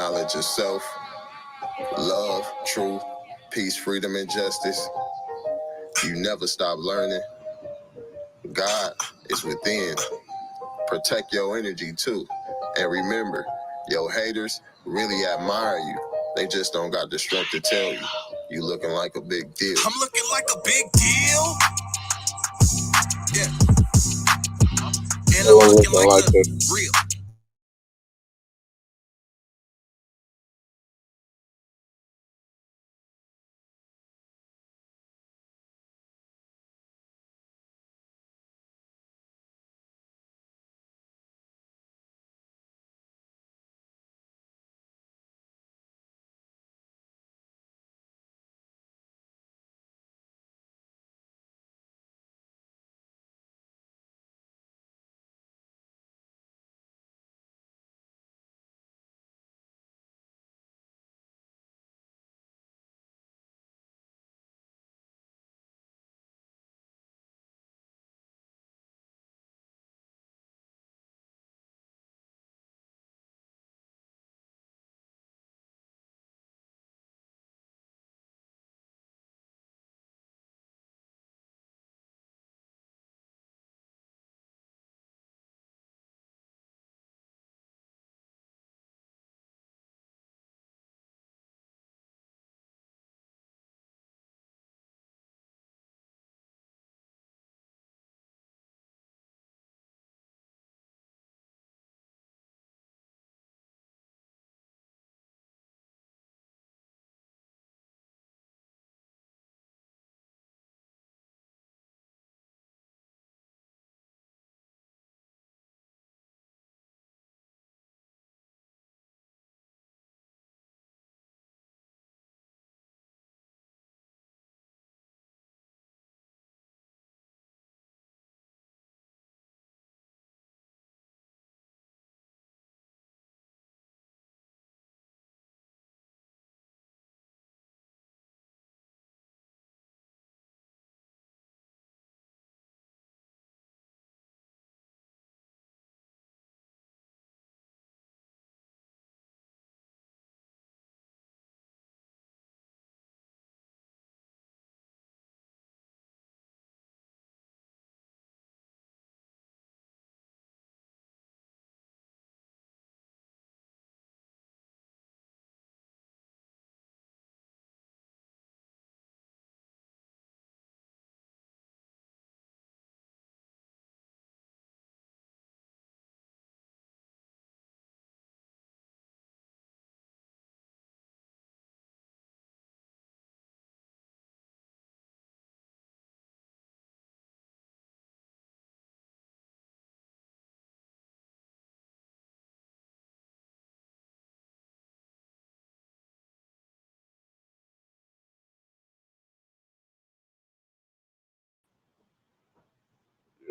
Knowledge of self, love, truth, peace, freedom, and justice. You never stop learning. God is within. Protect your energy too. And remember, your haters really admire you. They just don't got the strength to tell you. You looking like a big deal. I'm looking like a big deal. Yeah. And I'm looking like the real.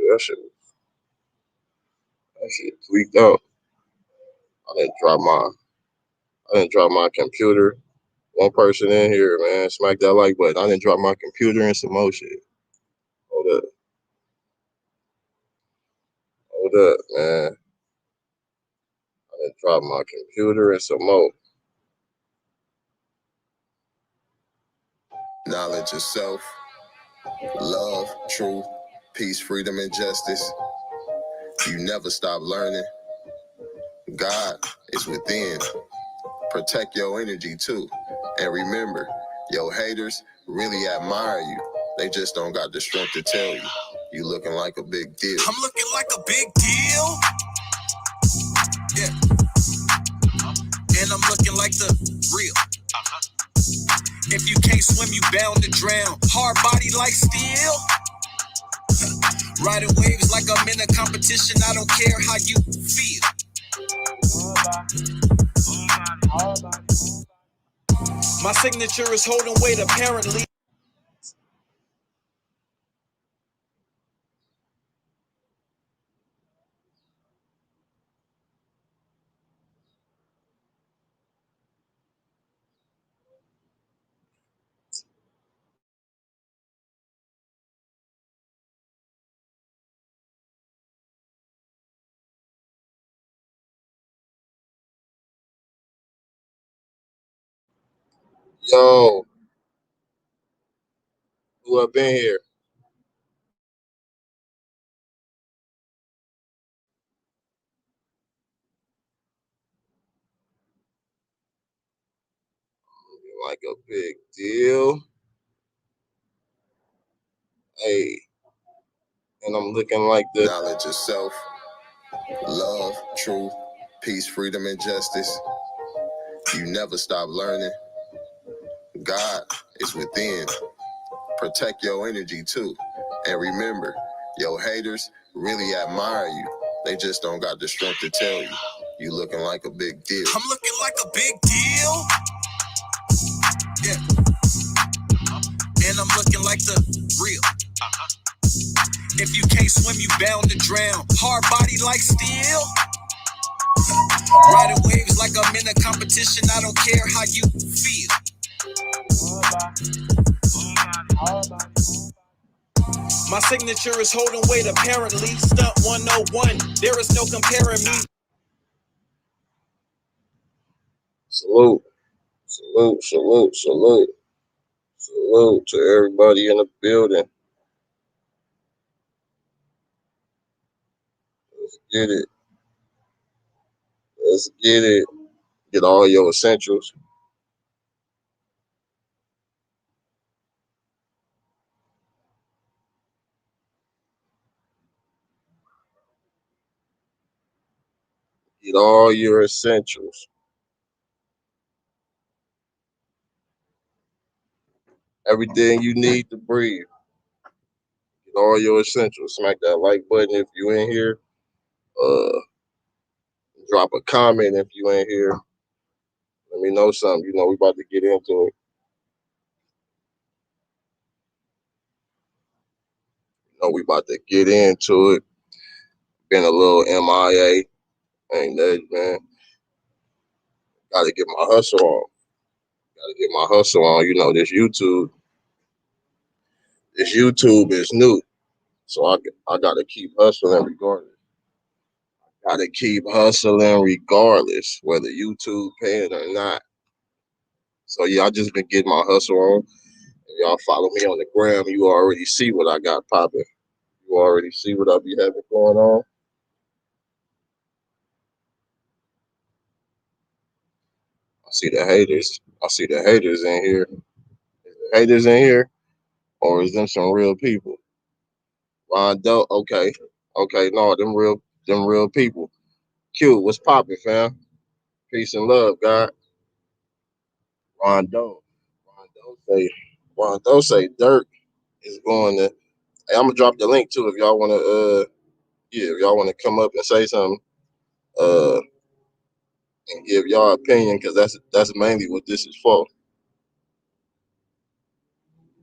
That shit tweaked out. I didn't drop my computer. One person in here, man, smack that like button. I didn't drop my computer and some more shit. Hold up, man. I didn't drop my computer and some more. Knowledge of self, love, truth, peace, freedom, and justice. You never stop learning. God is within. Protect your energy too. And remember, your haters really admire you. They just don't got the strength to tell you. You looking like a big deal. I'm looking like a big deal. Yeah. And I'm looking like the real. If you can't swim, you bound to drown. Hard body like steel. Riding waves like I'm in a competition. I don't care how you feel. My signature is holding weight apparently. Yo, who up in here? Like a big deal. Hey, and I'm looking like the Knowledge of self, love, truth, peace, freedom, and justice. You never stop learning. God is within. Protect your energy too. And remember, your haters really admire you. They just don't got the strength to tell you. You looking like a big deal. I'm looking like a big deal. Yeah. And I'm looking like the real. If you can't swim, you bound to drown. Hard body like steel. Riding waves like I'm in a competition. I don't care how you feel. My signature is holding weight apparently. Stunt 101. There is no comparing me. salute, salute, salute, salute, salute to everybody in the building. Let's get it. Let's get it. Get all your essentials. Get all your essentials. Everything you need to breathe. Get all your essentials. Smack that like button if you in here. Drop a comment if you in here. Let me know something. You know, we about to get into it. You know, we about to get into it. Been a little MIA. Ain't that, man? Gotta get my hustle on. Gotta get my hustle on. You know, this YouTube is new. So I gotta keep hustling regardless. Gotta keep hustling regardless, whether YouTube paying or not. So yeah, I just been getting my hustle on. If y'all follow me on the gram, you already see what I got popping. You already see what I be having going on. I see the haters. I see the haters in here. Is the haters in here? Or is them some real people? Rondo, okay. Okay, no, them real people. Q, what's popping, fam? Peace and love, God. Rondo. Rondo say Durk is going to. Hey, I'm gonna drop the link too if y'all wanna if y'all wanna come up and say something, uh and give y'all opinion, because that's mainly what this is for.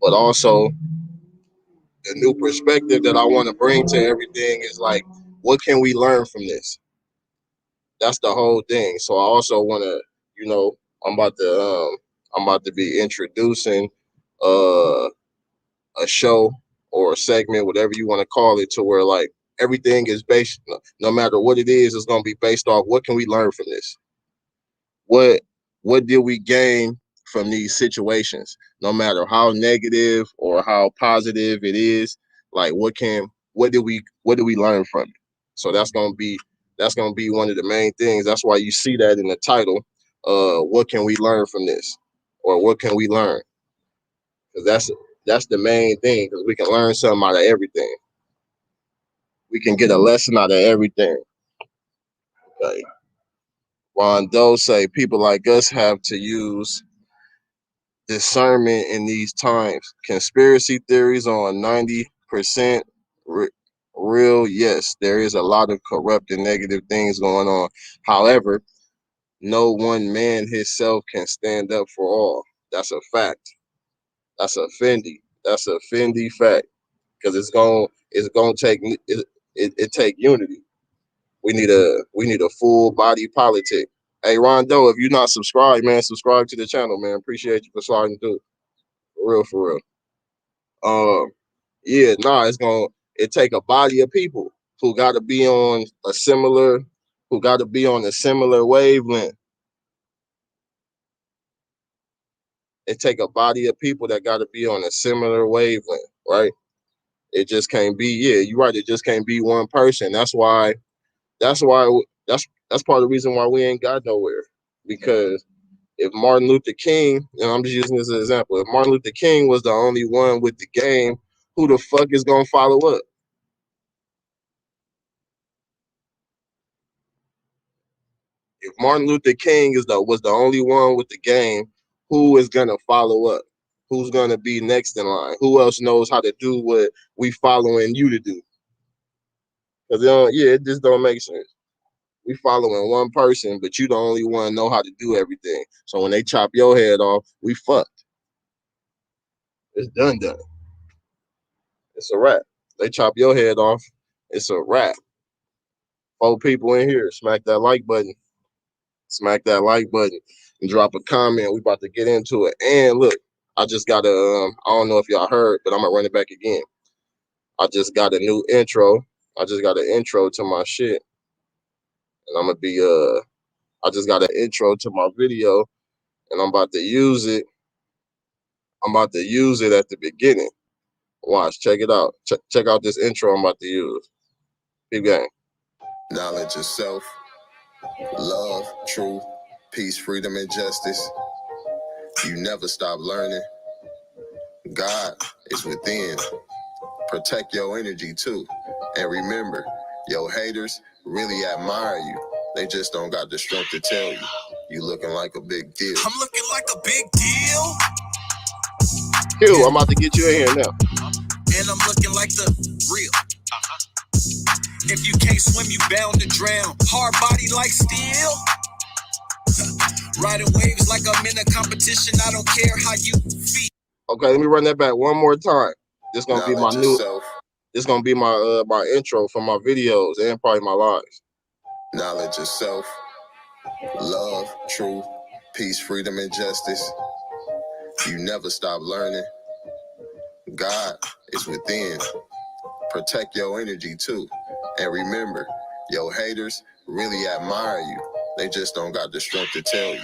But also the new perspective that I want to bring to everything is like, what can we learn from this? That's the whole thing. So I also want to, you know, I'm about to be introducing uh a show or a segment, whatever you want to call it, to where like everything is based, no matter what it is, it's going to be based off what can we learn from this? What what did we gain from these situations? No matter how negative or how positive it is, like what did we learn from it? So that's gonna be one of the main things. That's why you see that in the title. What can we learn from this? Or what can we learn? Because that's the main thing, because we can learn something out of everything. We can get a lesson out of everything. Okay. Rondo say people like us have to use discernment in these times. Conspiracy theories on 90% real. Yes, there is a lot of corrupt and negative things going on. However, no one man himself can stand up for all. That's a fact. That's a Fendi. That's a Fendi fact. Because it's gonna take it take unity. We need a full body politic. Hey Rondo, if you're not subscribed, man, subscribe to the channel, man. Appreciate you for sliding through. For real, for real. Yeah, nah, it take a body of people who gotta be on a similar wavelength. It take a body of people that got to be on a similar wavelength, right? It just can't be. Yeah, you're right. It just can't be one person. That's why. That's part of the reason why we ain't got nowhere. Because if Martin Luther King, and I'm just using this as an example, if Martin Luther King was the only one with the game, who the fuck is gonna follow up? If Martin Luther King was the only one with the game, who is gonna follow up? Who's gonna be next in line? Who else knows how to do what we following you to do? Because it just don't make sense. We following one person, but you the only one know how to do everything. So when they chop your head off, we fucked. It's done. It's a wrap. They chop your head off, it's a wrap. 4 people in here, smack that like button. Smack that like button and drop a comment. We about to get into it. And look, I just got I don't know if y'all heard, but I'm gonna run it back again. I just got a new intro. I just got an intro to my shit. And I'm gonna be I just got an intro to my video and I'm about to use it. I'm about to use it at the beginning. Watch, check it out. Check out this intro I'm about to use. Keep going. Knowledge of self, love, truth, peace, freedom, and justice. You never stop learning. God is within. Protect your energy too. And remember, your haters really admire you. They just don't got the strength to tell you. You looking like a big deal. I'm looking like a big deal. Q, I'm about to get you in here now. And I'm looking like the real. If you can't swim, you bound to drown. Hard body like steel. Riding waves like I'm in a competition. I don't care how you feel. Okay, let me run that back one more time. This gonna be my Knowledge of new. self, This gonna be my my intro for my videos and probably my lives. knowledge of self, love, truth, peace, freedom, and justice. You never stop learning. God is within. Protect your energy too. And remember, your haters really admire you. They just don't got the strength to tell you.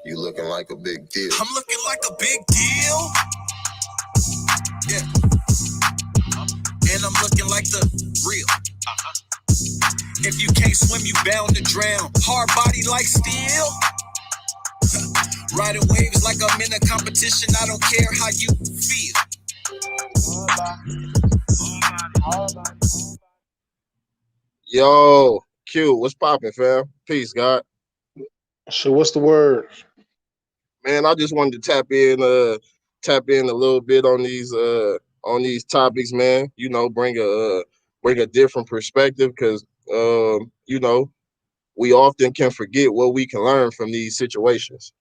You looking like a big deal. I'm looking like a big deal. Yeah. And I'm looking like the real. If you can't swim, you bound to drown. Hard body like steel. Riding waves like I'm in a competition. I don't care how you feel. Yo, Q, what's poppin', fam? Peace, God. So what's the word? Man, I just wanted to tap in a little bit on these topics, man. You know, bring a different perspective because you know, we often can forget what we can learn from these situations.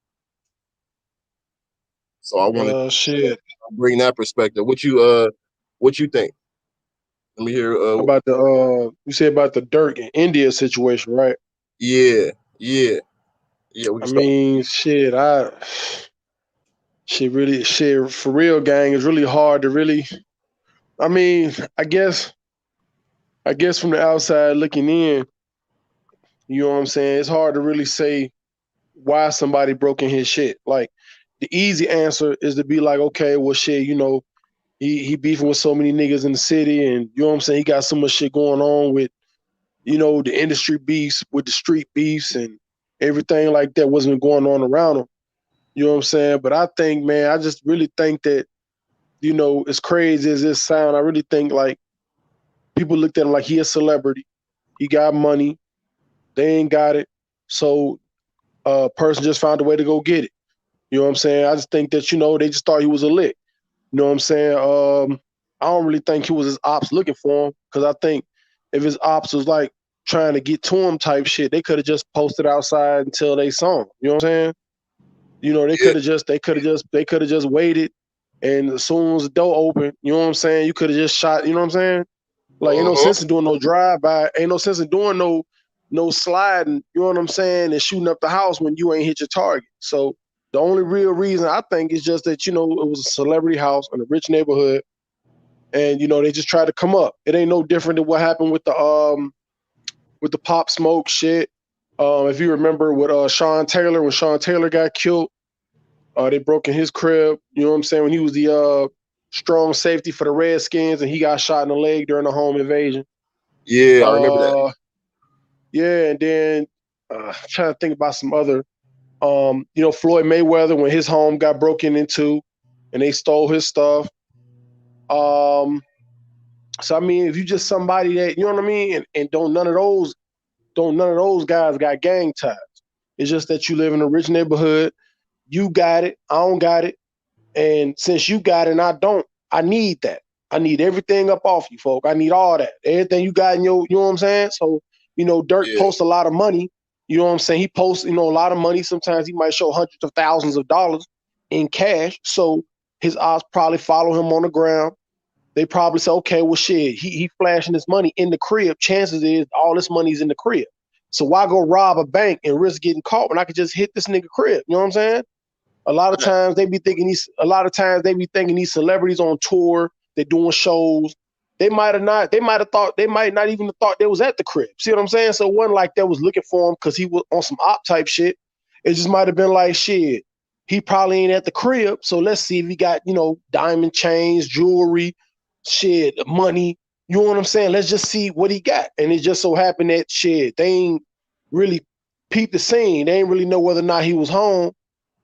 So I wanted to Shit. bring that perspective. What you think? Let me hear. About the you said about the Durk and India situation, right? Yeah. We I can start. mean, shit, shit for real, gang, it's really hard to really. I mean, I guess from the outside looking in, you know what I'm saying? It's hard to really say why somebody broke in his shit. Like the easy answer is to be like, okay, well, shit, you know, he beefing with so many niggas in the city, and you know what I'm saying? He got so much shit going on with, you know, the industry beefs, with the street beefs, and everything like that wasn't going on around him. You know what I'm saying? But I think, man, I just really think that, you know, as crazy as this sound, I really think like people looked at him like he a celebrity. He got money. They ain't got it. So a person just found a way to go get it. You know what I'm saying? I just think that, you know, they just thought he was a lick. You know what I'm saying? I don't really think he was his ops looking for him, because I think if his ops was like trying to get to him type shit, they could have just posted outside until they saw him. You know what I'm saying? You know, they could have just waited, and as soon as the door opened, you know what I'm saying, you could have just shot. You know what I'm saying? Like, ain't no sense in doing no drive by. Ain't no sense in doing no sliding. You know what I'm saying? And shooting up the house when you ain't hit your target. So the only real reason I think is just that, you know, it was a celebrity house in a rich neighborhood, and you know they just tried to come up. It ain't no different than what happened with the Pop Smoke shit. If you remember with Sean Taylor, when Sean Taylor got killed, They broke in his crib. You know what I'm saying? When he was the strong safety for the Redskins, and he got shot in the leg during the home invasion. Yeah, I remember that. Yeah, and then I'm trying to think about some other. Floyd Mayweather when his home got broken into, and they stole his stuff. So I mean, if you just somebody that you know what I mean, and don't none of those guys got gang ties. It's just that you live in a rich neighborhood. You got it. I don't got it. And since you got it and I don't, I need that. I need everything up off you, folk. I need all that. Everything you got in your, you know what I'm saying? So, Dirk Yeah, posts a lot of money. You know what I'm saying? He posts, a lot of money. Sometimes he might show hundreds of thousands of dollars in cash. So his odds probably follow him on the ground. They probably say, okay, well, shit, he flashing his money in the crib. Chances is all this money's in the crib. So why go rob a bank and risk getting caught when I could just hit this nigga crib? You know what I'm saying? A lot of times they be thinking these celebrities on tour, they're doing shows. They might not even have thought they was at the crib. See what I'm saying? So it wasn't like they was looking for him because he was on some op type shit. It just might have been like, shit, he probably ain't at the crib. So let's see if he got, diamond chains, jewelry, shit, money. You know what I'm saying? Let's just see what he got. And it just so happened that shit, they ain't really peeped the scene. They ain't really know whether or not he was home.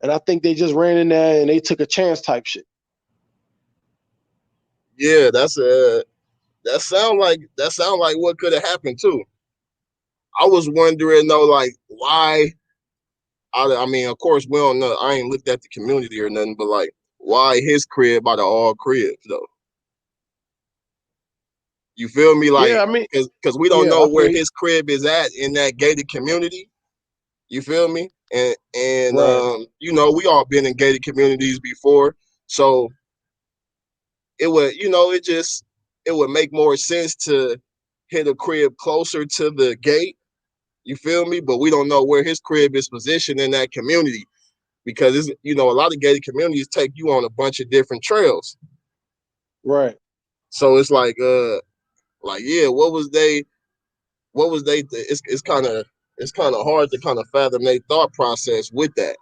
And I think they just ran in there and they took a chance type shit. yeah, that sound like what could have happened too. I was wondering though, like why. I mean, of course, we don't know. I ain't looked at the community or nothing, but like, why his crib out of all cribs though? You feel me? Yeah, Like, I mean, because we don't yeah, know I where feel you. his crib is at in that gated community. You feel me? And Right, we all been in gated communities before, so it would, it would make more sense to hit a crib closer to the gate. You feel me? But we don't know where his crib is positioned in that community because it's, a lot of gated communities take you on a bunch of different trails. right, So it's like yeah, it's kind of hard to kind of fathom their thought process with that.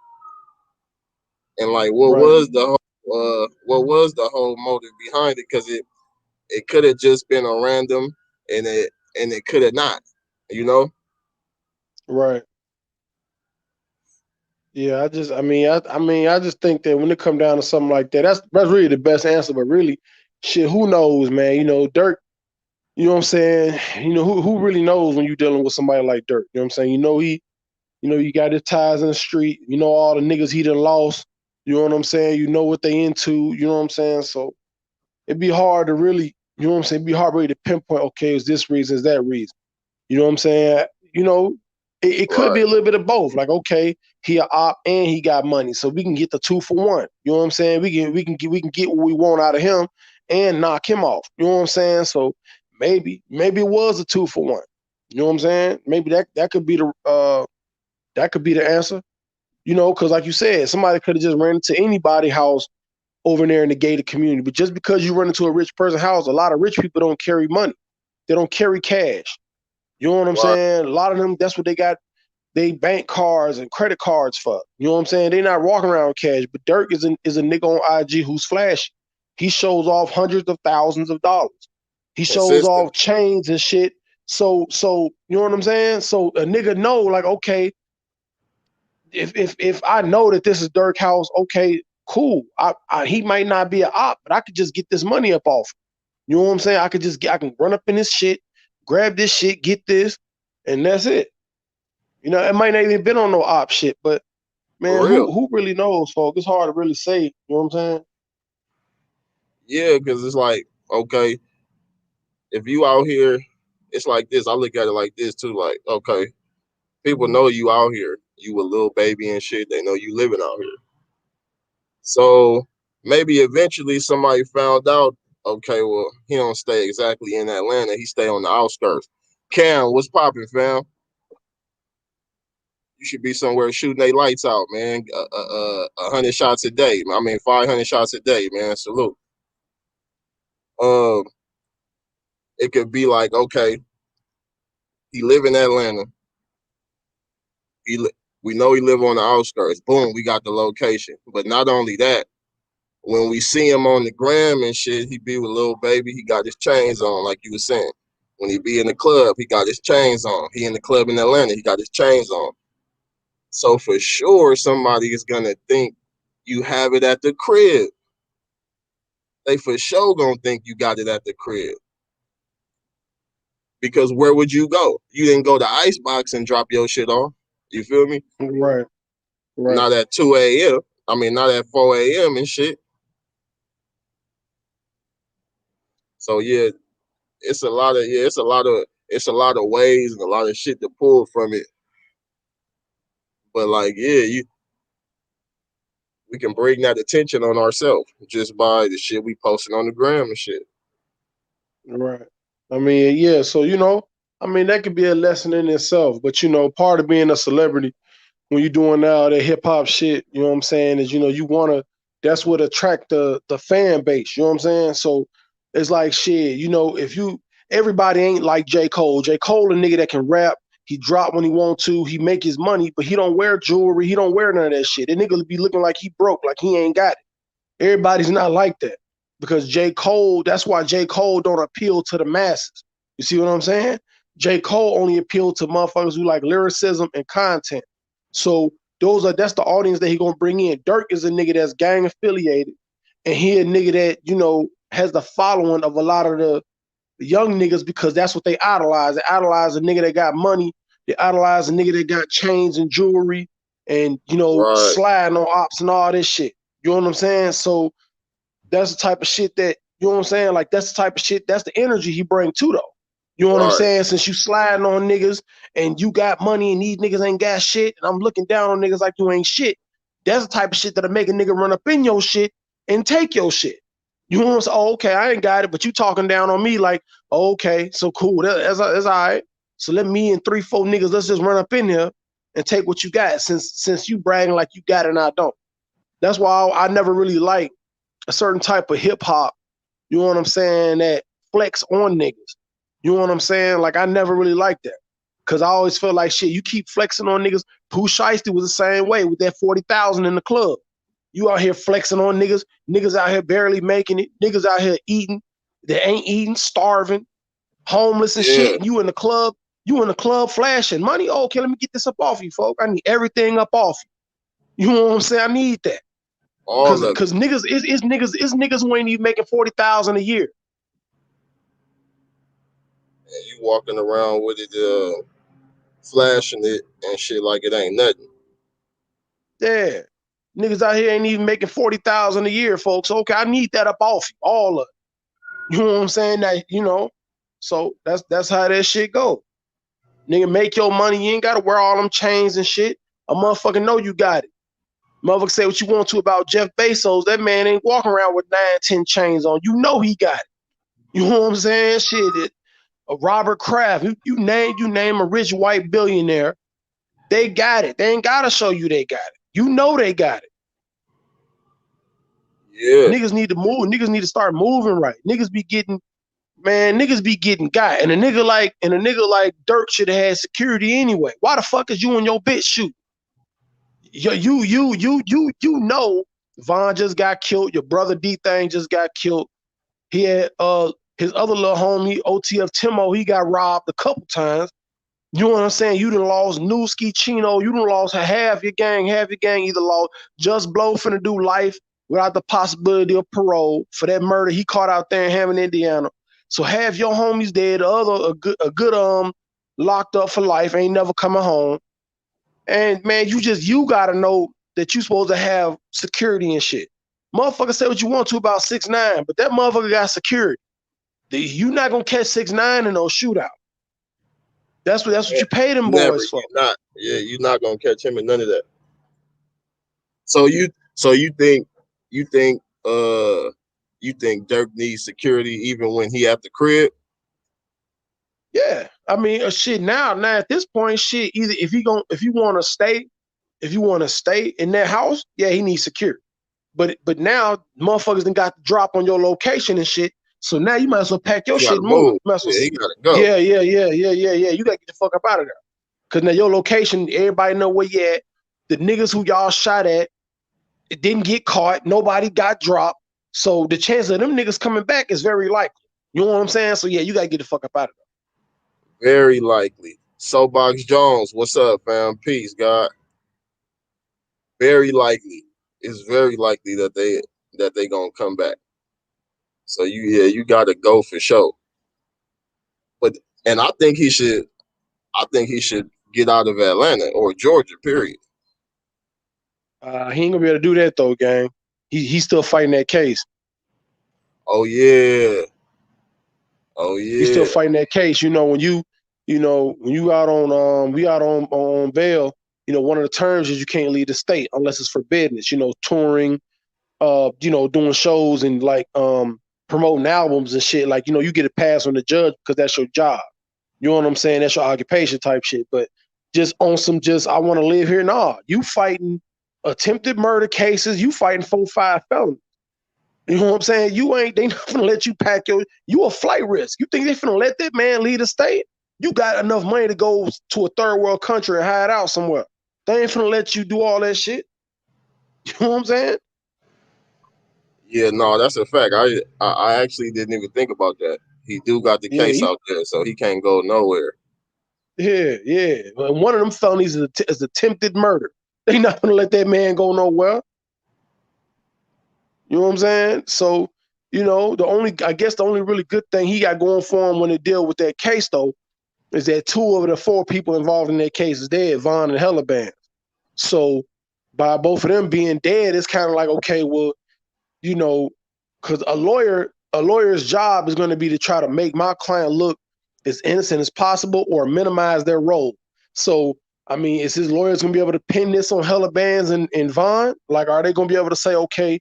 And like right, what was the whole motive behind it? Because it could have just been a random, and it could have not, you know. right. Yeah, I just think that when it come down to something like that, that's really the best answer. But really, shit, who knows, man? Dirk. You know what I'm saying? Who really knows when you're dealing with somebody like Dirk? You know what I'm saying? You got his ties in the street. You know all the niggas he done lost. You know what I'm saying? You know what they into. You know what I'm saying? So it'd be hard to really, you know what I'm saying? It'd be hard really to pinpoint, okay, is this reason, is that reason? You know what I'm saying? It could be Right. a little bit of both. Like, okay, he a op and he got money. So we can get the 2 for 1. You know what I'm saying? We can get what we want out of him and knock him off. You know what I'm saying? So maybe it was a 2 for 1. You know what I'm saying? Maybe that could be the answer. Because like you said, somebody could have just ran into anybody house over there in the gated community. But just because you run into a rich person's house, a lot of rich people don't carry money. They don't carry cash. You know what I'm Right. saying? A lot of them, that's what they got they bank cards and credit cards for. You know what I'm saying? They're not walking around with cash. But Dirk is a nigga on IG who's flashy. He shows off hundreds of thousands of dollars. He shows Consistent. off chains and shit. So you know what I'm saying? So a nigga know, like, okay, if I know that this is Dirk House, okay, cool. He might not be an op, but I could just get this money up off. You know what I'm saying? I can run up in this shit, grab this shit, get this, and that's it. It might not even been on no op shit, but man, For real. who really knows, folks? It's hard to really say. You know what I'm saying? Yeah, because it's like, okay, if you out here, it's like this. I look at it like this too. Like, okay, people know you out here. You a little baby and shit. They know you living out here. So maybe eventually somebody found out, okay, well, he don't stay exactly in Atlanta. He stay on the outskirts. Cam, what's popping, fam? You should be somewhere shooting their lights out, man. 100 shots a day. I mean, 500 shots a day, man. Salute. Um, it could be like, okay, he live in Atlanta. We know he live on the outskirts. Boom, we got the location. But not only that, when we see him on the gram and shit, he be with Lil Baby. He got his chains on, like you were saying. When he be in the club, he got his chains on. He in the club in Atlanta, he got his chains on. So for sure, somebody is gonna think you have it at the crib. They for sure gonna think you got it at the crib. Because where would you go? You didn't go to Icebox and drop your shit off. You feel me? Right. Not at 2 a.m. I mean, not at 4 a.m. and shit. So yeah, it's a lot of ways and a lot of shit to pull from it. But like, yeah, we can bring that attention on ourselves just by the shit we posting on the gram and shit. Right. I mean, yeah. So that could be a lesson in itself. But part of being a celebrity when you're doing now that hip hop shit, you know what I'm saying, is you wanna. That's what attract the fan base. You know what I'm saying? So it's like shit. If everybody ain't like J. Cole. J. Cole a nigga that can rap. He drop when he want to. He make his money, but he don't wear jewelry. He don't wear none of that shit. That nigga be looking like he broke, like he ain't got it. Everybody's not like that because J. Cole. That's why J. Cole don't appeal to the masses. You see what I'm saying? J. Cole only appealed to motherfuckers who like lyricism and content. So that's the audience that he gonna bring in. Durk is a nigga that's gang affiliated, and he a nigga that has the following of a lot of the young niggas because that's what they idolize. They idolize a nigga that got money. They idolize a nigga that got chains and jewelry and Right. sliding on ops and all this shit. You know what I'm saying? So that's the type of shit that what I'm saying. Like that's the type of shit. That's the energy he bring too, though. You know what I'm saying? Since you sliding on niggas and you got money and these niggas ain't got shit, and I'm looking down on niggas like you ain't shit. That's the type of shit that'll make a nigga run up in your shit and take your shit. You know what I'm saying? Oh, okay, I ain't got it, but you talking down on me like, oh, okay, so cool. That's all right. So let me and 3-4 niggas, let's just run up in here and take what you got since you bragging like you got it and I don't. That's why I never really like a certain type of hip hop, you know what I'm saying, that flex on niggas. You know what I'm saying? Like, I never really liked that. Because I always felt like, shit, you keep flexing on niggas. Pooh Shiesty was the same way with that 40,000 in the club. You out here flexing on niggas. Niggas out here barely making it. Niggas out here eating. They ain't eating, starving, homeless and shit. And you in the club flashing money. Oh, okay, let me get this up off you, folk. I need everything up off you. You know what I'm saying? I need that. Because niggas is niggas who ain't even making 40,000 a year. And you walking around with it, flashing it and shit like it ain't nothing. Yeah. Niggas out here ain't even making 40,000 a year, folks. Okay, I need that up off you, all of it. You know what I'm saying? That, so that's how that shit go. Nigga, make your money. You ain't gotta wear all them chains and shit. A motherfucker know you got it. Motherfucker say what you want to about Jeff Bezos. That man ain't walking around with 9, 10 chains on. You know he got it. You know what I'm saying? Shit, Robert Kraft. You name a rich white billionaire. They got it. They ain't gotta show you they got it. You know they got it. Yeah. Niggas need to move. Niggas need to start moving right. Niggas be getting got. And a nigga like Durk should have had security anyway. Why the fuck is you and your bitch shoot? You know Von just got killed. Your brother D-Thang just got killed. He had his other little homie, OTF Timo, he got robbed a couple times. You know what I'm saying? You done lost Newski, Chino. You done lost half your gang. Half your gang either lost. Just Blow finna do life without the possibility of parole for that murder he caught out there in Hammond, Indiana. So half your homies dead. The other a good locked up for life. Ain't never coming home. And man, you gotta know that you supposed to have security and shit. Motherfucker say what you want to about 6ix9ine, but that motherfucker got security. You not gonna catch 6ix9ine in no shootout. That's what you pay them boys for. You're not gonna catch him in none of that. So you think Durk needs security even when he at the crib? Yeah, I mean, shit. Now at this point, shit. Either if you want to stay in that house, yeah, he needs security. But now motherfuckers done got the drop on your location and shit. So now you might as well pack your shit and move. He gotta go. Yeah. You gotta get the fuck up out of there. Cause now your location, everybody know where you at. The niggas who y'all shot at, it didn't get caught. Nobody got dropped. So the chance of them niggas coming back is very likely. You know what I'm saying? So yeah, you gotta get the fuck up out of there. Very likely. Soapbox Jones, what's up, fam? Peace, God. Very likely. It's very likely that they gonna come back. So you gotta go for sure. But and I think he should get out of Atlanta or Georgia, period. He ain't gonna be able to do that though, gang. He's still fighting that case. Oh yeah. He's still fighting that case. When you out on we out on bail, one of the terms is you can't leave the state unless it's for business, touring, doing shows and like promoting albums and shit. Like, you get a pass on the judge because that's your job. You know what I'm saying? That's your occupation type shit. But just on some I want to live here. Nah, you fighting attempted murder cases, you fighting 4-5 felonies. You know what I'm saying? They not gonna let you pack you a flight risk. You think they finna let that man leave the state? You got enough money to go to a third world country and hide out somewhere. They ain't finna let you do all that shit. You know what I'm saying? Yeah, no, that's a fact. I actually didn't even think about that. He do got the case out there, so he can't go nowhere. Yeah. One of them felonies is attempted murder. They not gonna let that man go nowhere. You know what I'm saying? So, the only really good thing he got going for him when they deal with that case, though, is that 2 of the 4 people involved in that case is dead, Von and Helleban. So, by both of them being dead, it's kind of like, okay, well, because a lawyer's job is going to be to try to make my client look as innocent as possible or minimize their role. So, I mean, is his lawyers going to be able to pin this on Helleban's and Von? Like, are they going to be able to say, okay,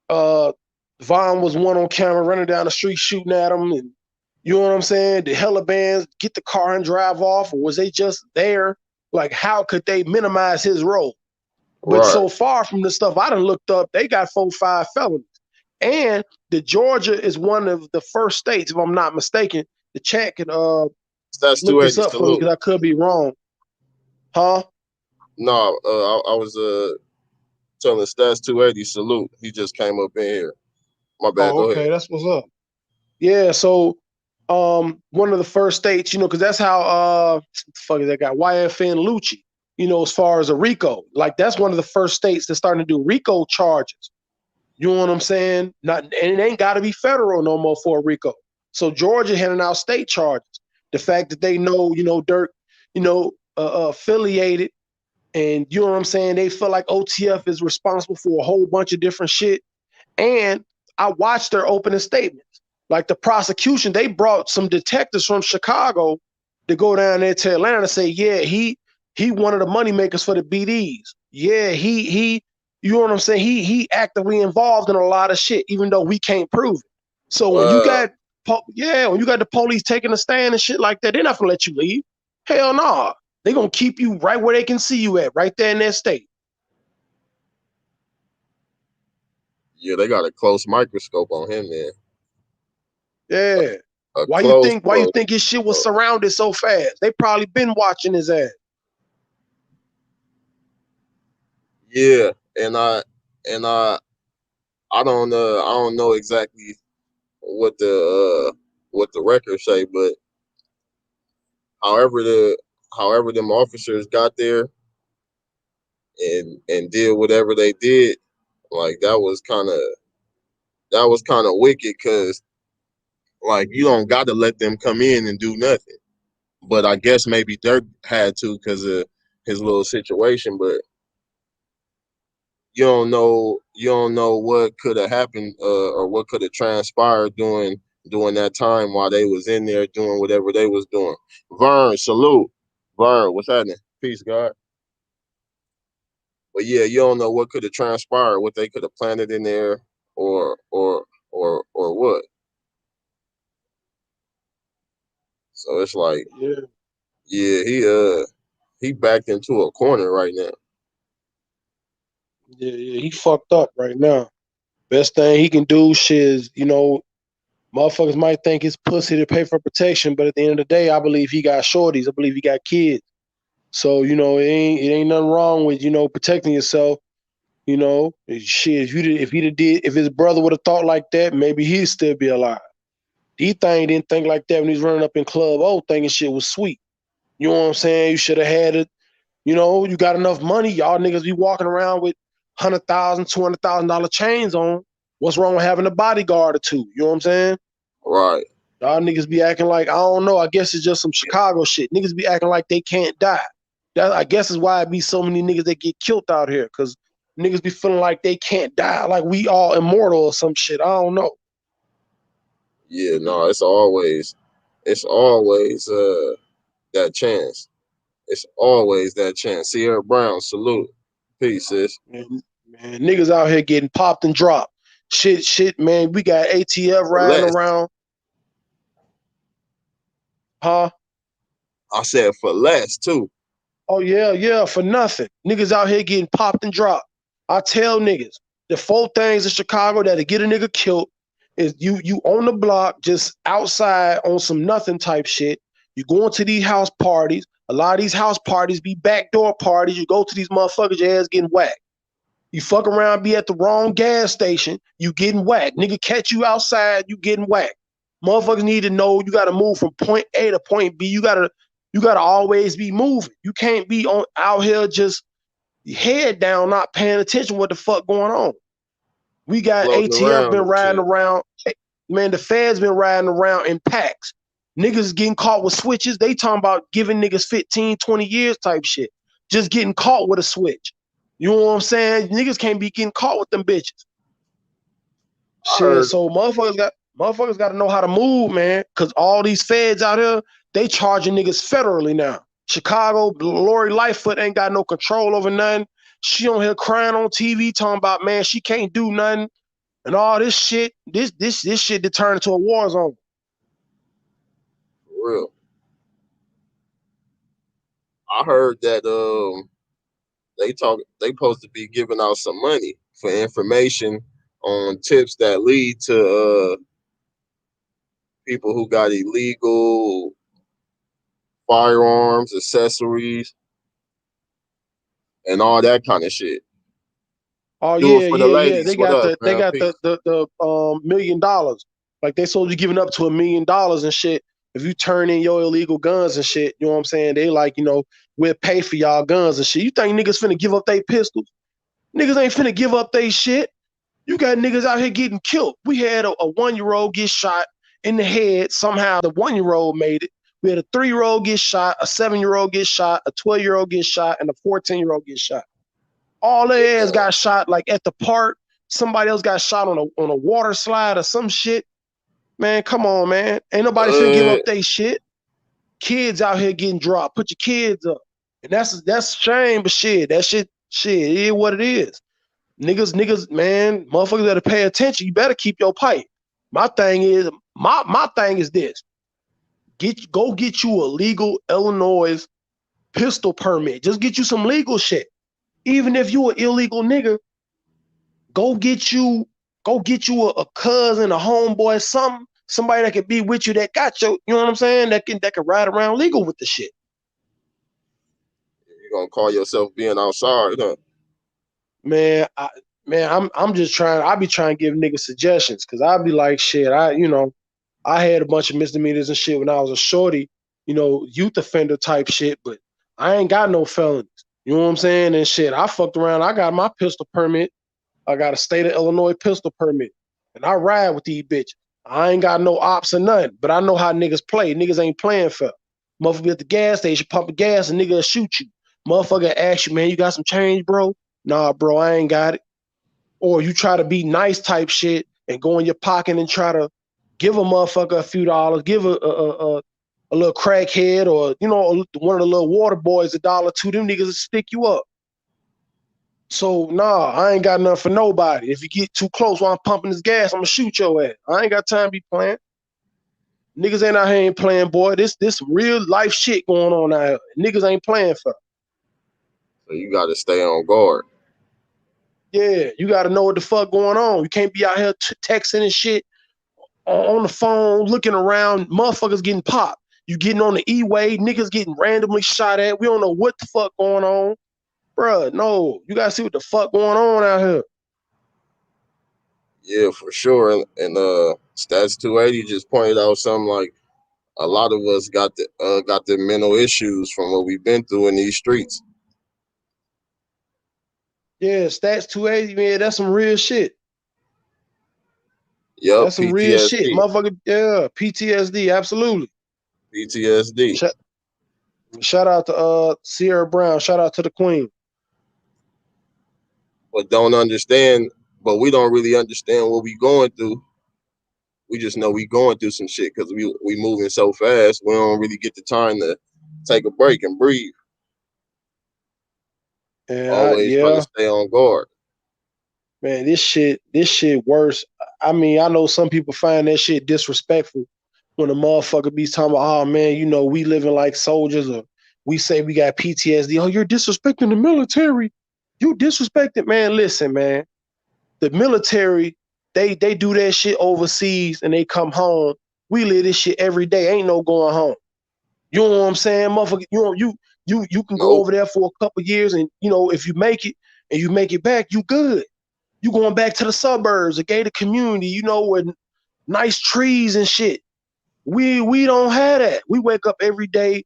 Von was one on camera running down the street shooting at him, and you know what I'm saying? Did Helleban's get the car and drive off, or was they just there? Like, how could they minimize his role? But so far from the stuff I done looked up, they got 4-5 felonies. And the Georgia is one of the first states, if I'm not mistaken. The chat can look this up for me because I could be wrong. Huh? No, I was telling Stats 280 salute. He just came up in here. My bad. Go ahead. That's what's up. Yeah, so one of the first states, because that's how what the fuck is that guy? YFN Lucci, as far as a RICO. Like, that's one of the first states that's starting to do RICO charges. You know what I'm saying? And it ain't got to be federal no more for a RICO. So Georgia handing out state charges. The fact that they know, Durk, affiliated, and you know what I'm saying? They feel like OTF is responsible for a whole bunch of different shit. And I watched their opening statements. Like, the prosecution, they brought some detectives from Chicago to go down there to Atlanta and say, yeah, he one of the money makers for the BDs. Yeah, he you know what I'm saying? He actively involved in a lot of shit, even though we can't prove it. So when you got the police taking a stand and shit like that, they're not gonna let you leave. Hell no. Nah. They're gonna keep you right where they can see you at, right there in that state. Yeah, they got a close microscope on him, man. Yeah. Why you think his shit was surrounded so fast? They probably been watching his ass. Yeah, and I don't know exactly what the records say, but however them officers got there and did whatever they did, like that was kind of wicked, because like you don't got to let them come in and do nothing. But I guess maybe Dirk had to because of his little situation, but you don't know what could have happened or what could have transpired during that time while they was in there doing whatever they was doing. Vern, salute. Vern, what's happening? Peace, God. But yeah, you don't know what could have transpired, what they could have planted in there, or what. So it's like, yeah, he backed into a corner right now. Yeah, he fucked up right now. Best thing he can do, shit, is, motherfuckers might think it's pussy to pay for protection, but at the end of the day, I believe he got shorties. I believe he got kids. So, it ain't nothing wrong with, protecting yourself. Shit, if his brother would have thought like that, maybe he'd still be alive. D-Thing didn't think like that when he's running up in Club O thinking shit was sweet. You know what I'm saying? You should have had it. You got enough money. Y'all niggas be walking around with $100,000, $200,000 chains on. What's wrong with having a bodyguard or two? You know what I'm saying? Right. Y'all niggas be acting like, I don't know, I guess it's just some Chicago shit. Niggas be acting like they can't die. That, I guess, is why it be so many niggas that get killed out here, because niggas be feeling like they can't die, like we all immortal or some shit. I don't know. Yeah, no, it's always that chance. It's always that chance. Sierra Brown, salute. Peace, sis. Man, niggas out here getting popped and dropped. Shit, man. We got ATF For riding less. around. Huh? I said for less too. Oh, yeah, for nothing. Niggas out here getting popped and dropped. I tell niggas, the 4 things in Chicago that'll get a nigga killed is you on the block, just outside on some nothing type shit. You going to these house parties. A lot of these house parties be backdoor parties. You go to these motherfuckers, your ass getting whacked. You fuck around, be at the wrong gas station, you getting whacked. Nigga catch you outside, you getting whacked. Motherfuckers need to know you gotta move from point A to point B. You gotta always be moving. You can't be out here just head down, not paying attention what the fuck going on. We got Floating ATF around been and riding shit. around. Man, the feds been riding around in packs. Niggas getting caught with switches. They talking about giving niggas 15, 20 years type shit. Just getting caught with a switch. You know what I'm saying? Niggas can't be getting caught with them bitches. I Shit, heard. so motherfuckers got to know how to move, man. Cause all these feds out here, they charging niggas federally now. Chicago, Lori Lightfoot ain't got no control over nothing. She on here crying on TV talking about, man, she can't do nothing and all this shit. This shit to turn into a war zone. For real. I heard that they supposed to be giving out some money for information on tips that lead to people who got illegal firearms, accessories, and all that kind of shit. Oh Do it yeah, for the yeah, yeah. ladies. They What got up, they man? got Peace. the $1 million. Like they supposed to be giving up to $1 million and shit. If you turn in your illegal guns and shit, you know what I'm saying? They like, we'll pay for y'all guns and shit. You think niggas finna give up their pistols? Niggas ain't finna give up they shit. You got niggas out here getting killed. We had a 1-year-old get shot in the head. Somehow the 1-year-old made it. We had a 3-year-old get shot, a 7-year-old get shot, a 12-year-old get shot, and a 14-year-old get shot. All their ass got shot like at the park. Somebody else got shot on a water slide or some shit. Man, come on, man. Ain't nobody finna give up they shit. Kids out here getting dropped. Put your kids up. And that's a shame, but shit, that shit it is what it is. Niggas, man, motherfuckers better pay attention. You better keep your pipe. My thing is this. Go get you a legal Illinois pistol permit. Just get you some legal shit. Even if you an illegal nigga, go get you a cousin, a homeboy, somebody that could be with you that got you know what I'm saying? That can ride around legal with the shit. You gonna call yourself being outside, huh? Man, I'm just trying. I be trying to give niggas suggestions because I be like, shit. I had a bunch of misdemeanors and shit when I was a shorty, youth offender type shit, but I ain't got no felonies. You know what I'm saying? And shit, I fucked around. I got my pistol permit. I got a state of Illinois pistol permit, and I ride with these bitches. I ain't got no ops or nothing, but I know how niggas play. Niggas ain't playing fair. Motherfucker be at the gas station, pumping gas, and nigga will shoot you. Motherfucker ask you, man, you got some change, bro? Nah, bro, I ain't got it. Or you try to be nice type shit and go in your pocket and try to give a motherfucker a few dollars, give a little crackhead or, one of the little water boys $1 to them niggas to stick you up. So, nah, I ain't got nothing for nobody. If you get too close while I'm pumping this gas, I'm gonna shoot your ass. I ain't got time to be playing. Niggas ain't out here ain't playing, boy. This real life shit going on out here. Niggas ain't playing for. So you got to stay on guard. Yeah, you got to know what the fuck going on. You can't be out here texting and shit on the phone, looking around. Motherfuckers getting popped. You getting on the E-way, niggas getting randomly shot at. We don't know what the fuck going on. Bruh, no. You gotta see what the fuck going on out here. Yeah, for sure. And Stats 280 just pointed out something like a lot of us got the mental issues from what we've been through in these streets. Yeah, Stats 280, man, that's some real shit. Yep, That's some real shit. PTSD. Motherfucker, yeah, PTSD, absolutely. PTSD. Shout out to Sierra Brown. Shout out to the Queen. But we don't really understand what we going through. We just know we going through some shit because we moving so fast. We don't really get the time to take a break and breathe. Always trying to stay on guard. Man, this shit worse. I mean, I know some people find that shit disrespectful when a motherfucker be talking about, oh man, you know, we living like soldiers, or we say we got PTSD. Oh, you're disrespecting the military. You disrespected, man. Listen, man. The military, they do that shit overseas and they come home. We live this shit every day. Ain't no going home. You know what I'm saying? Motherfucker, you can go over there for a couple years, and you know, if you make it and you make it back, you good. You going back to the suburbs, a gated community, you know, with nice trees and shit. We don't have that. We wake up every day.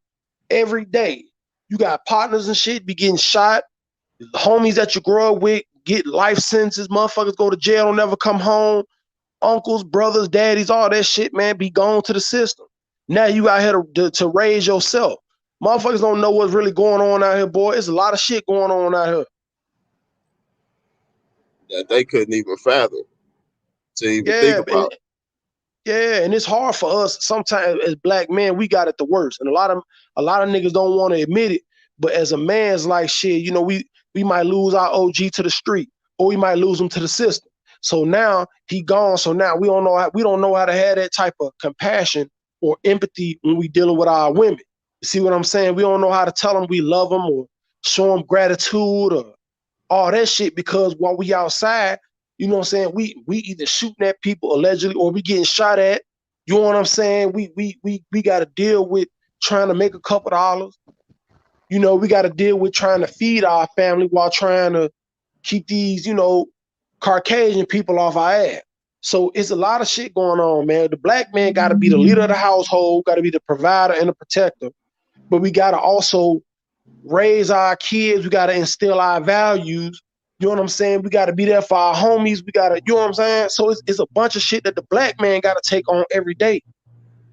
You got partners and shit be getting shot. Homies that you grow up with get life sentences. Motherfuckers go to jail, don't never come home. Uncles, brothers, daddies, all that shit, man, be gone to the system. Now you out here to raise yourself. Motherfuckers don't know what's really going on out here, boy. It's a lot of shit going on out here that they couldn't even fathom to even think about. And it's hard for us sometimes as black men. We got it the worst, and a lot of niggas don't want to admit it. But as a man, it's like shit. You know, we might lose our OG to the street, or we might lose him to the system. So now he gone. So now we don't know how to have that type of compassion or empathy when we dealing with our women. You see what I'm saying? We don't know how to tell them we love them or show them gratitude or all that shit, because while we outside, you know what I'm saying, we either shooting at people allegedly or we getting shot at. You know what I'm saying? We got to deal with trying to make a couple dollars. You know, we got to deal with trying to feed our family while trying to keep these, you know, Caucasian people off our ass. So it's a lot of shit going on, man. The black man got to be the leader of the household, got to be the provider and the protector. But we got to also raise our kids. We got to instill our values. You know what I'm saying? We got to be there for our homies. We got to, you know what I'm saying? So it's a bunch of shit that the black man got to take on every day.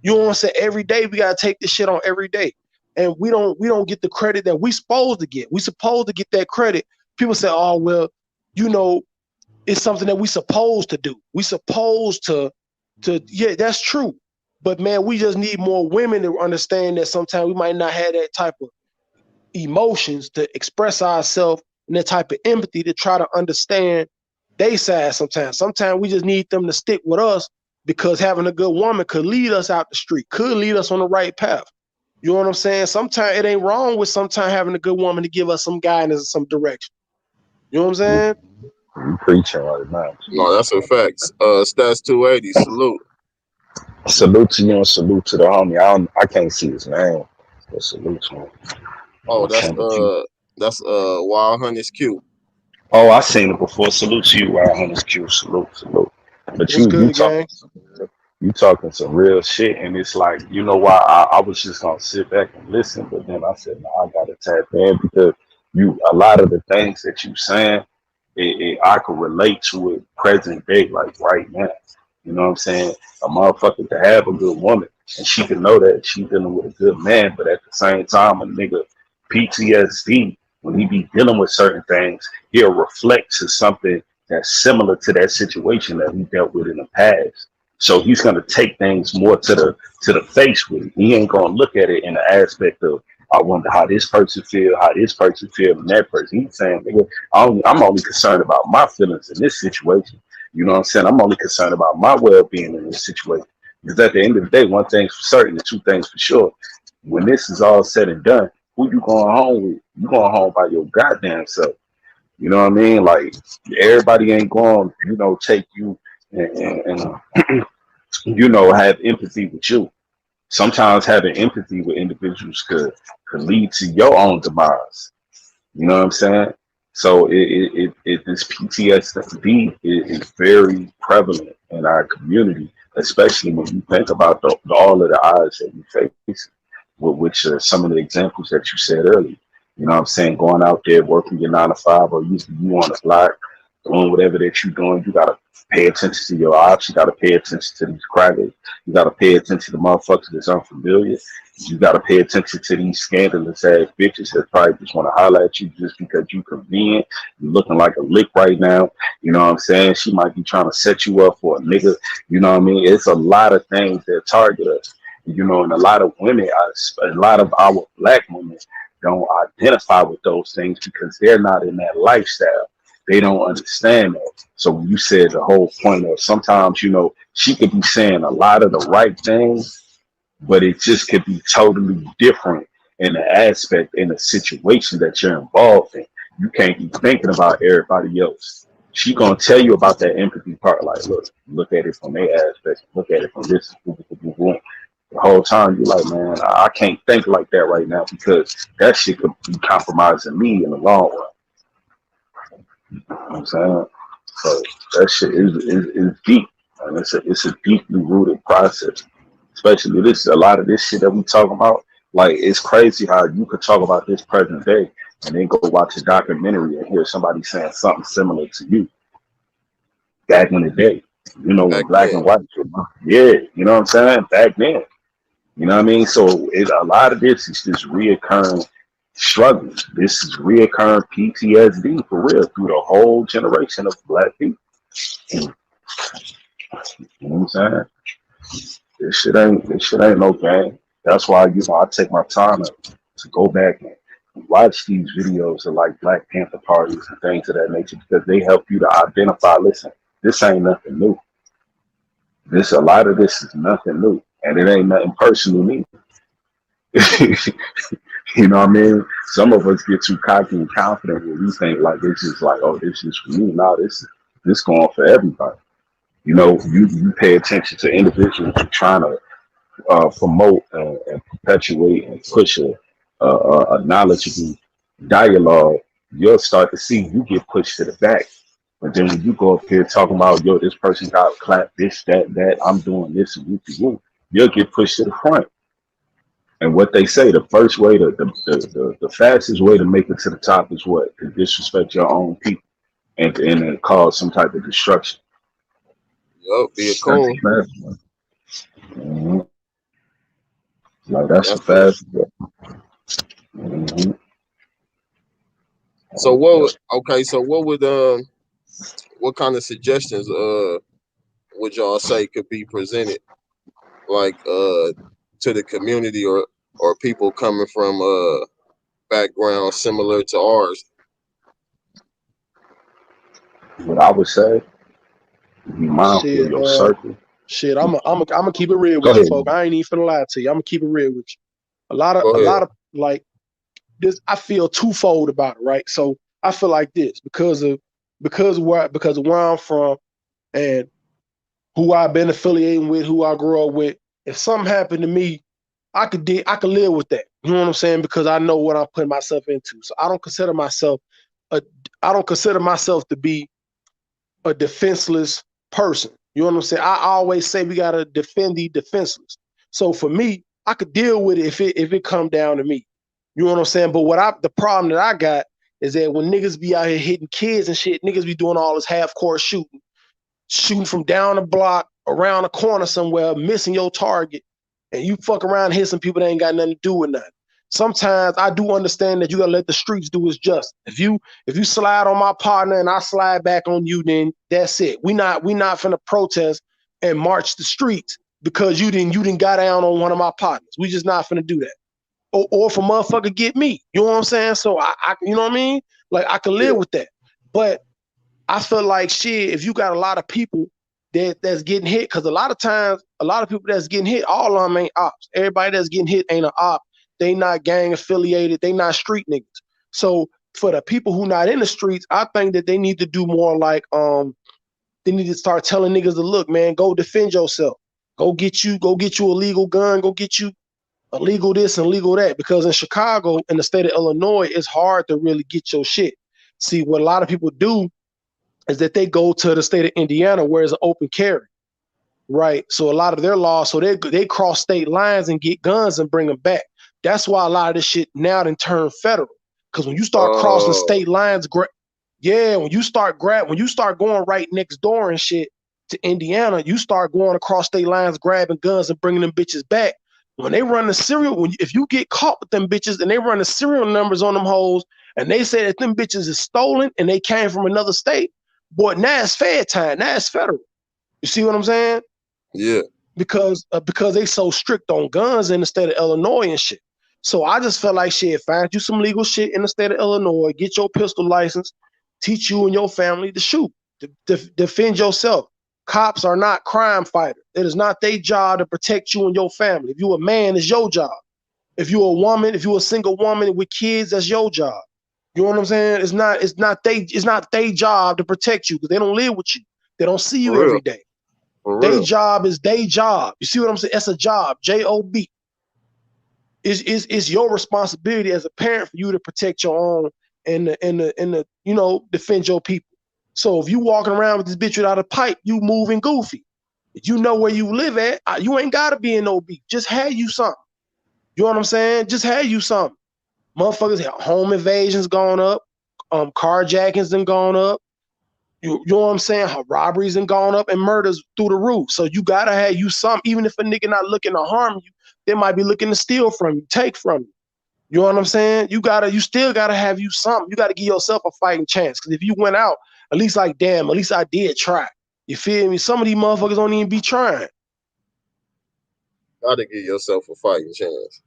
You know what I'm saying? Every day we got to take this shit on every day. And we don't get the credit that we supposed to get. We supposed to get that credit. People say, oh, well, you know, it's something that we supposed to do. We supposed to, yeah, that's true. But man, we just need more women to understand that sometimes we might not have that type of emotions to express ourselves and that type of empathy to try to understand they side sometimes. Sometimes we just need them to stick with us, because having a good woman could lead us out the street, could lead us on the right path. You know what I'm saying? Sometimes it ain't wrong with sometimes having a good woman to give us some guidance and some direction. You know what I'm saying? You preaching right now. No, that's a fact. Stats 280, salute. Salute to you and salute to the homie. I can't see his name, but salute to him. Oh, that's Wild Honey's cute. Oh, I seen it before. Salute to you, Wild Honey's cute. Salute. But What's good, gang? You talking some real shit, and it's like, you know why I was just gonna sit back and listen, but then I said, no, I gotta tap in, because a lot of the things that you saying, I could relate to it present day, like right now. You know what I'm saying? A motherfucker to have a good woman, and she can know that she's dealing with a good man, but at the same time, a nigga PTSD, when he be dealing with certain things, he'll reflect to something that's similar to that situation that he dealt with in the past. So he's gonna take things more to the face with it. He ain't gonna look at it in the aspect of, I wonder how this person feel, and that person. He's saying, nigga, I'm only concerned about my feelings in this situation. You know what I'm saying? I'm only concerned about my well-being in this situation. Because at the end of the day, one thing's for certain and two things for sure. When this is all said and done, who you going home with? You going home by your goddamn self. You know what I mean? Like, everybody ain't going, you know, take you and you know, have empathy with you. Sometimes having empathy with individuals could lead to your own demise. You know what I'm saying? So this PTSD is very prevalent in our community, especially when you think about all of the odds that we face, which are some of the examples that you said earlier. You know what I'm saying? Going out there, working your 9 to 5, or usually you on the block, doing whatever that you're doing, you got to pay attention to your ops. You got to pay attention to these crackers. You got to pay attention to motherfuckers that's unfamiliar. You got to pay attention to these scandalous ass bitches that probably just want to holler at you just because you convenient. You looking like a lick right now. You know what I'm saying? She might be trying to set you up for a nigga. You know what I mean? It's a lot of things that target us. You know, and a lot of women, a lot of our black women don't identify with those things because they're not in that lifestyle. They don't understand that. So when you said the whole point of sometimes, you know, she could be saying a lot of the right things, but it just could be totally different in the aspect in the situation that you're involved in. You can't be thinking about everybody else. She gonna tell you about that empathy part, like, look at it from their aspect, look at it from this. The whole time you're like, man, I can't think like that right now because that shit could be compromising me in the long run. You know what I'm saying? So that shit is deep. And it's a deeply rooted process. Especially a lot of this shit that we talking about. Like, it's crazy how you could talk about this present day and then go watch a documentary and hear somebody saying something similar to you back in the day. You know, when Back black then. and white. Yeah, you know what I'm saying? Back then. You know what I mean? So a lot of this is just reoccurring struggles. This is reoccurring PTSD for real through the whole generation of black people. You know what I'm saying? This shit ain't no game. That's why, you know, I take my time to go back and watch these videos of like Black Panther parties and things of that nature because they help you to identify, listen, this ain't nothing new. A lot of this is nothing new. And it ain't nothing personal either. You know what I mean? Some of us get too cocky and confident when we think like it's just like, oh, this is for me. No, this going for everybody. You know, you pay attention to individuals who are trying to promote and perpetuate and push a knowledgeable dialogue. You'll start to see you get pushed to the back. But then when you go up here talking about, yo, this person got clapped, this, that, I'm doing this, and you'll get pushed to the front. And what they say, the first way the fastest way to make it to the top is what? To disrespect your own people and cause some type of destruction. Yup, be a That's coon. the fast one. Mhm. Like that's the Definitely. fast way. Mm-hmm. So what kind of suggestions would y'all say could be presented like to the community or people coming from backgrounds similar to ours? What I would say, be mindful of Shit, your circle. I'm gonna keep it real Go with you, ahead. folk. I ain't even finna lie to you. I'm gonna keep it real with you. Go A ahead. lot of like this. I feel twofold about it, right? So I feel like this because of where I'm from and who I've been affiliating with, who I grew up with. If something happened to me, I could live with that. You know what I'm saying? Because I know what I'm putting myself into. So I don't consider myself to be a defenseless person. You know what I'm saying? I always say we gotta defend the defenseless. So for me, I could deal with it if it come down to me. You know what I'm saying? But the problem that I got is that when niggas be out here hitting kids and shit, niggas be doing all this half court shooting from down the block, around a corner somewhere, missing your target, and you fuck around and hit some people that ain't got nothing to do with nothing. Sometimes I do understand that you gotta let the streets do its justice. If you slide on my partner and I slide back on you, then that's it. We not finna protest and march the streets because you didn't got down on one of my partners. We just not finna do that. Or if a motherfucker get me, you know what I'm saying? So I you know what I mean? Like I can live Yeah. with that. But I feel like shit, if you got a lot of people that's getting hit, because a lot of times, a lot of people that's getting hit, all of them ain't ops. Everybody that's getting hit ain't an op. They not gang affiliated. They not street niggas. So for the people who not in the streets, I think that they need to do more like they need to start telling niggas to look, man, go defend yourself. Go get you a legal gun. Go get you a legal this and legal that. Because in Chicago, in the state of Illinois, it's hard to really get your shit. See, what a lot of people do is that they go to the state of Indiana where it's an open carry, right? So a lot of their laws, so they cross state lines and get guns and bring them back. That's why a lot of this shit now then turn federal. Because when you start crossing state lines, when you start going right next door and shit to Indiana, you start going across state lines, grabbing guns and bringing them bitches back. When they run the serial, if you get caught with them bitches and they run the serial numbers on them hoes, and they say that them bitches is stolen and they came from another state, boy, now it's fed time. Now it's federal. You see what I'm saying? Yeah. Because they so strict on guns in the state of Illinois and shit. So I just felt like shit, find you some legal shit in the state of Illinois, get your pistol license, teach you and your family to shoot, to defend yourself. Cops are not crime fighters. It is not their job to protect you and your family. If you're a man, it's your job. If you're a woman, if you're a single woman with kids, that's your job. You know what I'm saying? It's not their job to protect you because they don't live with you. They don't see you every day. Their job is their job. You see what I'm saying? It's a job. J-O-B. It's your responsibility as a parent for you to protect your own and defend your people. So if you walking around with this bitch without a pipe, you moving goofy. If you know where you live at, you ain't gotta be in no beat. Just have you something. You know what I'm saying? Just have you something. Motherfuckers, home invasions gone up, carjackings done gone up. You know what I'm saying? Robberies and gone up and murders through the roof. So you gotta have you something. Even if a nigga not looking to harm you, they might be looking to steal from you, take from you. You know what I'm saying? You still gotta have you something. You gotta give yourself a fighting chance. Because if you went out, at least like, damn, at least I did try. You feel me? Some of these motherfuckers don't even be trying. Gotta give yourself a fighting chance.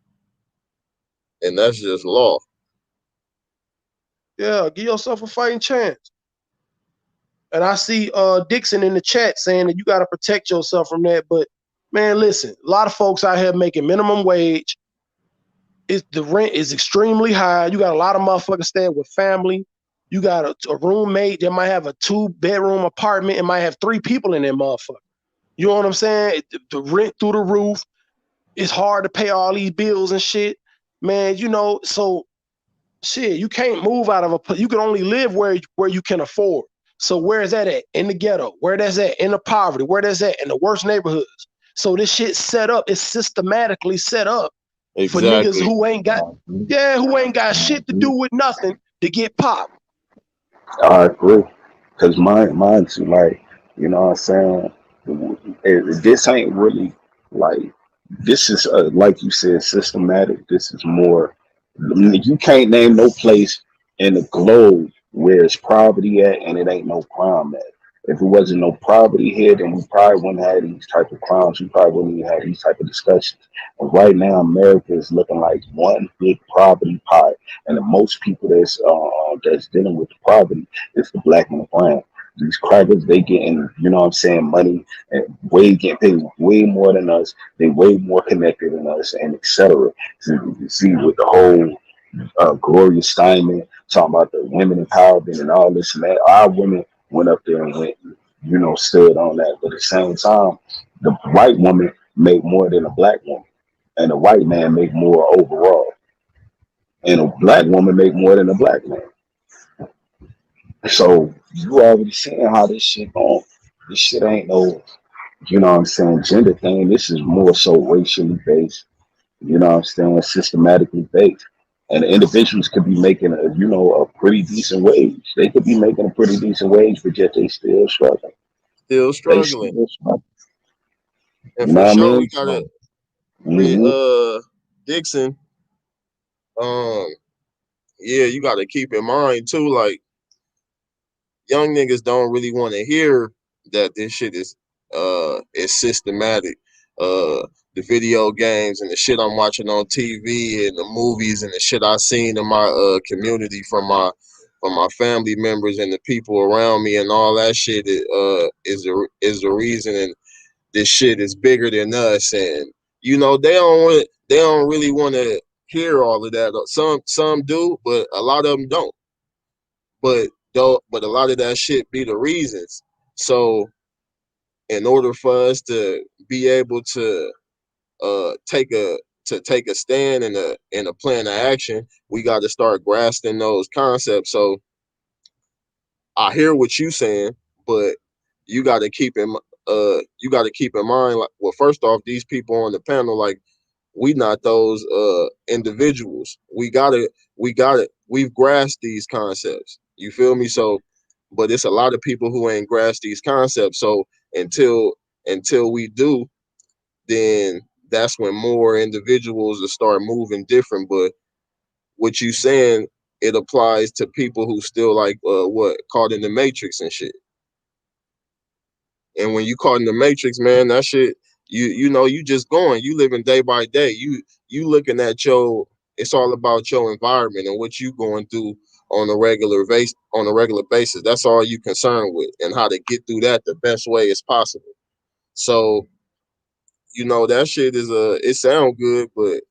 And that's just law. Yeah, give yourself a fighting chance. And I see Dixon in the chat saying that you got to protect yourself from that. But, man, listen, a lot of folks out here making minimum wage. The rent is extremely high. You got a lot of motherfuckers staying with family. You got a roommate that might have a 2-bedroom apartment and might have 3 people in that motherfucker. You know what I'm saying? The rent through the roof. It's hard to pay all these bills and shit. Man, so shit, you can't move out of you can only live where you can afford. So where is that at? In the ghetto. Where that's at? In the poverty. Where that's at? In the worst neighborhoods. So this shit set up, it's systematically set up for niggas who ain't got shit to do with nothing to get popped. I agree. Because mine too, like, you know what I'm saying? This ain't really like, this is, like you said, systematic. This is more, you can't name no place in the globe where it's poverty at and it ain't no crime at. If it wasn't no poverty here, then we probably wouldn't have these type of crimes. We probably wouldn't even have these type of discussions. And right now, America is looking like one big poverty pie, and the most people that's dealing with the poverty is the black and the brown. These crackers, they getting, you know what I'm saying, money and getting paid way more than us. They way more connected than us, and etc. So you can see with the whole Gloria Steinem talking about the women empowerment and all this and that. Our women went up there and went, stood on that. But at the same time, the white woman made more than a black woman, and a white man make more overall, and a black woman make more than a black man. So you already seeing how this shit going. This shit ain't no, you know what I'm saying, gender thing. This is more so racially based, you know what I'm saying, systematically based. And individuals could be making a pretty decent wage. They could be making a pretty decent wage, but yet they still struggling. Still struggling. Still struggling. And You know for what sure, I mean? we gotta Mm-hmm. with Dixon. Yeah, you gotta keep in mind too, like, young niggas don't really want to hear that this shit is systematic. The video games and the shit I'm watching on TV and the movies and the shit I seen in my community from my family members and the people around me and all that shit is the reason. And this shit is bigger than us. And they don't really want to hear all of that. Some do, but a lot of them don't. But a lot of that shit be the reasons. So in order for us to be able to take a stand and a plan of action, we got to start grasping those concepts. So I hear what you saying, but you got to keep in mind, like, well, first off, these people on the panel, like, we not those individuals. We've grasped these concepts. You feel me? So, but it's a lot of people who ain't grasped these concepts. So until we do, then that's when more individuals will start moving different. But what you saying, it applies to people who still like caught in the matrix and shit. And when you caught in the matrix, man, that shit, you know, you just going, you living day by day. You looking at it's all about your environment and what you going through on a regular basis. That's all you concerned with, and how to get through that the best way as possible. So, you know, that shit it sound good, but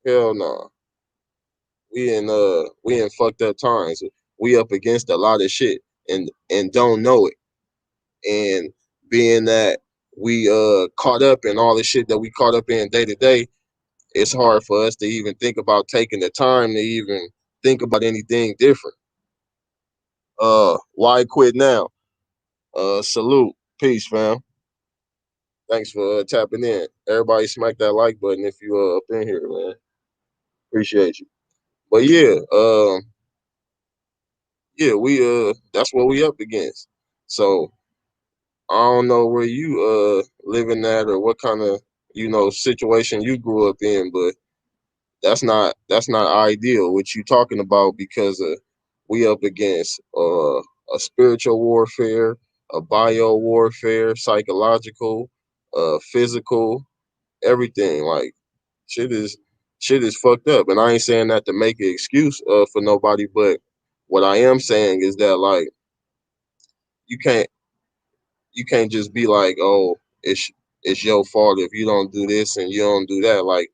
hell no. Nah. We in fucked up times. We up against a lot of shit and don't know it. And being that we caught up in all the shit that we caught up in day to day, it's hard for us to even think about taking the time to even think about anything different. Why quit now? Salute. Peace, fam. Thanks for tapping in. Everybody smack that like button if you up in here, man. Appreciate you. But we that's what we up against. So I don't know where you living at or what kind of, you know, situation you grew up in, but that's not ideal what you talking about, because we up against a spiritual warfare, a bio warfare, psychological, physical, everything. Like, shit is shit is fucked up. And I ain't saying that to make an excuse for nobody, but what I am saying is that, like, you can't you can't just be like, oh, it's your fault if you don't do this and you don't do that. Like,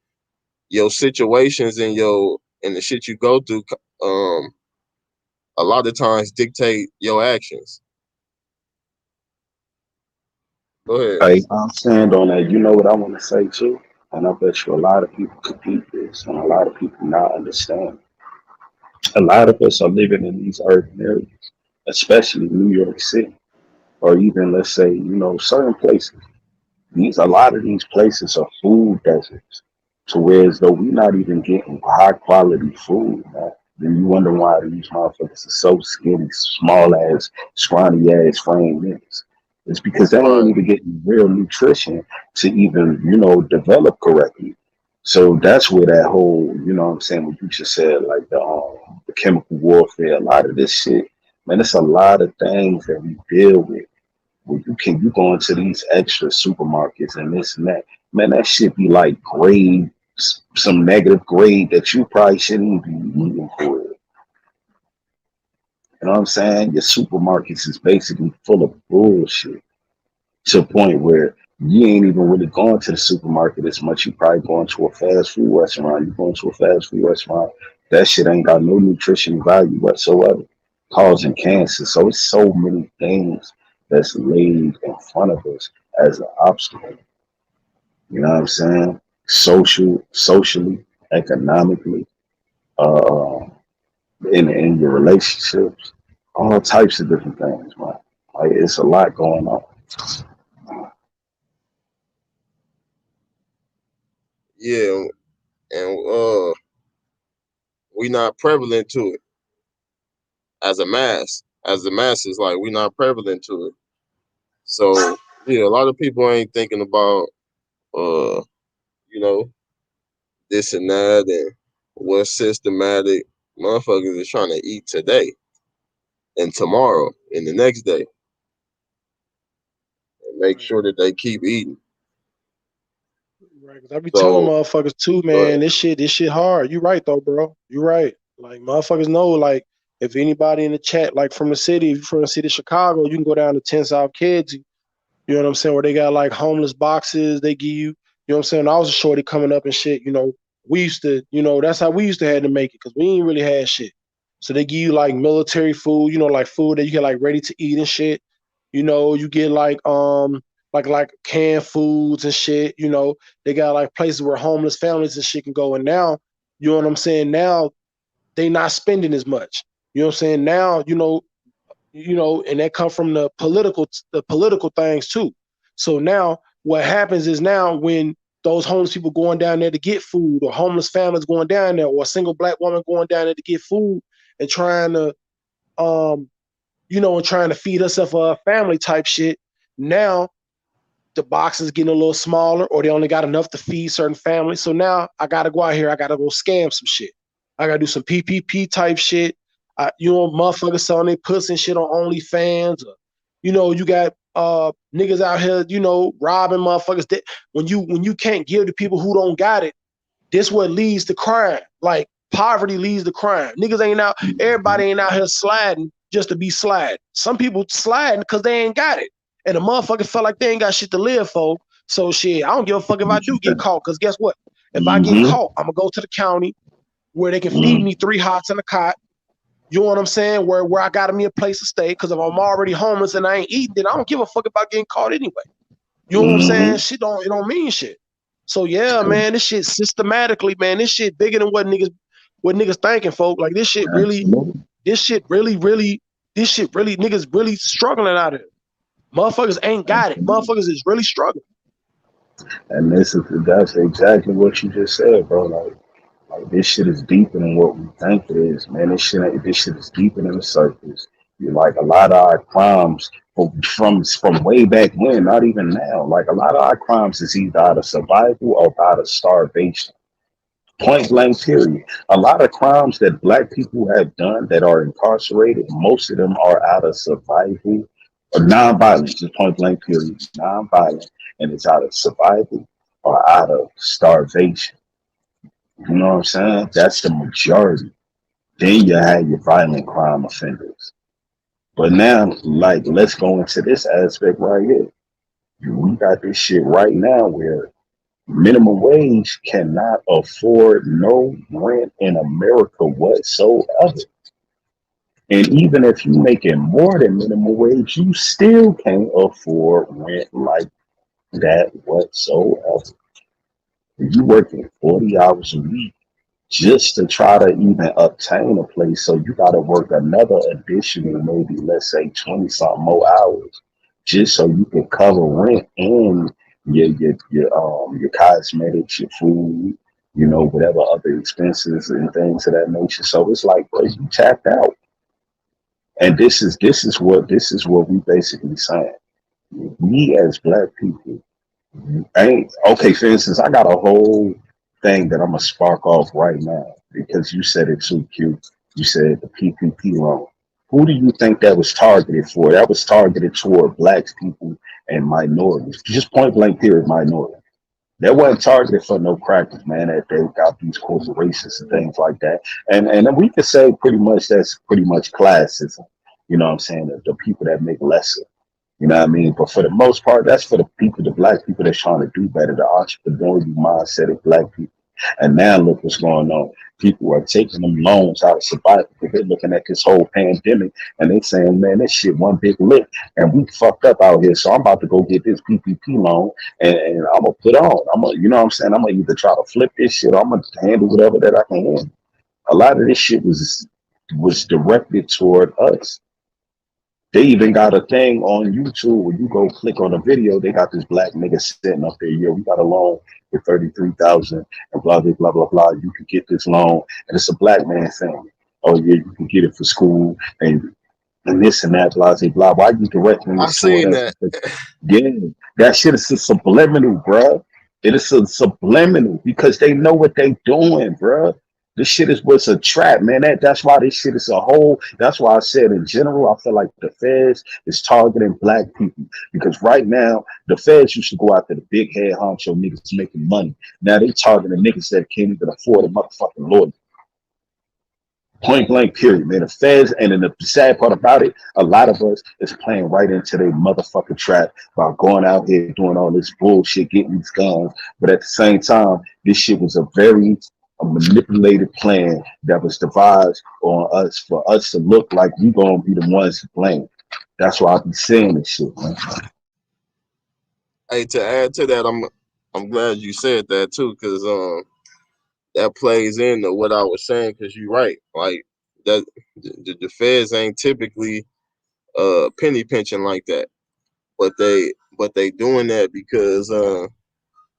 your situations and the shit you go through, um, a lot of times dictate your actions. Go ahead. Hey, I'm stand on that. You know what I want to say too? And I bet you a lot of people could beat this and a lot of people not understand. A lot of us are living in these urban areas, especially New York City, or even let's say, you know, certain places. A lot of these places are food deserts, to where as though we're not even getting high quality food, man. Then you wonder why these motherfuckers are so skinny, small ass, scrawny ass frame niggas. It's because they ain't Right. even getting real nutrition to even, you know, develop correctly. So that's where that whole, you know what I'm saying, what you just said, like the chemical warfare, a lot of this shit, man, it's a lot of things that we deal with. Well, you go into these extra supermarkets and this and that. Man, that shit be like grade, some negative grade that you probably shouldn't even be eating for it. You know what I'm saying? Your supermarkets is basically full of bullshit to a point where you ain't even really going to the supermarket as much. You probably going to a fast food restaurant. You going to a fast food restaurant. That shit ain't got no nutrition value whatsoever, causing cancer. So it's so many things that's laid in front of us as an obstacle. You know what I'm saying? Socially, economically, uh, in your relationships, all types of different things, man. Like, it's a lot going on. Yeah, and we not prevalent to it as a mass. As the masses, like, we not prevalent to it. So yeah, a lot of people ain't thinking about uh, you know, this and that and what's systematic. Motherfuckers is trying to eat today and tomorrow and the next day and make Right. sure that they keep eating. Right. 'Cause I be telling So motherfuckers too, go ahead. man, this shit hard. You right though, bro. You right. Like motherfuckers know, like if anybody in the chat, like from the city, if you're from the city of Chicago, you can go down to 10 South Kids. You know what I'm saying? Where they got like homeless boxes they give you. You know what I'm saying? I was a shorty coming up and shit. You know, we used to, you know, that's how we used to have to make it because we ain't really had shit. So they give you like military food, you know, like food that you get like ready to eat and shit. You know, you get like canned foods and shit. You know, they got like places where homeless families and shit can go. And now, you know what I'm saying? Now they not spending as much. You know what I'm saying? Now, and that come from the political things too. So now what happens is now when those homeless people going down there to get food, or homeless families going down there, or a single black woman going down there to get food and trying to and trying to feed herself a family type shit. Now the box is getting a little smaller, or they only got enough to feed certain families. So now I gotta go out here, I gotta go scam some shit. I gotta do some PPP type shit. Motherfuckers selling their pussy and shit on OnlyFans. Or, you got niggas out here, robbing motherfuckers. That when you can't give to people who don't got it, this what leads to crime. Like poverty leads to crime. Niggas ain't out. Everybody ain't out here sliding just to be sliding. Some people sliding because they ain't got it, and the motherfucker felt like they ain't got shit to live for. So shit, I don't give a fuck if I do get caught. Because guess what? If I get caught, I'm gonna go to the county where they can feed me 3 hots and a cot. You know what I'm saying? Where I got me a place to stay. Because if I'm already homeless and I ain't eating, then I don't give a fuck about getting caught anyway. You know what I'm saying? Shit it don't mean shit. So yeah, man, this shit systematically, man, this shit bigger than what niggas thinking, folk. Like this shit really, niggas really struggling out here. Motherfuckers ain't got it. Motherfuckers is really struggling. And that's exactly what you just said, bro. Like this shit is deeper than what we think it is, man. This shit is deeper than the surface. Like a lot of our crimes from way back when, not even now. Like a lot of our crimes is either out of survival or out of starvation. Point blank, period. A lot of crimes that black people have done that are incarcerated, most of them are out of survival or non-violent, just point blank, period. Non-violent, and it's out of survival or out of starvation. You know what I'm saying? That's the majority. Then you have your violent crime offenders. But now, like, let's go into this aspect right here. We got this shit right now where minimum wage cannot afford no rent in America whatsoever. And even if you making more than minimum wage, you still can't afford rent like that whatsoever. You working 40 hours a week just to try to even obtain a place. So you got to work another additional, maybe let's say 20 something more hours just so you can cover rent and your cosmetics, your food, whatever other expenses and things of that nature. So it's like, bro, you tapped out. And this is what we basically saying. We as black people ain't okay. For instance, I got a whole thing that I'm gonna spark off right now because you said it too cute. You said the PPP loan. Who do you think that was targeted for? That was targeted toward black people and minorities. Just point blank period, minority. That wasn't targeted for no crackers, man. That they got these corporations and things like that. And we could say pretty much that's pretty much classism. You know what I'm saying? The people that make lesser. You know what I mean? But for the most part, that's for the people, the black people that's trying to do better, the entrepreneurial mindset of black people. And now look what's going on. People are taking them loans out of survival. They're looking at this whole pandemic and they saying, man, this shit one big lick and we fucked up out here. So I'm about to go get this PPP loan and I'm gonna put on. You know what I'm saying? I'm gonna either try to flip this shit or I'm gonna handle whatever that I can handle. A lot of this shit was directed toward us. They even got a thing on YouTube where you go click on a video. They got this black nigga sitting up there. Yo, we got a loan for 33,000 and blah blah blah blah blah. You can get this loan, and it's a black man saying, "Oh yeah, you can get it for school and this and that, blah blah blah." Why you directing I this seen toward that. us? Yeah, that shit is a subliminal, bro. It is a subliminal because they know what they doing, bro. This shit was a trap, man. That's why this shit is a whole. That's why I said in general, I feel like the feds is targeting black people because right now the feds used to go after the big head honcho niggas making money. Now they targeting niggas that can't even afford a motherfucking lawyer. Point blank, period, man. The feds, and then the sad part about it, a lot of us is playing right into their motherfucking trap by going out here doing all this bullshit, getting these guns. But at the same time, this shit was a manipulated plan that was devised on us for us to look like we gonna be the ones to blame. That's why I be saying this shit, man. Hey, to add to that, I'm glad you said that too, because that plays into what I was saying. Because you're right, like that the feds ain't typically penny pinching like that, but they doing that because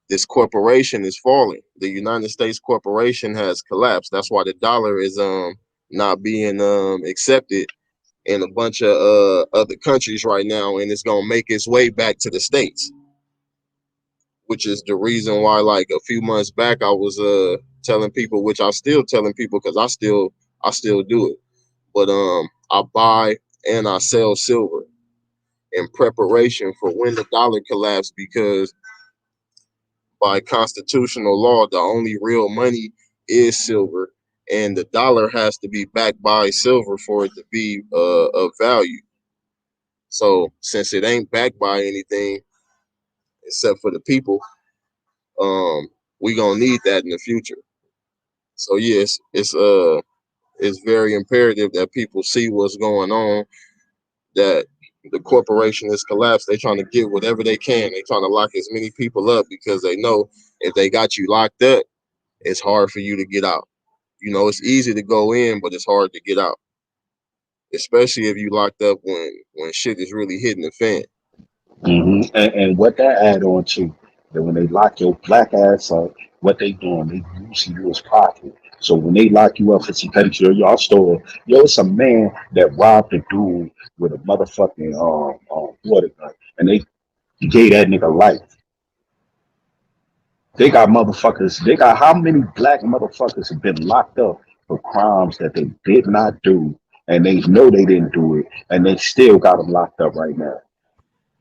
this corporation is falling. The United States corporation has collapsed. That's why the dollar is not being accepted in a bunch of other countries right now, and it's gonna make its way back to the States, which is the reason why, like a few months back, I was telling people, which I still telling people because I still do it, but I buy and I sell silver in preparation for when the dollar collapsed, because by constitutional law, the only real money is silver, and the dollar has to be backed by silver for it to be of value. So since it ain't backed by anything except for the people, we gonna need that in the future. So yes, it's very imperative that people see what's going on. That the corporation is collapsed. They trying to get whatever they can. They trying to lock as many people up because they know if they got you locked up, it's hard for you to get out. You know, it's easy to go in, but it's hard to get out, especially if you locked up when shit is really hitting the fan. And what that add on to, that when they lock your black ass up, what they doing, they using you as profit. So when they lock you up for some petty shit, y'all store, yo, it's a man that robbed a dude with a motherfucking water gun, and they gave that nigga life. They got motherfuckers. They got how many black motherfuckers have been locked up for crimes that they did not do, and they know they didn't do it, and they still got them locked up right now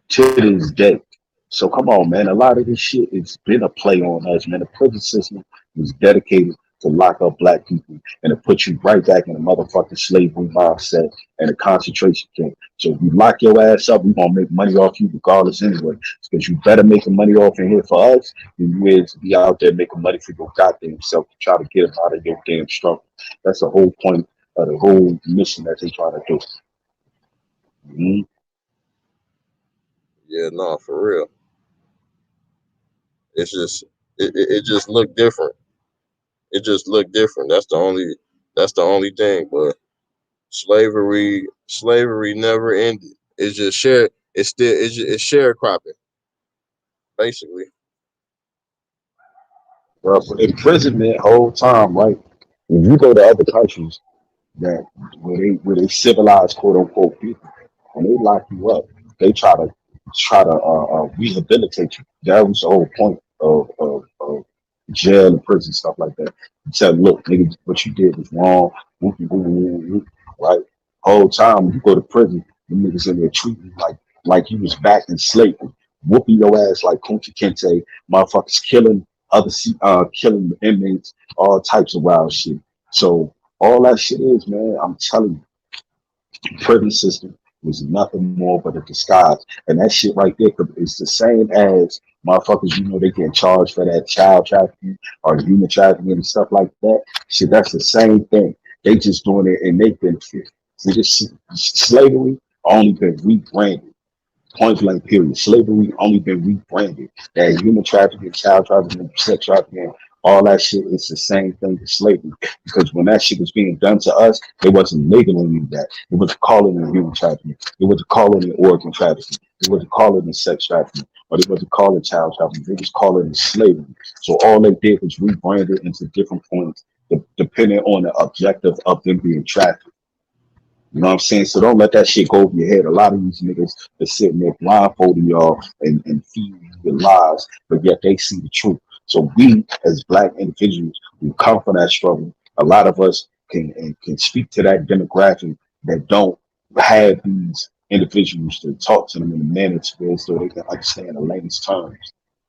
to this day. So come on, man. A lot of this shit has been a play on us, man. The prison system was dedicated to lock up black people and to put you right back in a motherfucking slavery mindset and a concentration camp. So if you lock your ass up, we gonna make money off you regardless anyway. Because you better making money off in here for us than you is to be out there making money for your goddamn self to try to get them out of your damn struggle. That's the whole point of the whole mission that they try to do. Mhm. Yeah, no, for real. It's just it just looked different. It just looked different. That's the only thing. But slavery never ended. It's just share. It's still it's sharecropping basically. Bro, imprisonment whole time, right? If you go to other countries that where they civilize quote unquote people, and they lock you up, they try to rehabilitate you. That was the whole point of jail and prison stuff like that. You said, look, nigga, what you did was wrong. Whoop, whoop, whoop, whoop, whoop. Right? Whole time when you go to prison, the niggas in there treating you like you was back in slavery, whooping your ass like Kunta Kinte, motherfuckers killing killing inmates, all types of wild shit. So all that shit is, man, I'm telling you, prison system was nothing more but a disguise. And that shit right there is the same as motherfuckers, you know, they get charged for that child trafficking or human trafficking and stuff like that. Shit, that's the same thing. They just doing it and they benefit. So this slavery only been rebranded. Point blank period. Slavery only been rebranded. That human trafficking, child trafficking, sex trafficking, all that shit is the same thing as slavery. Because when that shit was being done to us, they wasn't labeling it that. It was calling it human trafficking. It was calling it organ trafficking. It was calling it sex trafficking. Or they wasn't calling child trafficking. They was calling it slavery. So all they did was rebrand it into different points, depending on the objective of them being trafficked. You know what I'm saying? So don't let that shit go over your head. A lot of these niggas are sitting there blindfolding y'all and feeding you your lies, but yet they see the truth. So we, as black individuals who come from that struggle, a lot of us can speak to that demographic that don't have these individuals to talk to them in a manner to where so they can understand the layman's terms.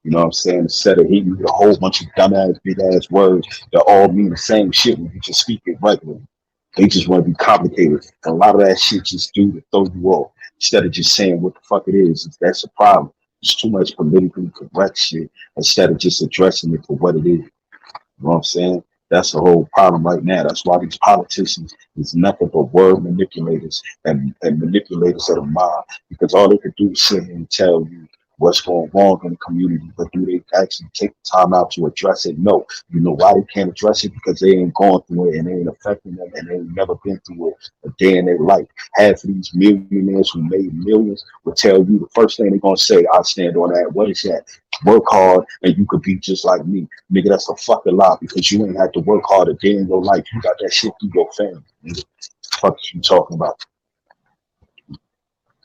You know what I'm saying? Instead of hitting you with a whole bunch of dumbass, big ass words that all mean the same shit when you just speak it regularly. They just want to be complicated. And a lot of that shit just do to throw you off. Instead of just saying what the fuck it is. That's a problem. It's too much politically correct shit instead of just addressing it for what it is. You know what I'm saying? That's the whole problem right now. That's why these politicians is nothing but word manipulators and manipulators of the mind. Because all they could do is sit here and tell you what's going wrong in the community, but do they actually take the time out to address it? No. You know why they can't address it? Because they ain't going through it and it ain't affecting them and they ain't never been through it a day in their life. Half of these millionaires who made millions will tell you the first thing they're gonna say, I stand on that. What is that? Work hard and you could be just like me. Nigga, that's a fucking lie because you ain't had to work hard a day in your life. You got that shit through your family. Nigga. Fuck is you talking about?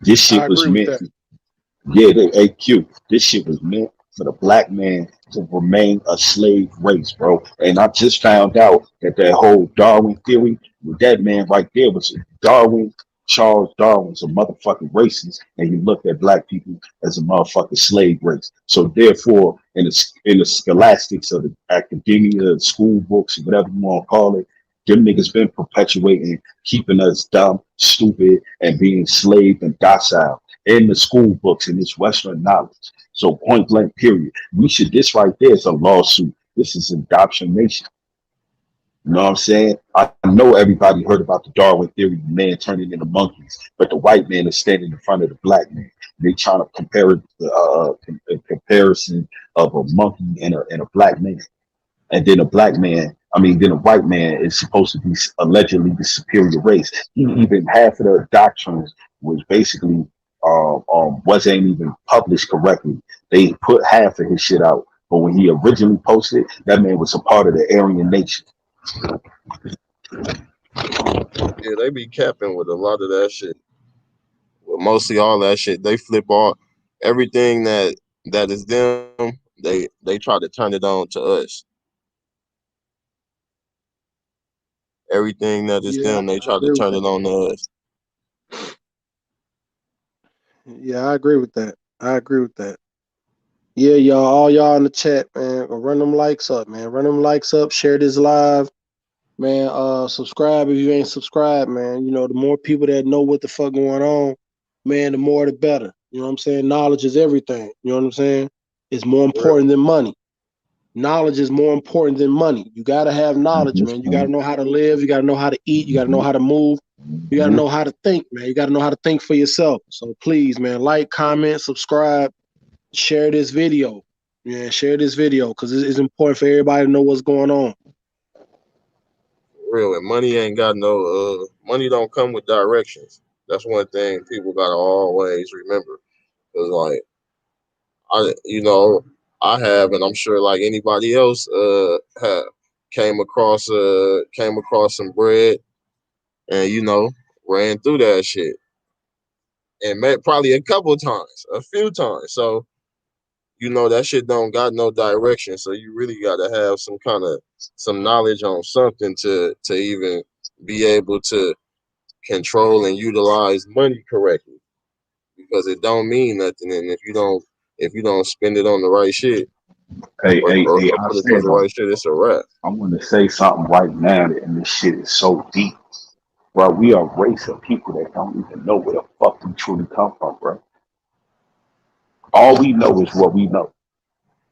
This I shit was agree with meant that. for, yeah, they AQ. This shit was meant for the black man to remain a slave race, bro. And I just found out that that whole Darwin theory, with that man right there was Darwin. Charles Darwin's a motherfucking racist, and he looked at black people as a motherfucking slave race. So therefore, in the scholastics of the academia, the school books, whatever you want to call it, them niggas been perpetuating, keeping us dumb, stupid, and being slave and docile in the school books in this Western knowledge. So point blank, period. We should, this right there is a lawsuit. This is indoctrination. You know what I'm saying? I know everybody heard about the Darwin theory, the man turning into monkeys, but the white man is standing in front of the black man. They trying to compare a comparison of a monkey and a black man. And then a black man, I mean, then a white man is supposed to be allegedly the superior race. He even half of the doctrines was basically wasn't even published correctly. They put half of his shit out, but when he originally posted, that man was a part of the Aryan nation. Yeah, they be capping with a lot of that shit. Well, mostly all that shit. They flip all everything that is them. They try to turn it on to us. Everything that is Yeah, them, they I try to agree with turn that. it on to us. Yeah, I agree with that. I agree with that. Yeah, y'all, all y'all in the chat, man, run them likes up, man. Run them likes up. Share this live, man. Subscribe if you ain't subscribed, man. You know, the more people that know what the fuck going on, man, the more the better. You know what I'm saying? Knowledge is everything. You know what I'm saying? It's more Real. important than money. Knowledge is more important than money. You gotta have knowledge, man. You gotta Mhm. know how to live. You gotta know how to eat. You gotta know how to move. You gotta Mhm. know how to think, man. You gotta know how to think for yourself. So please, man, like, comment, subscribe, share this video. Yeah, share this video because it's important for everybody to know what's going on. Real. And money ain't got no money don't come with directions. That's one thing people gotta always remember. Cause like I have, and I'm sure like anybody else have came across some bread and ran through that shit and met probably a couple times, a few times. So that shit don't got no direction. So you really gotta have some knowledge on something to even be able to control and utilize money correctly. Because it don't mean nothing, and if you don't spend it on the right shit Hey, or, hey, or, hey, or I put it said, towards the right shit, it's a wrap. I want to say something right now, and this shit is so deep. Bro, we are a race of people that don't even know where the fuck we truly come from, bro. All we know is what we know.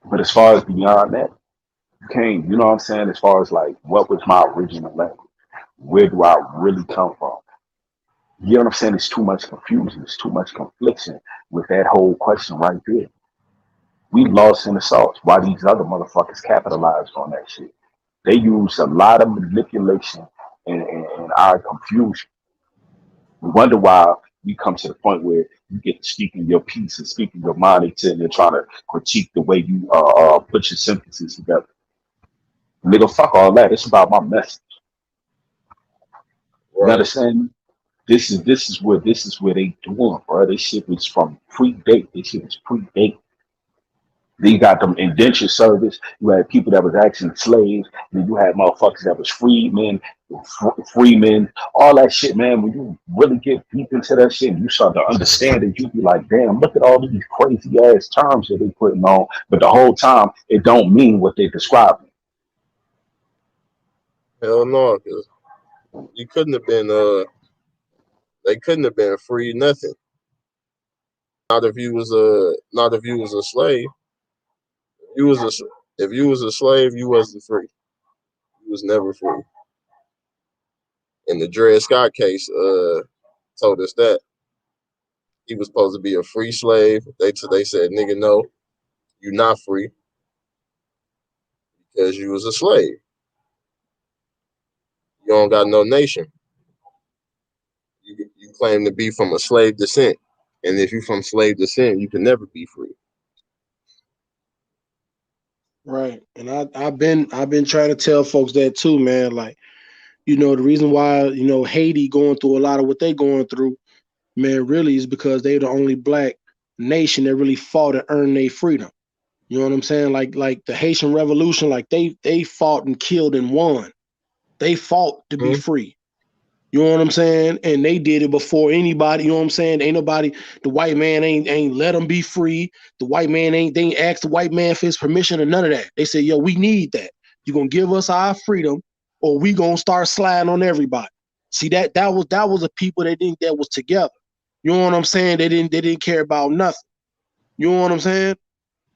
But as far as beyond that, you can't, you know what I'm saying? As far as like, what was my original language? Where do I really come from? You know what I'm saying? It's too much confusion. It's too much confliction with that whole question right there. We lost in the sauce. Why these other motherfuckers capitalized on that shit? They use a lot of manipulation and our confusion. We wonder why we come to the point where you get speaking your piece and speaking your mind until they're trying to critique the way you put your sentences together. Nigga, fuck all that. It's about my message. You Right. understand? This is where they doing, bro. This shit was from predate. This shit was predate. Then you got them indenture service. You had people that was actually slaves. Then you had motherfuckers that was freemen, all that shit, man. When you really get deep into that shit, you start to understand it. You be like, damn, look at all these crazy ass terms that they putting on. But the whole time, it don't mean what they describing. Hell no, because you couldn't have been they couldn't have been free nothing. Not if you was a slave. You was a if you was a slave, you wasn't free. He was never free. And the Dred Scott case told us that he was supposed to be a free slave. They said, nigga, no, you're not free because you was a slave. You don't got no nation. You claim to be from a slave descent. And if you're from slave descent, you can never be free. Right. And I've been trying to tell folks that too, man. Like, you know, the reason why, you know, Haiti going through a lot of what they going through, man, really is because they're the only black nation that really fought and earned their freedom. You know what I'm saying? Like the Haitian Revolution, like they fought and killed and won. They fought to be free. You know what I'm saying? And they did it before anybody. You know what I'm saying? Ain't nobody. The white man ain't let them be free. The white man they ain't asked the white man for his permission or none of that. They said, yo, we need that. You're gonna give us our freedom, or we gonna start sliding on everybody. See that was a people that was together. You know what I'm saying? They didn't care about nothing. You know what I'm saying?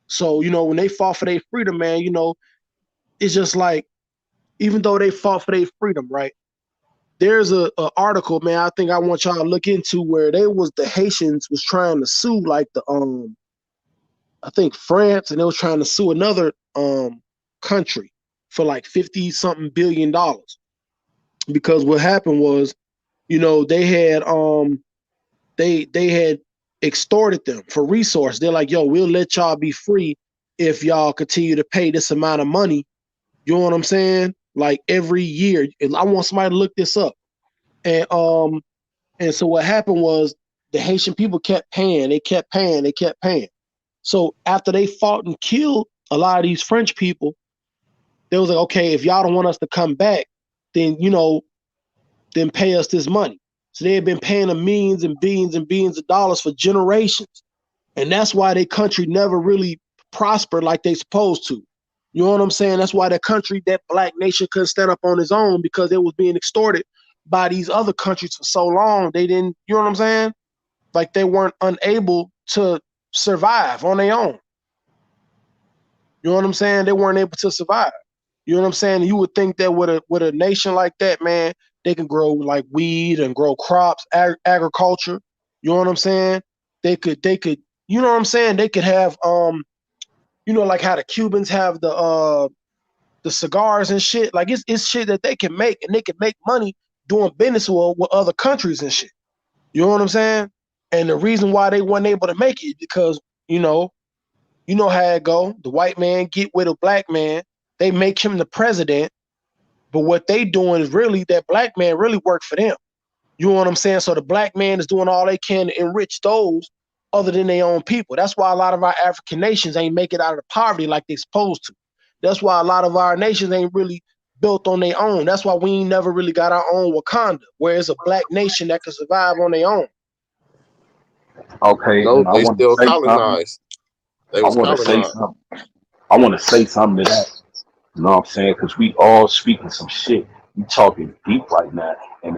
So, you know, when they fought for their freedom, man, you know, it's just like, even though they fought for their freedom, right? There's a article, man, I think I want y'all to look into where the Haitians was trying to sue like I think France, and they was trying to sue another country for like 50 something billion dollars. Because what happened was, you know, they had extorted them for resource. They're like, yo, we'll let y'all be free if y'all continue to pay this amount of money. You know what I'm saying? Like every year. I want somebody to look this up. And so what happened was the Haitian people kept paying. They kept paying. They kept paying. So after they fought and killed a lot of these French people, they was like, okay, if y'all don't want us to come back, then, you know, then pay us this money. So they had been paying them millions and billions of dollars for generations. And that's why their country never really prospered like they supposed to. You know what I'm saying? That's why that country, that black nation, couldn't stand up on its own, because it was being extorted by these other countries for so long. They didn't, you know what I'm saying? Like they weren't unable to survive on their own. You know what I'm saying? They weren't able to survive. You know what I'm saying? You would think that with a nation like that, man, they can grow like weed and grow crops, agriculture. You know what I'm saying? They could, you know what I'm saying? They could have, you know, like how the Cubans have the cigars and shit. Like it's shit that they can make, and they can make money doing business with other countries and shit. You know what I'm saying? And the reason why they weren't able to make it because, you know how it go. The white man get with a black man, they make him the president. But what they doing is really that black man really work for them. You know what I'm saying? So the black man is doing all they can to enrich those other than their own people. That's why a lot of our African nations ain't make it out of poverty like they supposed to. That's why a lot of our nations ain't really built on their own. That's why we ain't never really got our own Wakanda, where it's a black nation that can survive on their own. Okay, No, and I they want to still say something. colonized. They was colonized. I want to say something to that. You know what I'm saying? Because we all speaking some shit. We talking deep right now, and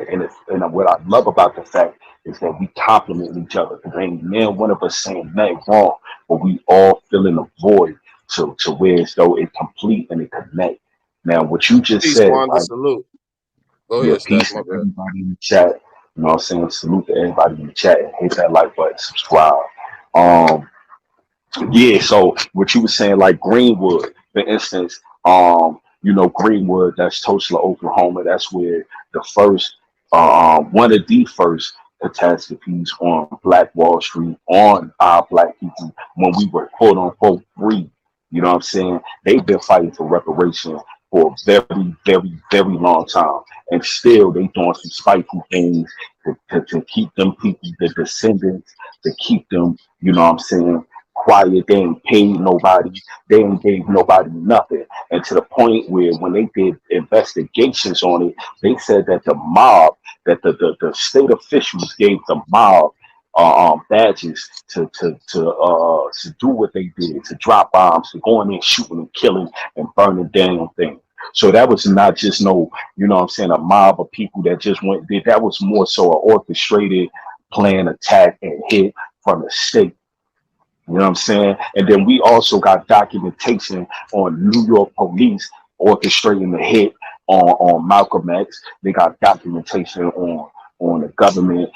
what I love about the fact is that we compliment each other. Because ain't man one of us saying nothing wrong, but we all filling a void to where as though it complete and it connect. Now, what you just Peace, said, Wanda, right? salute. Go Yeah, ahead, Steph, peace my to bad. everybody in the chat. You know what I'm saying? Salute to everybody in the chat and hit that like button, subscribe. Um, yeah, so what you were saying, like Greenwood, for instance, you know, Greenwood, that's Tulsa, Oklahoma. That's where the first, one of the first catastrophes on Black Wall Street, on our black people, when we were quote unquote free. You know what I'm saying? They've been fighting for reparations for a very, very, very long time. And still they doing some spiteful things to keep them people, the descendants, to keep them, you know what I'm saying, quiet. They ain't paid nobody. They ain't gave nobody nothing. And to the point where when they did investigations on it, they said that the mob, that the state officials gave the mob badges to do what they did, to drop bombs, to go in there shooting and killing and burning down things. So that was not just no, you know what I'm saying, a mob of people that just went there. That was more so an orchestrated plan, attack, and hit from the state. You know what I'm saying? And then we also got documentation on New York police orchestrating the hit on Malcolm X. They got documentation on the government,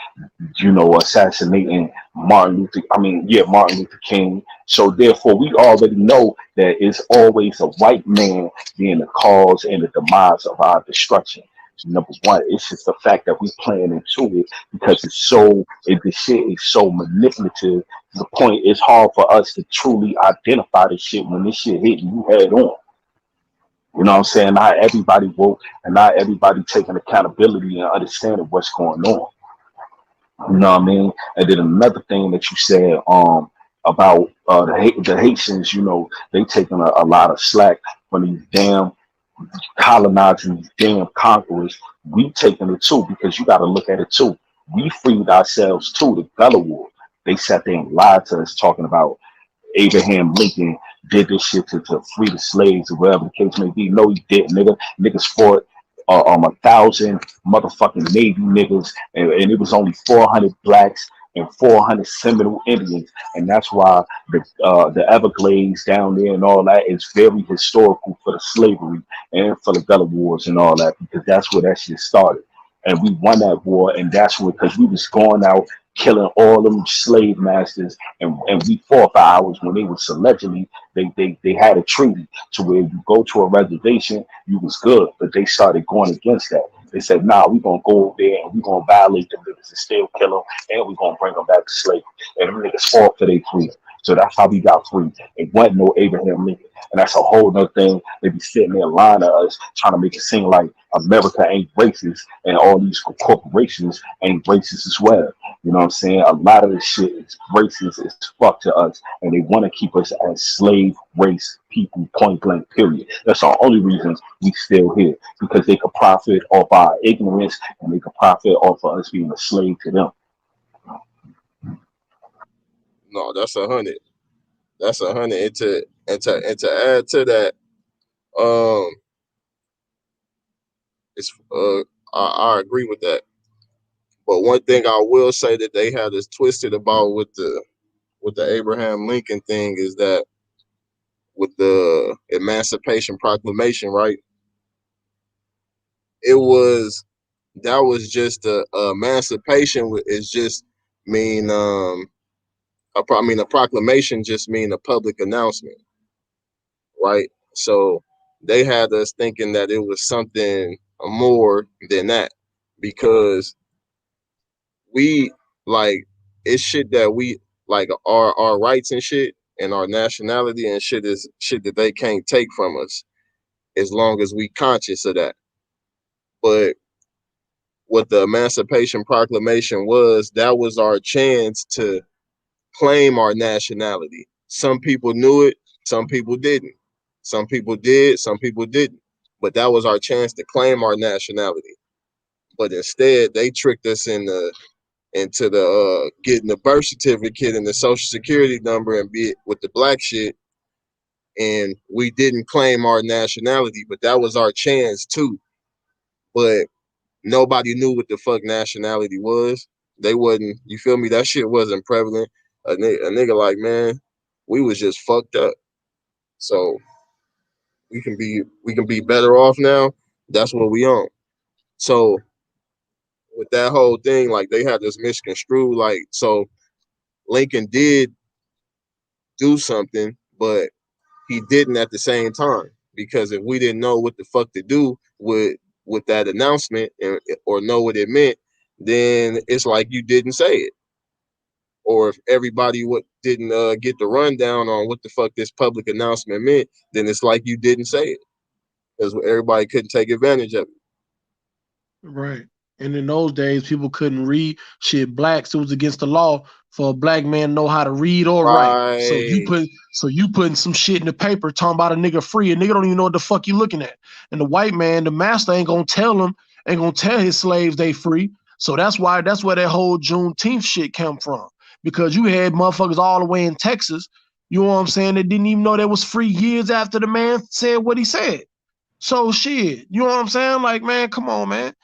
assassinating Martin Luther King. So therefore, we already know that it's always a white man being the cause and the demise of our destruction. Number one, it's just the fact that we playing into it because the shit is so manipulative. The point it's hard for us to truly identify the shit when this shit hitting you head on. You know what I'm saying? Not everybody woke and not everybody taking accountability and understanding what's going on. You know what I mean? And then another thing that you said about the Haitians, they taking a lot of slack from these damn colonizing, these damn conquerors. We taking it too because you got to look at it too. We freed ourselves too. The Gullah War. They sat there and lied to us talking about Abraham Lincoln did this shit to free the slaves or whatever the case may be. No, he didn't, nigga. Niggas fought 1,000 motherfucking Navy niggas, and it was only 400 blacks and 400 Seminole Indians, and that's why the Everglades down there and all that is very historical for the slavery and for the Gullah Wars and all that because that's where that shit started. And we won that war, and that's what because we was going out killing all them slave masters, and we fought for hours when they was allegedly they had a treaty to where you go to a reservation, you was good, but they started going against that. They said, nah, we're gonna go over there and we're gonna violate them niggas and still kill them, and we're gonna bring them back to slavery. And them niggas fought for their freedom. So that's how we got free. It wasn't no Abraham Lincoln. And that's a whole nother thing. They be sitting there lying to us, trying to make it seem like America ain't racist and all these corporations ain't racist as well. You know what I'm saying? A lot of this shit is racist as fuck to us. And they want to keep us as slave race people, point blank, period. That's the only reason we still here. Because they could profit off our ignorance and they could profit off of us being a slave to them. No, that's 100. That's 100. And to add to that, it's I agree with that. But one thing I will say that they had us twisted about with the Abraham Lincoln thing is that with the Emancipation Proclamation, right? That was just a emancipation is just mean a proclamation just mean a public announcement, right? So they had us thinking that it was something more than that because we like it's shit that we like our rights and shit and our nationality and shit is shit that they can't take from us as long as we conscious of that. But what the Emancipation Proclamation was, that was our chance to claim our nationality. Some people knew it, some people didn't. Some people did, some people didn't. But that was our chance to claim our nationality. But instead, they tricked us into the getting the birth certificate and the social security number and be it with the black shit. And we didn't claim our nationality, but that was our chance too. But nobody knew what the fuck nationality was. They wasn't, you feel me? That shit wasn't prevalent. A nigga like, man, we was just fucked up. So we can be better off now. That's what we on. So with that whole thing, like they had this misconstrued, like so Lincoln did do something, but he didn't at the same time. Because if we didn't know what the fuck to do with that announcement or know what it meant, then it's like you didn't say it. Or if everybody didn't get the rundown on what the fuck this public announcement meant, then it's like you didn't say it because everybody couldn't take advantage of it. Right. And in those days, people couldn't read shit. Blacks, it was against the law for a black man to know how to read or write. So Right. you putting some shit in the paper talking about a nigga free. A nigga don't even know what the fuck you looking at. And the white man, the master, ain't gonna tell his slaves they free. So that's where that whole Juneteenth shit came from. Because you had motherfuckers all the way in Texas, you know what I'm saying, that didn't even know that was free years after the man said what he said. So shit, you know what I'm saying? Like, man, come on, man.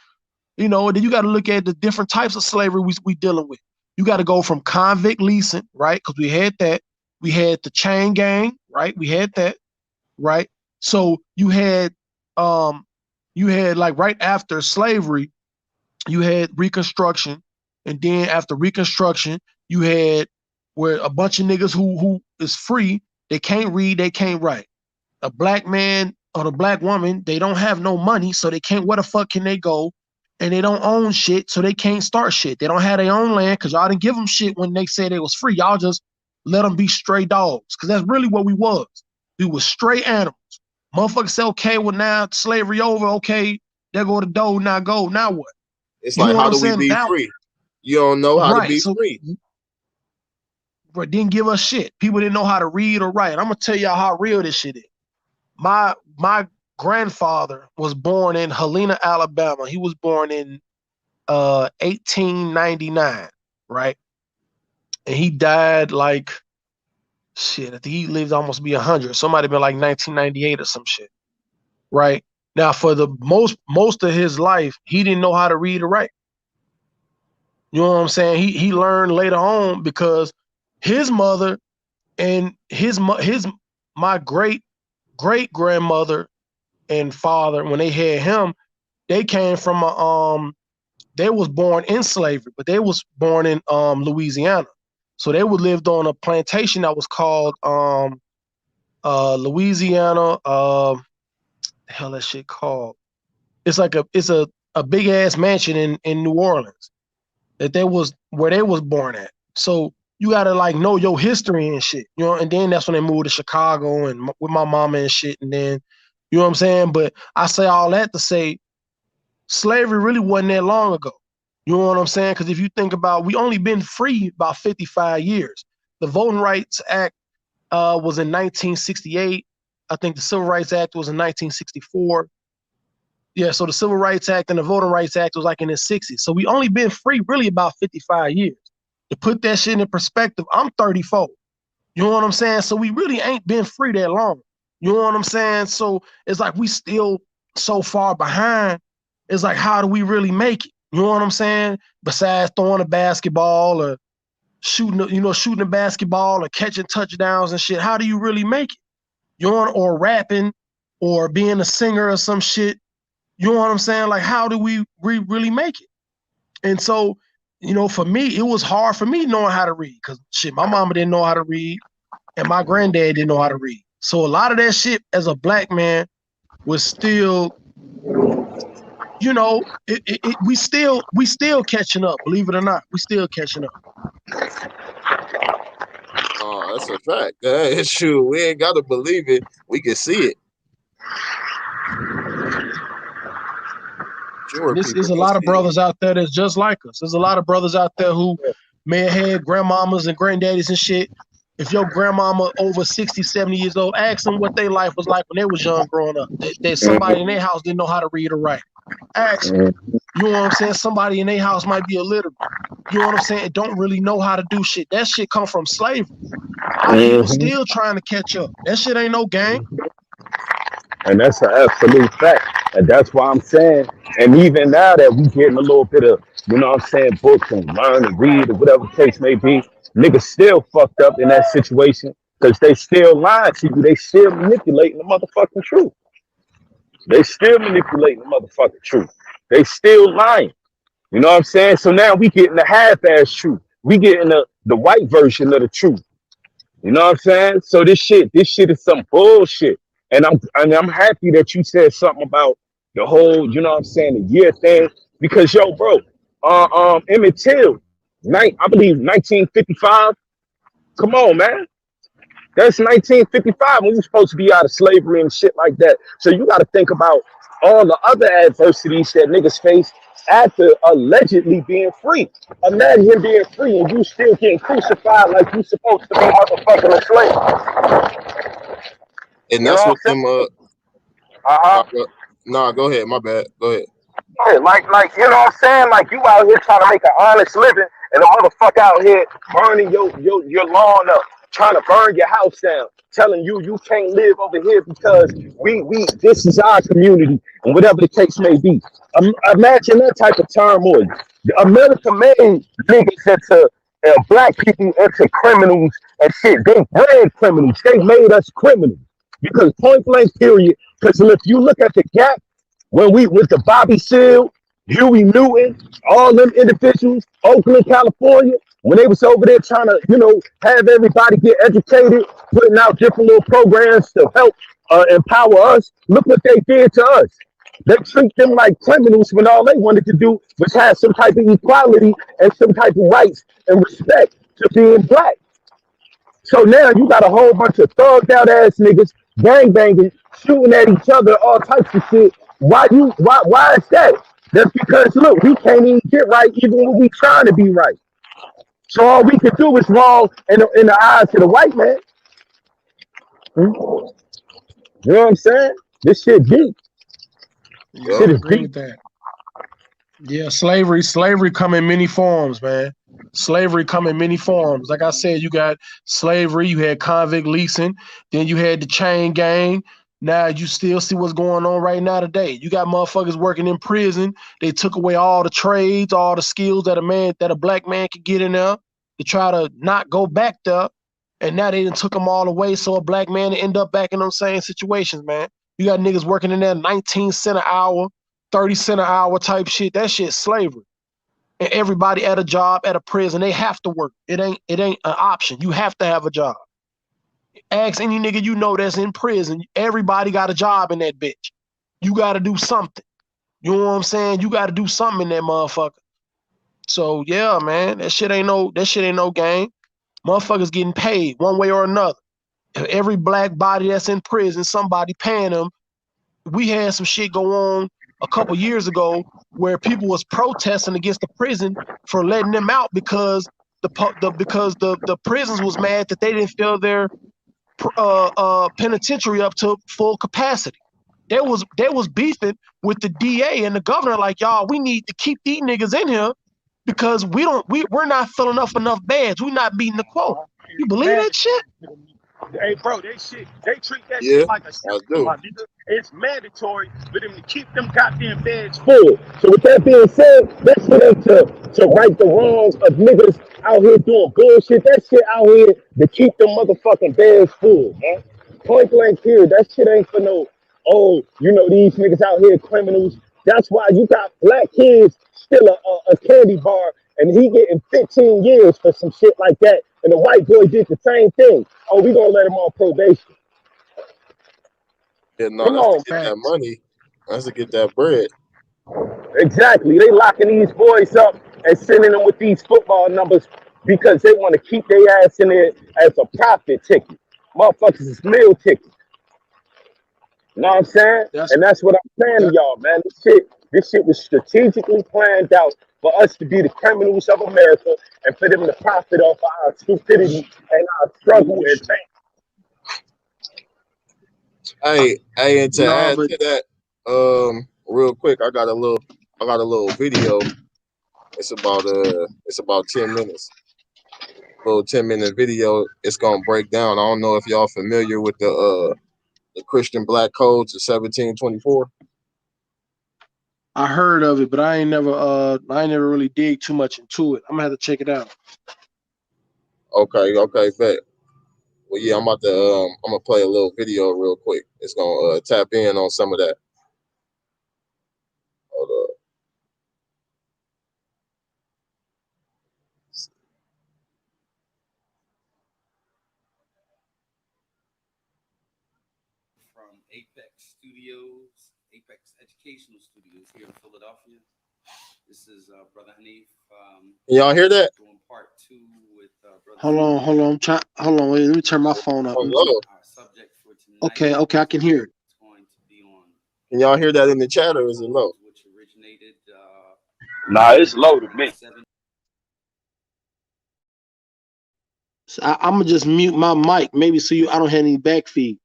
You know, then you got to look at the different types of slavery we dealing with. You got to go from convict leasing, right? Because we had that. We had the chain gang, right? We had that, right? So you had you had like right after slavery, you had Reconstruction, and then after Reconstruction, you had where a bunch of niggas who is free, they can't read, they can't write. A black man or a black woman, they don't have no money, so they can't. Where the fuck can they go? And they don't own shit, so they can't start shit. They don't have their own land because y'all didn't give them shit when they said it was free. Y'all just let them be stray dogs because that's really what we was. We was stray animals. Motherfuckers say, okay, well now slavery over. Okay, there go the dough. Now go. Now what? It's You like, know what how I'm do we saying? be Now, free? You don't know how to right. be So, free. but didn't give us shit. People didn't know how to read or write. I'm gonna tell y'all how real this shit is. My grandfather was born in Helena, Alabama. He was born in 1899, right? And he died like shit. I think he lived almost to be 100. Somebody been like 1998 or some shit, right? Now, for the most of his life, he didn't know how to read or write. You know what I'm saying? He learned later on because his mother and my great grandmother and father, when they had him, they came from they was born in slavery, but they was born in Louisiana. So they would lived on a plantation that was called Louisiana the hell that shit called. It's like a big ass mansion in New Orleans that they was where they was born at. So you gotta like know your history and shit, you know. And then that's when they moved to Chicago and with my mama and shit. And then you know what I'm saying. But I say all that to say slavery really wasn't that long ago. You know what I'm saying? Because if you think about, we only been free about 55 years. The Voting Rights Act was in 1968. I think the Civil Rights Act was in 1964. Yeah, so the Civil Rights Act and the Voting Rights Act was like in the 60s. So we only been free really about 55 years. To put that shit in perspective, I'm 34. You know what I'm saying? So we really ain't been free that long. You know what I'm saying? So it's like we still so far behind. It's like, how do we really make it? You know what I'm saying? Besides throwing a basketball or shooting a basketball or catching touchdowns and shit, how do you really make it? You know, or rapping or being a singer or some shit. You know what I'm saying? Like, how do we really make it? And so, you know, for me, it was hard for me knowing how to read because shit, my mama didn't know how to read and my granddad didn't know how to read. So a lot of that shit as a black man was still, you know, we still catching up. Believe it or not, we still catching up. Oh, that's a fact. It's true. We ain't gotta believe it. We can see it. Sure, There's a lot of brothers out there that's just like us. There's a lot of brothers out there who may have had grandmamas and granddaddies and shit. If your grandmama over 60, 70 years old, ask them what their life was like when they was young growing up. That somebody in their house didn't know how to read or write. Ask them. You know what I'm saying? Somebody in their house might be illiterate. You know what I'm saying? Don't really know how to do shit. That shit come from slavery. Our people still trying to catch up. That shit ain't no game. And that's an absolute fact. And that's why I'm saying, and even now that we getting a little bit of, you know what I'm saying, books and learn and read or whatever the case may be, niggas still fucked up in that situation because they still lying to you. They still manipulating the motherfucking truth. They still manipulating the motherfucking truth. They still lying. You know what I'm saying? So now we getting the half-ass truth. We getting the white version of the truth. You know what I'm saying? So this shit is some bullshit. And I'm happy that you said something about the whole, you know what I'm saying, the year thing. Because yo, bro, Emmett Till, I believe 1955. Come on, man. That's 1955 when you're supposed to be out of slavery and shit like that. So you got to think about all the other adversities that niggas face after allegedly being free. Imagine him being free and you still getting crucified like you supposed to be motherfucking a slave. And that's what them Nah, go ahead, my bad. Go ahead. Yeah, like, you know what I'm saying? Like you out here trying to make an honest living and a motherfucker out here burning your lawn up, trying to burn your house down, telling you can't live over here because we this is our community and whatever the case may be. Imagine that type of turmoil. America made niggas into black people into criminals and shit. They bred criminals. They made us criminals because point blank period. Because if you look at the gap when we with the Bobby Seale, Huey Newton, all them individuals, Oakland, California, when they was over there trying to, have everybody get educated, putting out different little programs to help empower us. Look what they did to us. They treat them like criminals when all they wanted to do was have some type of equality and some type of rights and respect to being black. So now you got a whole bunch of thugged out ass niggas gang banging, shooting at each other, all types of shit. Why is that? That's because look, we can't even get right even when we trying to be right. So all we can do is wrong in the eyes of the white man. You know what I'm saying? This shit deep. Yeah, Yep. Shit I is agree deep. with that. Yeah, slavery come in many forms, man. Slavery come in many forms. Like I said, you got slavery, you had convict leasing, then you had the chain gang. Now you still see what's going on right now today. You got motherfuckers working in prison. They took away all the trades, all the skills that a black man could get in there to try to not go back there. And now they done took them all away, so a black man end up back in those same situations, man. You got niggas working in there 19 cent an hour, 30 cent an hour type shit. That shit's slavery. And everybody at a job at a prison, they have to work. It ain't an option. You have to have a job. Ask any nigga you know that's in prison. Everybody got a job in that bitch. You gotta do something. You know what I'm saying? You gotta do something in that motherfucker. So yeah, man, that shit ain't no game. Motherfuckers getting paid one way or another. Every black body that's in prison, somebody paying them. We had some shit go on a couple years ago where people was protesting against the prison for letting them out because the prisons was mad that they didn't fill their penitentiary up to full capacity. They was beefing with the DA and the governor like, y'all, we need to keep these niggas in here because we're not filling up enough beds. We're not meeting the quota. You believe that shit? Hey, bro, they treat that Yeah, shit like a I system, do. my nigga. It's mandatory for them to keep them goddamn beds full. So with that being said, that shit ain't to right the wrongs of niggas out here doing bullshit. That shit out here to keep them motherfucking beds full, man. Point blank period. That shit ain't for no, oh, these niggas out here criminals. That's why you got black kids still a candy bar and he getting 15 years for some shit like that. And the white boy did the same thing. Oh, we gonna let him on probation. Yeah, no, Come that's to on. get that Facts. money. That's to get that bread. Exactly. They locking these boys up and sending them with these football numbers because they want to keep their ass in there as a profit ticket. Motherfuckers is meal tickets. You know what I'm saying? That's And that's what I'm saying to that. y'all, man. This shit was strategically planned out for us to be the criminals of America and for them to profit off of our stupidity and our struggle and pain. Hey, and to No, add but to that, real quick, I got a little video. It's about 10 minutes. Little 10-minute video. It's gonna break down. I don't know if y'all familiar with the Christian Black Codes of 1724. I heard of it, but I ain't never really dig too much into it. I'm gonna have to check it out. Okay, bet. Well, yeah, I'm gonna play a little video real quick. It's gonna tap in on some of that. Hold up. From Apex Studios, Apex Educational Studios here in Philadelphia. This is Brother Hanif. Can y'all hear that? Doing part 2 with Brother Hold on, Shootout. hold on. Hold on, wait. Let me turn my phone up. Oh, low. Our subject for tonight Okay, I can hear it. is going to be on Can y'all hear that in the chat or is it low? codes, which originated Nah, it's low to me. 7. So I'm gonna just mute my mic, maybe so I don't have any back feed.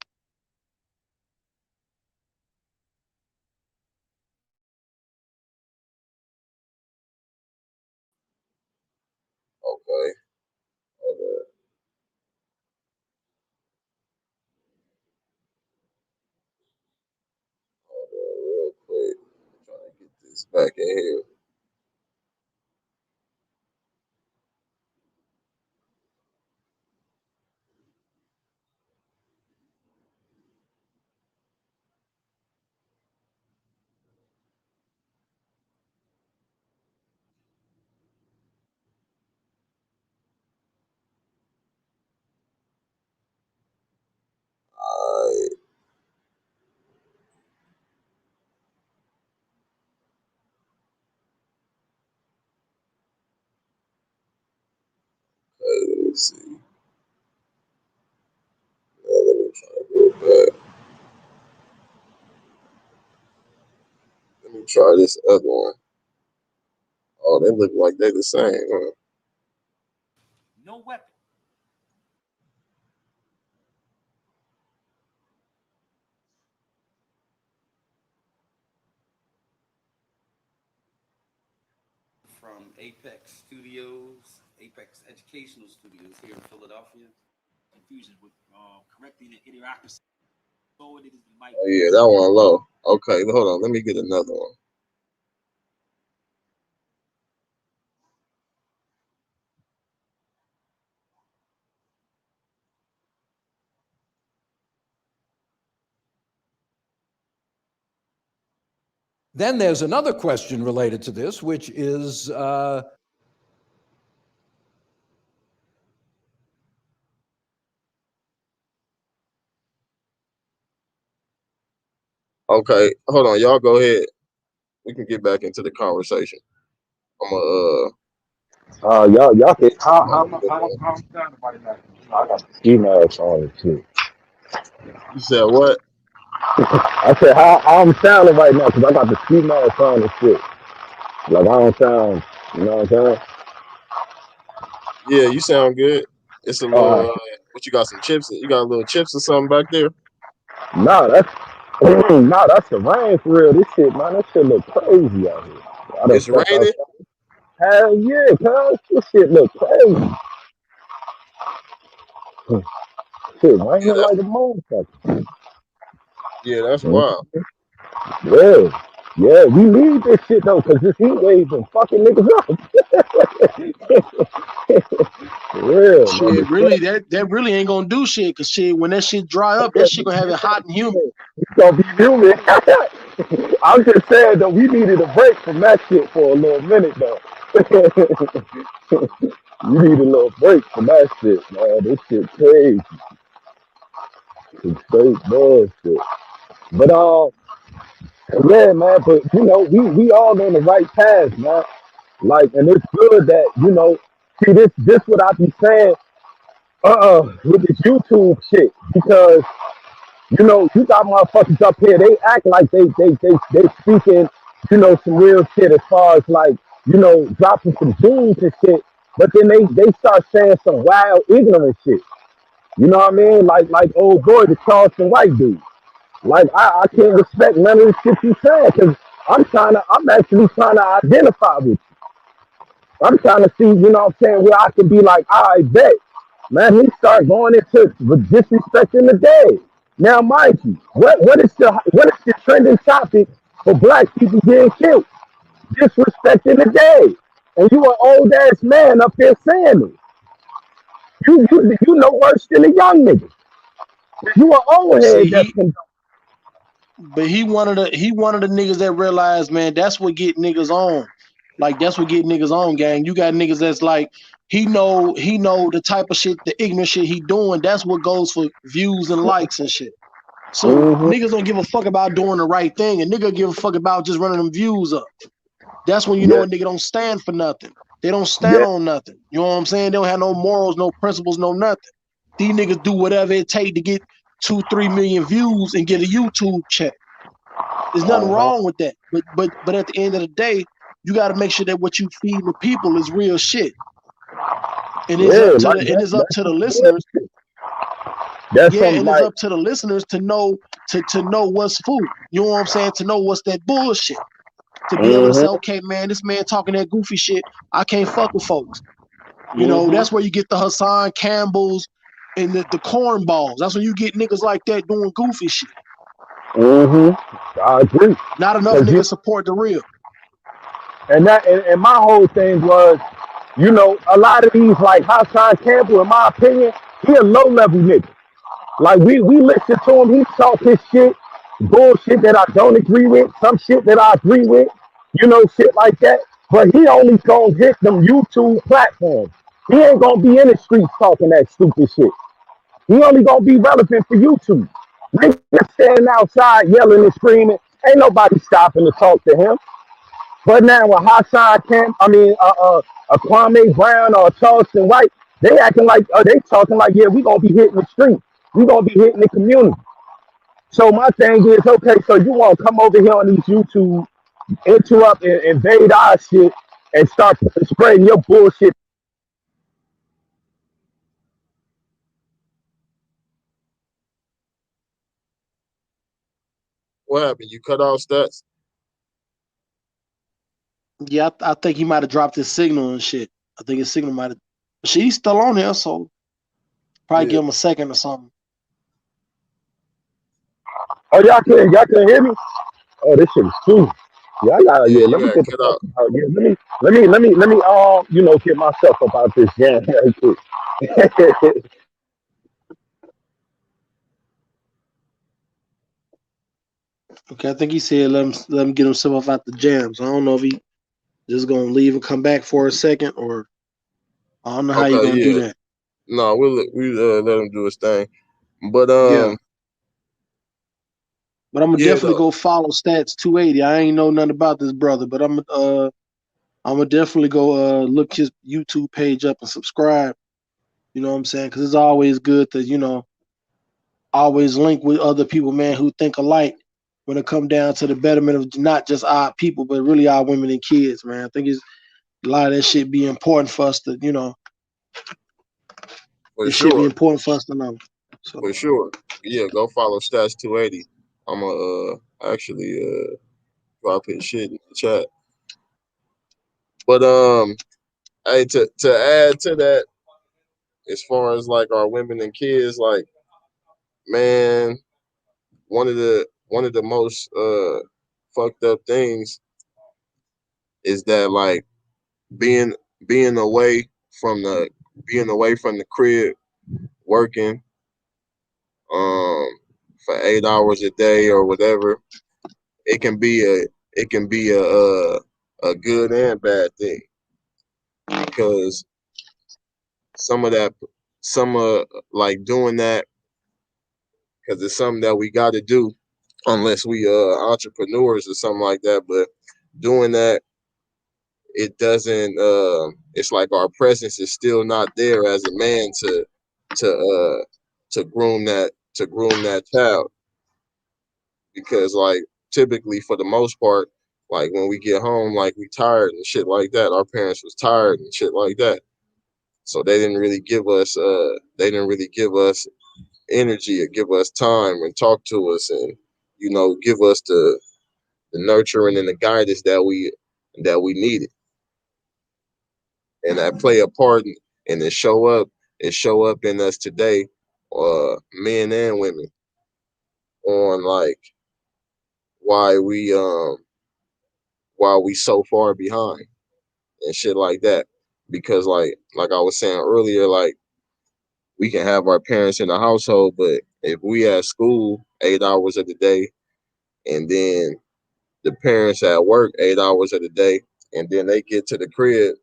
Okay. Hold up. Hold up real quick. Trying to get this back in here. Try this other one. Oh, they look like they the same. Huh? No weapon. From Apex Studios, Apex Educational Studios here in Philadelphia. Confusion with correcting the idiocracy. So it is like. Oh yeah, that one low. Okay, hold on. Let me get another one. Then there's another question related to this, which is Okay, hold on. Y'all go ahead. We can get back into the conversation. I'm y'all can how I'm sounding right now. I got the ski mask on and shit. You said what? I said how I'm sounding right now because I got the ski mask on and shit. Like I don't sound, you know what I'm saying? Yeah, you sound good. It's a little. What you got? Some chips? You got a little chips or something back there? Nah, that's nah, that's the rain for real. This shit, man, that shit look crazy out here. I done It's stepped raining. outside. Hell yeah, cuz this shit look crazy. Shit Yeah, raining like a motherfucker. that's wild. Yeah. Yeah, we need this shit though, cause this heat wave been fucking niggas up. For real, man. Shit, really, that really ain't gonna do shit. Cause shit, when that shit dry up, that shit gonna have it hot and humid. It's gonna be humid. I'm just saying though, we needed a break from that shit for a little minute though. You need a little break from that shit, man. This shit crazy. It's straight bullshit. But yeah, man. But you know, we all on the right path, man. Like, and it's good that See, this what I be saying. With this YouTube shit because you got motherfuckers up here. They act like they speaking some real shit as far as like dropping some jewels and shit. But then they start saying some wild ignorant shit. You know what I mean? Like old boy, the Charleston White dude. Like I can't respect none of the shit you saying because I'm actually trying to identify with you. I'm trying to see, what I'm saying, where I can be like, I bet. Man, he start going into disrespecting the dead. Now, mind you, what is the trending topic for black people getting killed? Disrespecting the dead. And you an old ass man up there saying it. You know worse than a young nigga. You an old head See, that's condoned. but he one of the niggas that realized, man, that's what get niggas on. Like that's what get niggas on, gang. You got niggas that's like he know the type of shit, the ignorant shit he doing. That's what goes for views and likes and shit. So niggas don't give a fuck about doing the right thing, and nigga give a fuck about just running them views up. That's when you know a nigga don't stand for nothing. They don't stand on nothing. You know what I'm saying? They don't have no morals, no principles, no nothing. These niggas do whatever it take to get 2-3 million views and get a YouTube check. There's nothing wrong with that. But at the end of the day, you got to make sure that what you feed the people is real shit. And it's up to the listeners. That's it's up to the listeners to know what's food. You know what I'm saying? To know what's that bullshit. To be able to say, okay, man, this man talking that goofy shit, I can't fuck with folks. That's where you get the Hassan Campbells and the cornballs. That's when you get niggas like that doing goofy shit. I agree. Not enough niggas support the real. And my whole thing was, a lot of these like Hassan Campbell, in my opinion, he a low level nigga. Like we listen to him, he talk his shit, bullshit that I don't agree with, some shit that I agree with, shit like that. But he only gonna hit them YouTube platforms. He ain't gonna be in the streets talking that stupid shit. He only gonna be relevant for YouTube. Niggas standing outside yelling and screaming, ain't nobody stopping to talk to him. But now with Hassan a Kwame Brown or a Charleston White, they acting like they talking like, yeah, we gonna be hitting the street. We gonna be hitting the community. So my thing is, okay, so you wanna come over here on these YouTube interrupt and invade our shit and start spreading your bullshit. What happened? You cut off stats? Yeah, I think he might have dropped his signal and shit. I think his signal might have. She's still on there, so probably Yeah. give him a second or something. Oh, y'all can hear me? Oh, this shit is true. Yeah, Let you me had get the cut fuck out. out. Yeah, let me, get myself about this jam right quick. Okay, I think he said let him get himself out the jam. So I don't know if he just gonna leave and come back for a second, or I don't know how you Okay, gonna do yeah. that. No, we let him do his thing. But Yeah, but I'm gonna yeah definitely though. go follow Stats 280. I ain't know nothing about this brother, but I'm gonna definitely go look his YouTube page up and subscribe. You know what I'm saying? Because it's always good to always link with other people, man, who think alike when it come down to the betterment of not just our people, but really our women and kids, man. I think it's a lot of that shit be important for us to, For it should be sure. important for us to know. So For sure. Yeah, go follow Stats 280. I'ma actually drop his shit in the chat. But hey, to add to that, as far as like our women and kids, like, man, one of the most fucked up things is that, like, being being away from the being away from the crib, working um for 8 hours a day or whatever. It can be a good and bad thing, because some of that some like doing that, because it's something that we got to do unless we entrepreneurs or something like that. But doing that, it doesn't it's like our presence is still not there as a man to groom that child, because, like, typically, for the most part, like, when we get home, like, we tired and shit like that. Our parents was tired and shit like that, so they didn't really give us energy or give us time and talk to us, and give us the nurturing and the guidance that we needed, and that play a part and it show up in us today, men and women, on, like, why we so far behind and shit like that. Because, like I was saying earlier, like, we can have our parents in the household, but if we at school 8 hours of the day, and then the parents at work 8 hours of the day, and then they get to the crib,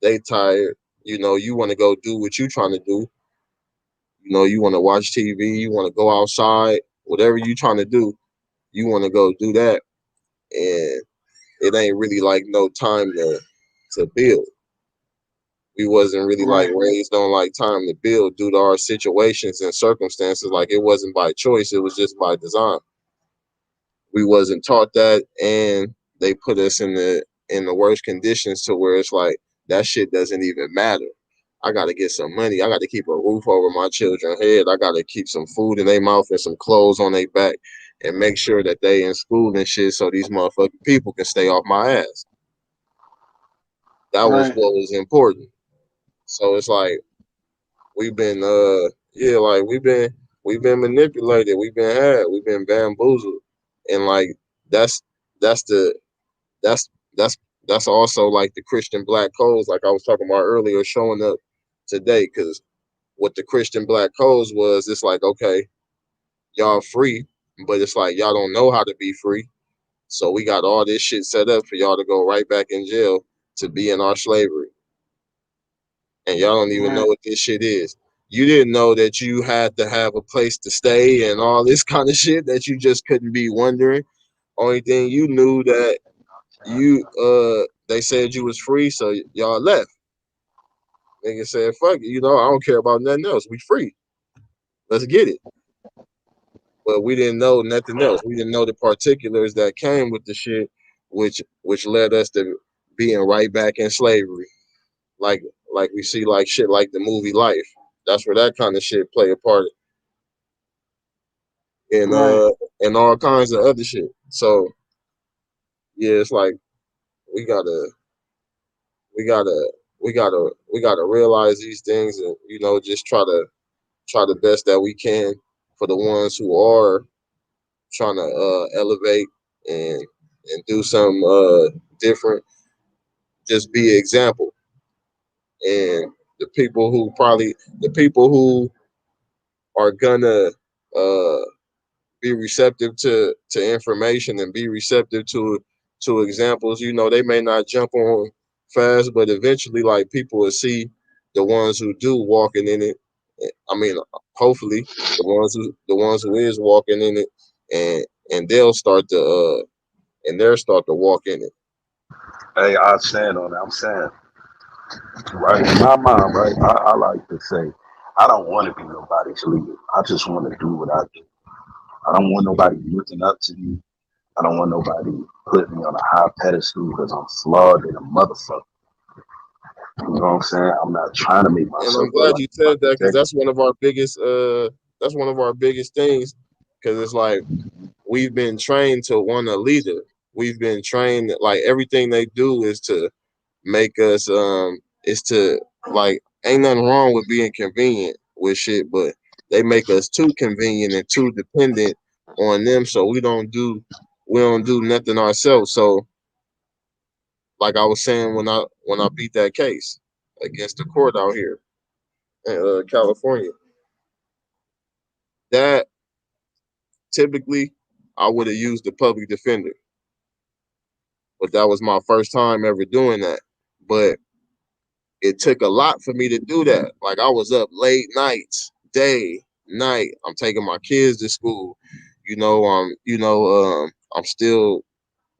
they tired. You want to go do what you trying to do. You want to watch TV, you want to go outside, whatever you trying to do, you want to go do that, and it ain't really like no time to build. We wasn't really like right, raised on like time to build due to our situations and circumstances. Like, it wasn't by choice, it was just by design. We wasn't taught that, and they put us in the worst conditions to where it's like that shit doesn't even matter. I gotta get some money. I gotta keep a roof over my children's head. I gotta keep some food in their mouth and some clothes on their back, and make sure that they in school and shit, so these motherfucking people can stay off my ass. That was right, what was important. So it's like, we've been yeah, like, we've been manipulated, we've been bamboozled, and, like, that's that's the that's that's that's also like the Christian black codes, like I was talking about earlier, showing up today. Because what the Christian black codes was, it's like, okay, y'all free, but it's like y'all don't know how to be free, so we got all this shit set up for y'all to go right back in jail to be in our slavery, and y'all don't even know right, what this shit is. You didn't know that you had to have a place to stay and all this kind of shit that you just couldn't be wondering. Only thing you knew, that they said you was free, so y'all left. Nigga said, fuck it, I don't care about nothing else. We free. Let's get it. But we didn't know nothing else. We didn't know the particulars that came with the shit which led us to being right back in slavery. Like we see like shit like the movie Life. That's where that kind of shit play a part in Right. and all kinds of other shit. So yeah, it's like we gotta we gotta we gotta realize these things, and just try the best that we can for the ones who are trying to elevate and do something different. Just be an example, and the people who are gonna uh be receptive to information and be receptive to examples. They may not jump on fast, but eventually, like, people will see the ones who do walking in it. I mean, hopefully, the ones who is walking in it, and they'll start to walk in it. Hey, I stand on that. I'm saying, right in my mind, right, I like to say, I don't want to be nobody's leader. I just want to do what I do. I don't want nobody looking up to me. I don't want nobody putting me on a high pedestal because I'm flawed and a motherfucker. You know what I'm saying? I'm not trying to make And myself I'm look glad like you I'm said that, because protected. that's one of our biggest things. Because it's like we've been trained to want a leader. We've been trained that, like, everything they do is to make us is to, like, ain't nothing wrong with being convenient with shit, but they make us too convenient and too dependent on them, so we don't do nothing ourselves. So like I was saying, when I beat that case against the court out here in California, that typically I would have used the public defender, but that was my first time ever doing that. But it took a lot for me to do that. Like, I was up late nights, day, night. I'm taking my kids to school. I'm still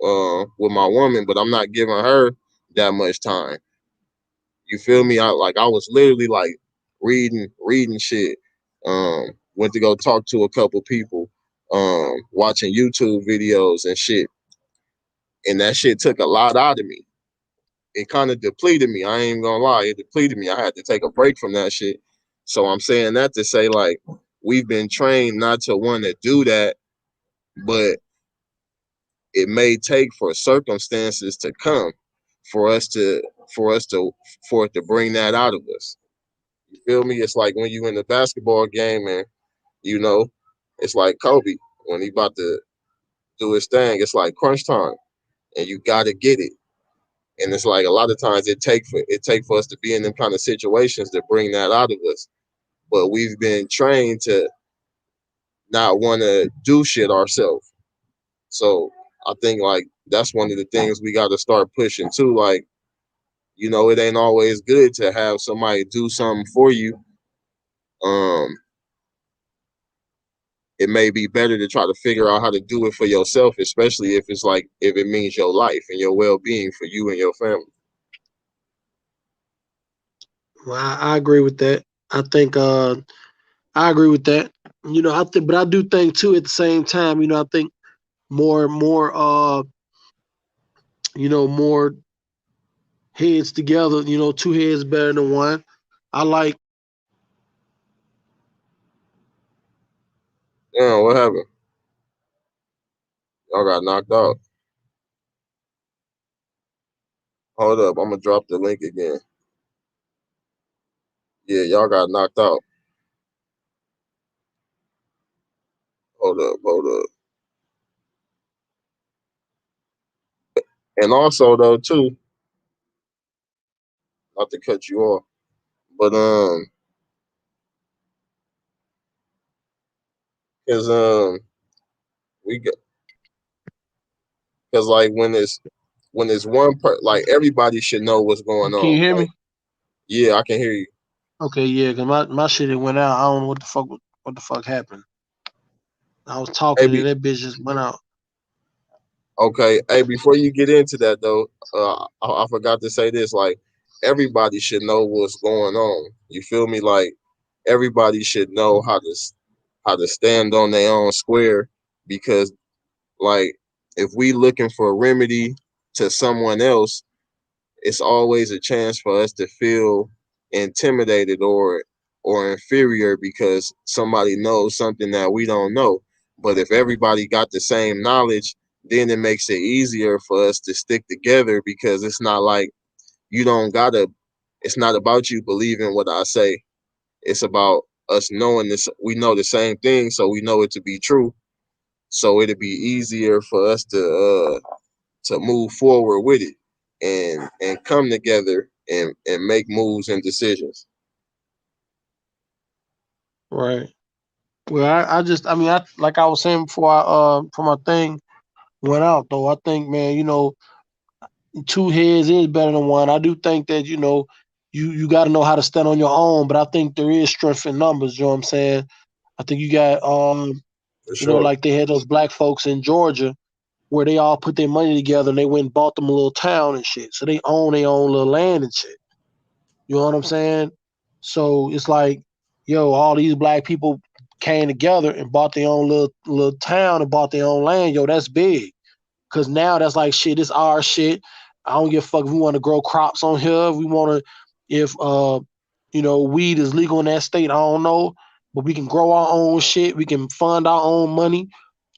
with my woman, but I'm not giving her that much time. You feel me? I was literally like reading shit. Went to go talk to a couple people, watching YouTube videos and shit. And that shit took a lot out of me. It kind of depleted me. I ain't gonna lie, it depleted me. I had to take a break from that shit. So I'm saying that to say, like, we've been trained not to want to do that, but it may take for circumstances to come for us to for it to bring that out of us. You feel me? It's like when you in the basketball game, and you know, it's like Kobe when he about to do his thing. It's like crunch time, and you got to get it. And it's like a lot of times it take for us to be in them kind of situations to bring that out of us. But we've been trained to not want to do shit ourselves. So I think, like, that's one of the things we got to start pushing too. Like, it ain't always good to have somebody do something for you. Um, it may be better to try to figure out how to do it for yourself, especially if it means your life and your well-being for you and your family. Well, I agree with that. I think I agree with that. I think, but I do think too at the same time. I think more more heads together. Two heads better than one. I like. Yeah, what happened? Y'all got knocked out. Hold up, I'm gonna drop the link again. Yeah, y'all got knocked out. Hold up. And also though too, not to cut you off, but cause we got cause like when it's like, everybody should know what's going Can you on. hear Like, me? yeah, I can hear you. Okay, yeah, cause my shit it went out. I don't know what the fuck happened. I was talking Hey, and that bitch just went out. okay. Hey, before you get into that though, I forgot to say this. Like, everybody should know what's going on. You feel me? Like, everybody should know how to stand on their own square, because, like, if we looking for a remedy to someone else, it's always a chance for us to feel intimidated or inferior because somebody knows something that we don't know. But if everybody got the same knowledge, then it makes it easier for us to stick together because it's not like you don't gotta, it's not about you believing what I say. It's about us knowing this. We know the same thing, so we know it to be true. So it'd be easier for us to move forward with it and come together and make moves and decisions. Right. Well, I mean, like I was saying before, before my thing went out though. I think, man, two heads is better than one. I do think that you got to know how to stand on your own, but I think there is strength in numbers. You know what I'm saying? I think you got For sure. like they had those black folks in Georgia where they all put their money together and they went and bought them a little town and shit. So they own their own little land and shit. You know what I'm saying? So it's like, all these black people came together and bought their own little town and bought their own land. Yo, that's big. Cause now that's like shit, it's our shit. I don't give a fuck if we want to grow crops on here. If we want to, if weed is legal in that state, I don't know. But we can grow our own shit. We can fund our own money.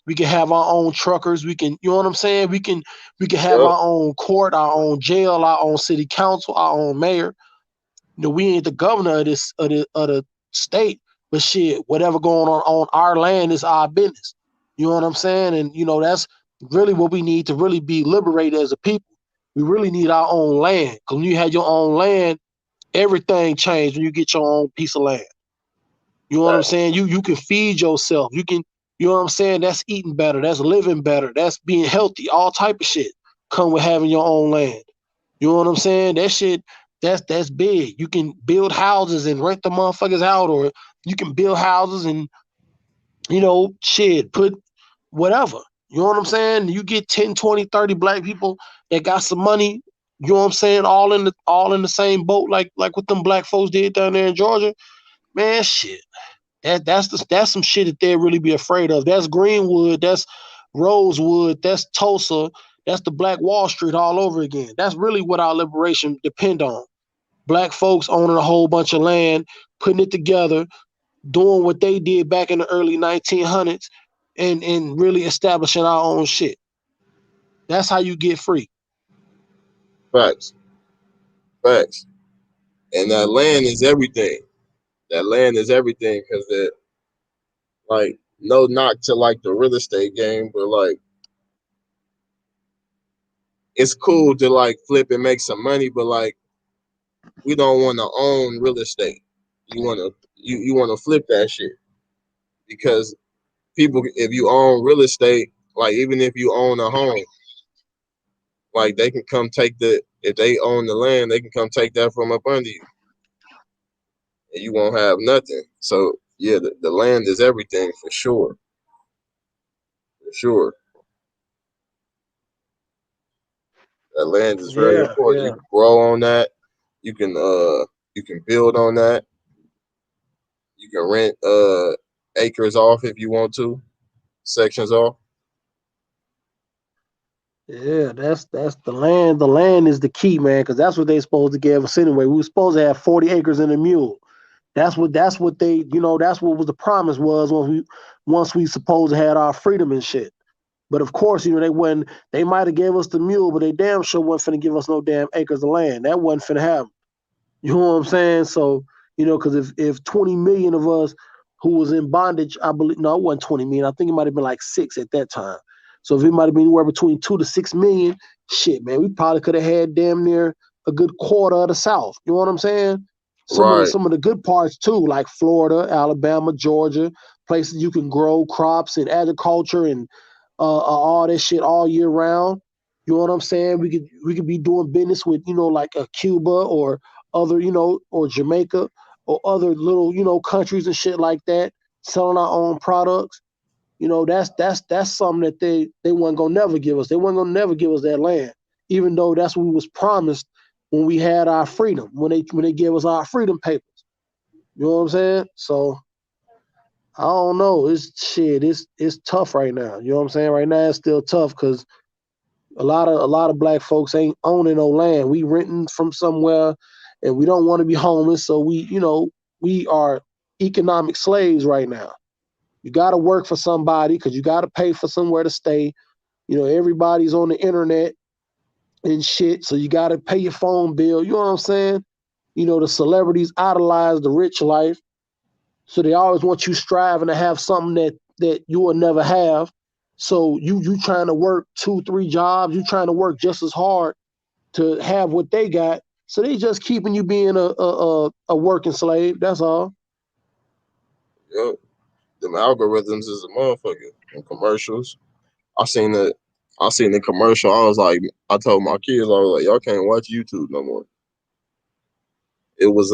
We can have our own truckers. We can, you know what I'm saying? We can have Yep. our own court, our own jail, our own city council, our own mayor. We ain't the governor of the state, but shit, whatever going on our land is our business. You know what I'm saying? And that's really what we need to really be liberated as a people. We really need our own land. Because when you have your own land, everything changed when you get your own piece of land. You know what I'm saying? You can feed yourself. You can, you know what I'm saying? That's eating better. That's living better. That's being healthy. All type of shit come with having your own land. You know what I'm saying? That shit, that's big. You can build houses and rent the motherfuckers out, or you can build houses and shit, put whatever. You know what I'm saying? You get 10, 20, 30 black people that got some money, you know what I'm saying, all in the same boat like what them black folks did down there in Georgia. Man, shit. That's some shit that they'd really be afraid of. That's Greenwood, that's Rosewood, that's Tulsa, that's the Black Wall Street all over again. That's really what our liberation depend on. Black folks owning a whole bunch of land, putting it together, doing what they did back in the early 1900s, and really establishing our own shit. That's how you get free. Facts. Facts. And that land is everything. That land is everything because it, like, no knock to like the real estate game, but like it's cool to like flip and make some money, but like we don't want to own real estate. You want to flip that shit because people, if you own real estate, like even if you own a home, like they can come take if they own the land, they can come take that from up under you, and you won't have nothing. So yeah, the land is everything for sure, for sure. That land is very Yeah, important. You yeah. can grow on that. You can build on that. You can rent acres off if you want to, sections off. Yeah, that's the land. The land is the key, man, because that's what they supposed to give us anyway. We were supposed to have 40 acres and a mule. That's what they, that's what was the promise was once we supposed to had our freedom and shit. But of course, they might have gave us the mule, but they damn sure wasn't finna give us no damn acres of land. That wasn't finna happen. You know what I'm saying? So, because if 20 million of us who was in bondage, I believe, no, it wasn't 20 million. I think it might have been like 6 at that time. So if it might have been anywhere between 2 to 6 million, shit, man, we probably could have had damn near a good quarter of the South. You know what I'm saying? Some of the Right, some of the good parts too, like Florida, Alabama, Georgia, places you can grow crops and agriculture and all this shit all year round. You know what I'm saying? We could be doing business with like a Cuba or other or Jamaica or other little countries and shit like that, selling our own products. That's something that they weren't gonna never give us. They weren't gonna never give us that land, even though that's what we was promised when we had our freedom. When they gave us our freedom papers. You know what I'm saying? So I don't know. It's shit. It's tough right now. You know what I'm saying? Right now it's still tough because A lot of black folks ain't owning no land. We renting from somewhere, and we don't want to be homeless. So we are economic slaves right now. You got to work for somebody because you got to pay for somewhere to stay. Everybody's on the internet and shit, so you got to pay your phone bill. You know what I'm saying? The celebrities idolize the rich life, so they always want you striving to have something that you will never have. So you trying to work 2-3 jobs, you trying to work just as hard to have what they got. So they just keeping you being a working slave. That's all. Yep. Them algorithms is a motherfucker. And commercials. I seen the commercial. I told my kids, I was like, y'all can't watch YouTube no more. It was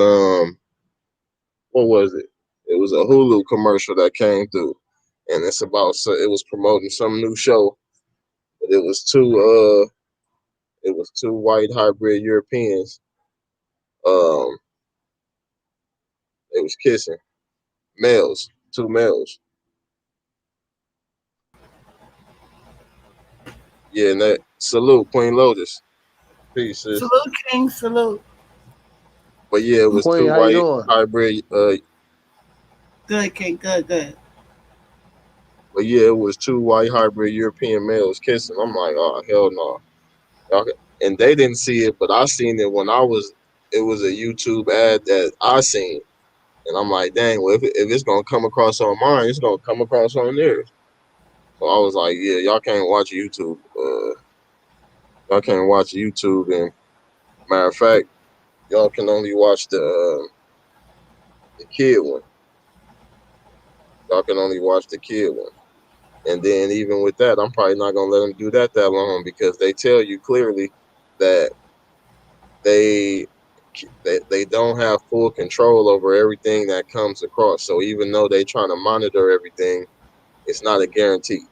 what was it? It was a Hulu commercial that came through, and it was promoting some new show. But it was two white hybrid Europeans. Um, it was kissing males, two males. Yeah, and that salute Queen Lotus, peace, sis. Salute, King. Salute. But yeah, it was Queen, two how you white doing? hybrid. Good, King. Good. But yeah, it was two white hybrid European males kissing. I'm like, oh hell no. And they didn't see it, but I seen it when it was a YouTube ad that I seen. And I'm like, dang, well, if it's going to come across on mine, it's going to come across on theirs. So I was like, yeah, y'all can't watch YouTube. Y'all can't watch YouTube. And matter of fact, y'all can only watch the kid one. Y'all can only watch the kid one. And then even with that, I'm probably not going to let them do that long because they tell you clearly that they don't have full control over everything that comes across. So even though they're trying to monitor everything, it's not a guarantee.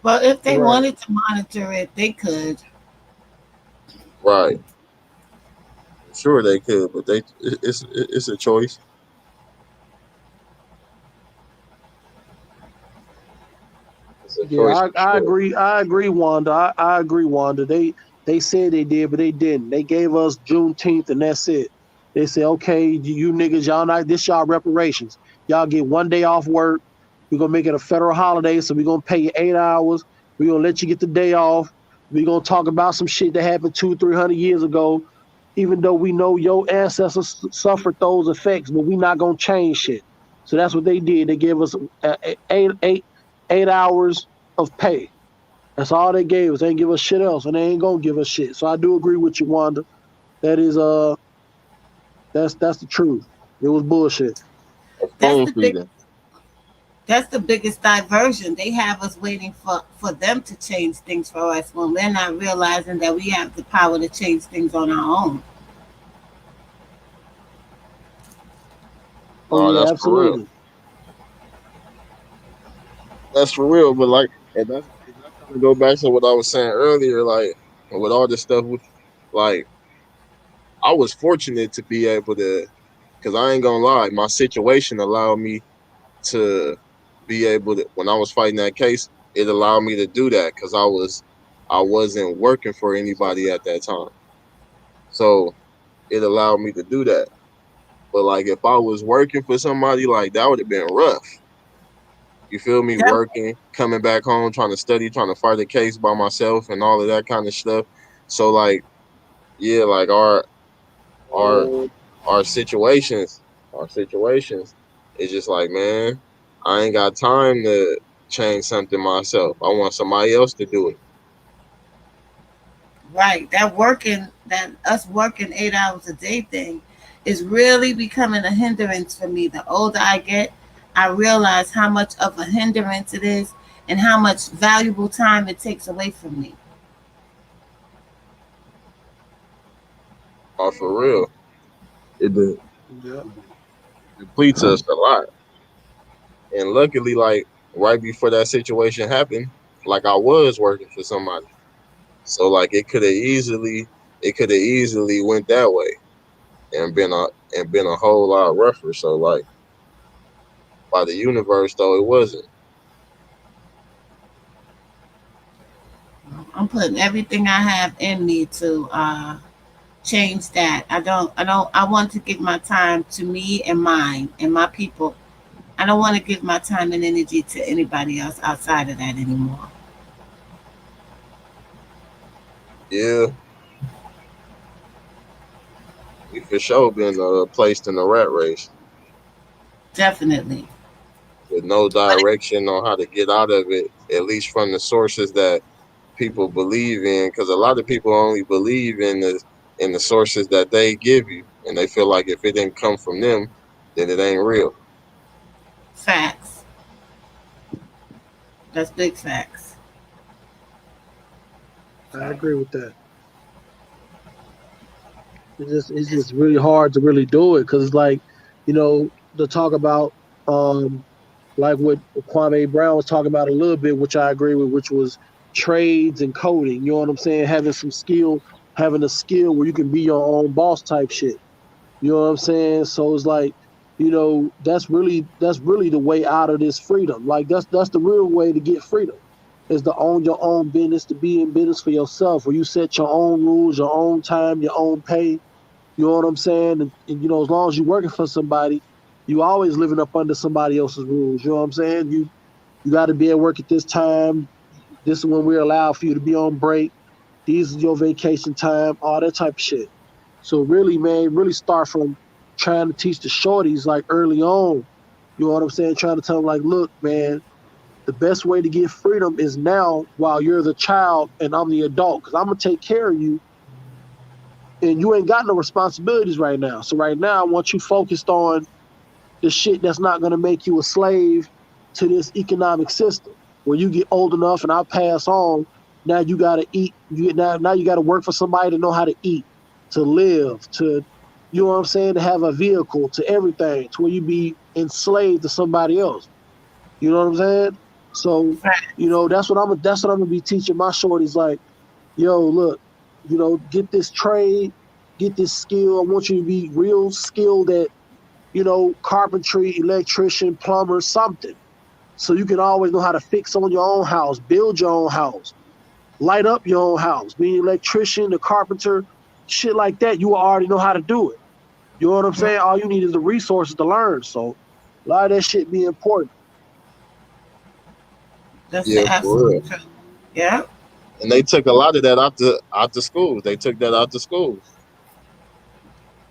Well, if they Right. wanted to monitor it, they could. Right. Sure they could, but it's a choice. It's a choice Yeah, for I sure. agree. I agree, Wanda. I agree, Wanda. They said they did, but they didn't. They gave us Juneteenth, and that's it. They said, okay, you niggas, y'all not this y'all reparations. Y'all get 1 day off work. We're gonna make it a federal holiday, so we're gonna pay you 8 hours. We're gonna let you get the day off. We're gonna talk about some shit that happened 200-300 years ago, even though we know your ancestors suffered those effects, but we're not gonna change shit. So that's what they did. They gave us 8 hours of pay. That's all they gave us. They ain't give us shit else, and they ain't gonna give us shit. So I do agree with you, Wanda. That is that's the truth. It was bullshit. That's Spoon the big. feeding. That's the biggest diversion. They have us waiting for them to change things for us when we're not realizing that we have the power to change things on our own. Oh No, yeah, that's for real. absolutely. That's for real. But and that kind of go back to what I was saying earlier. Like with all this stuff, like I was fortunate to be able to, because I ain't gonna lie, my situation allowed me to be able to. When I was fighting that case, it allowed me to do that because I wasn't working for anybody at that time, so it allowed me to do that. But like if I was working for somebody, like that would have been rough. You feel me? That, Working, coming back home, trying to study, trying to fight a case by myself, and all of that kind of stuff. So like, yeah, like our our situations, our situations, it's just like, man, I ain't got time to change something myself. I want somebody else to do it. right. That us working 8 hours a day thing is really becoming a hindrance for me. The older I get, I realize how much of a hindrance it is and how much valuable time it takes away from me. For real, it Yeah. depletes us a lot. And luckily, like right before that situation happened, like I was working for somebody, so like it could have easily went that way and been a whole lot rougher. So like by the universe though, it wasn't. I'm putting everything I have in me to change that. I want to give my time to me and mine and my people. I don't want to give my time and energy to anybody else outside of that anymore. Yeah, we for sure been placed in a rat race Definitely. with no But direction on how to get out of it, at least from the sources that people believe in. Because a lot of people only believe in the sources that they give you, and they feel like if it didn't come from them, then it ain't real. facts. That's big facts. I So agree with that. It's just really hard to really do it because it's like, to talk about like what Kwame Brown was talking about a little bit, which I agree with, which was trades and coding. You know what I'm saying? Having a skill where you can be your own boss type shit. You know what I'm saying? So it's like, that's really the way out of this freedom. Like that's the real way to get freedom. Is to own your own business, to be in business for yourself, where you set your own rules, your own time, your own pay. You know what I'm saying? And as long as you're working for somebody, you always living up under somebody else's rules. You know what I'm saying? You got to be at work at this time. This is when we're allowed for you to be on break. These is your vacation time, all that type of shit. So really, man, really start from trying to teach the shorties like early on. You know what I'm saying? Trying to tell them like, look, man, the best way to get freedom is now while you're the child and I'm the adult, because I'm gonna take care of you and you ain't got no responsibilities right now. So right now, I want you focused on the shit that's not gonna make you a slave to this economic system. When you get old enough and I pass on, now you gotta eat. Now you gotta work for somebody to know how to eat, to live, to you know what I'm saying, to have a vehicle, to everything, to where you be enslaved to somebody else. You know what I'm saying? So, that's what I'm gonna be teaching my shorties. Like, yo, look, get this trade, get this skill. I want you to be real skilled at, carpentry, electrician, plumber, something. So you can always know how to fix on your own house, build your own house, light up your own house, be an electrician, a carpenter, shit like that. You already know how to do it. You know what I'm saying? All you need is the resources to learn. So a lot of that shit be important. that's Yeah, the for absolute real. truth. Yeah. And they took a lot of that out the schools. They took that out the schools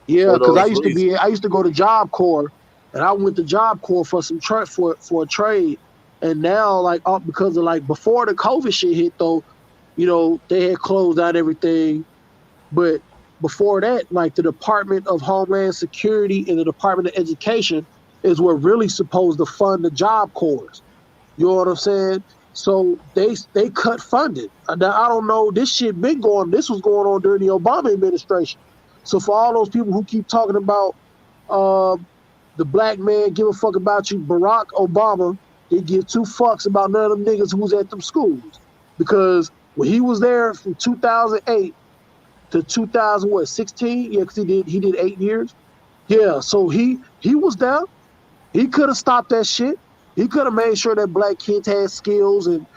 Yeah, for because I those used to reasons. be I used to go to Job Corps, and I went to Job Corps for for a trade, and now like because of like before the COVID shit hit though, they had closed out everything, but before that, like the Department of Homeland Security and the Department of Education is what really supposed to fund the Job Corps. You know what I'm saying? So they cut funding. Now I don't know. This shit been going. This was going on during the Obama administration. So for all those people who keep talking about um, the black man give a fuck about you, Barack Obama did give two fucks about none of them niggas who was at them schools, because when he was there from 2008 to 2016, yeah, because he did 8 years. Yeah, so he was there. He could have stopped that shit. He could have made sure that black kids had skills and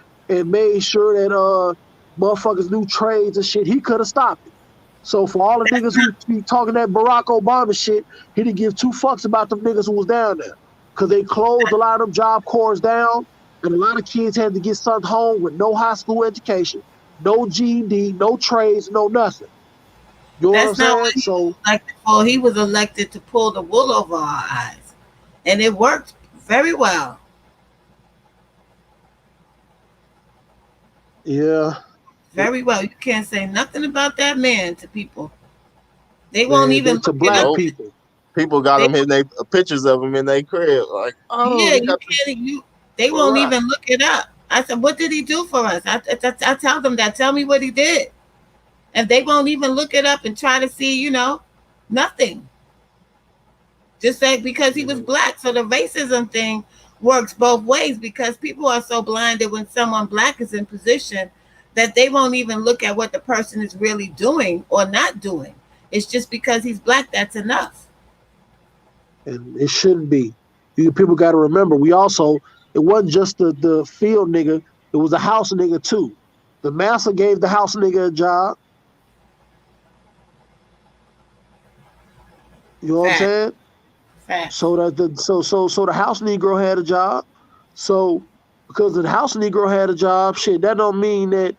made sure that motherfuckers knew trades and shit. He could have stopped it. So for all the niggas who be talking that Barack Obama shit, he didn't give two fucks about them niggas who was down there. Cause they closed a lot of them Job Corps down, and a lot of kids had to get sent home with no high school education, no GED, no trades, no nothing. You know what I'm That's not what saying? he was So elected for. He was elected to pull the wool over our eyes. And it worked very well. yeah, Very well. You can't say nothing about that man to people. They won't man, even to look it up. black Nope. people. People got They them in they pictures of them in their crib. Like, oh, Yeah, he you got the can't. They won't Barack. even look it up. I said, what did he do for us? I tell them that. Tell me what he did, and they won't even look it up and try to see. Nothing. Just like because he was Mhm. black. So the racism thing works both ways because people are so blinded when someone black is in position that they won't even look at what the person is really doing or not doing. It's just because he's black that's enough. And it shouldn't be. People got to remember, it wasn't just the field nigga, it was a house nigga too. The master gave the house nigga a job. You know what I'm Fact. saying? Fact. So that the house Negro had a job. So because the house Negro had a job, shit, that don't mean that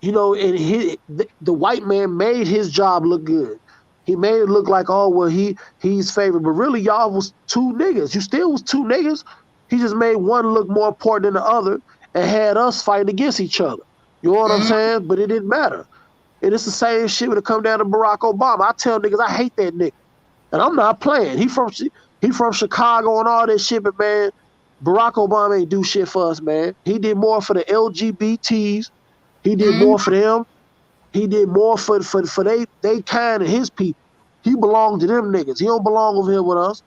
you know, and the white man made his job look good. He made it look like, oh well, he's favored, but really y'all was two niggas. You still was two niggas. He just made one look more important than the other and had us fighting against each other. You know what I'm saying? But it didn't matter. And it's the same shit when it come down to Barack Obama. I tell niggas I hate that nigga. And I'm not playing. He from Chicago and all that shit, but man, Barack Obama ain't do shit for us, man. He did more for the LGBTs. He did more for them. He did more for they kind of his people. He belonged to them niggas. He don't belong over here with us.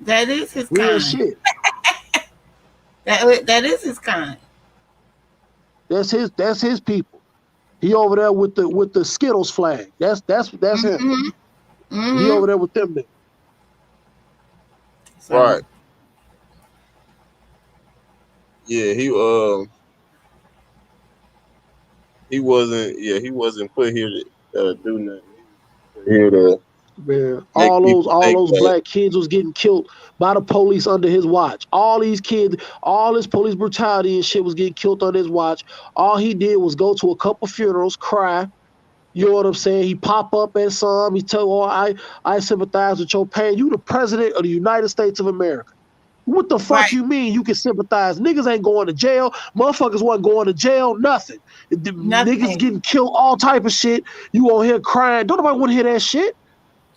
That is his Real kind. shit. That is his kind. That's his people. He over there with the Skittles flag. That's him. He over there with them niggas. So, Right. Yeah, he wasn't put here to do nothing. He was here to Man, make all people think those that. black kids was getting killed by the police under his watch. All these kids, all this police brutality and shit was getting killed on his watch. All he did was go to a couple funerals, cry. You know what I'm saying? He pop up at some. He tell, "Oh, I sympathize with your pain. You the president of the United States of America. What the fuck right. you mean you can sympathize? Niggas ain't going to jail. Motherfuckers wasn't going to jail. Nothing. The niggas Nothing. getting killed. All type of shit. You on here crying. Don't nobody want to hear that shit.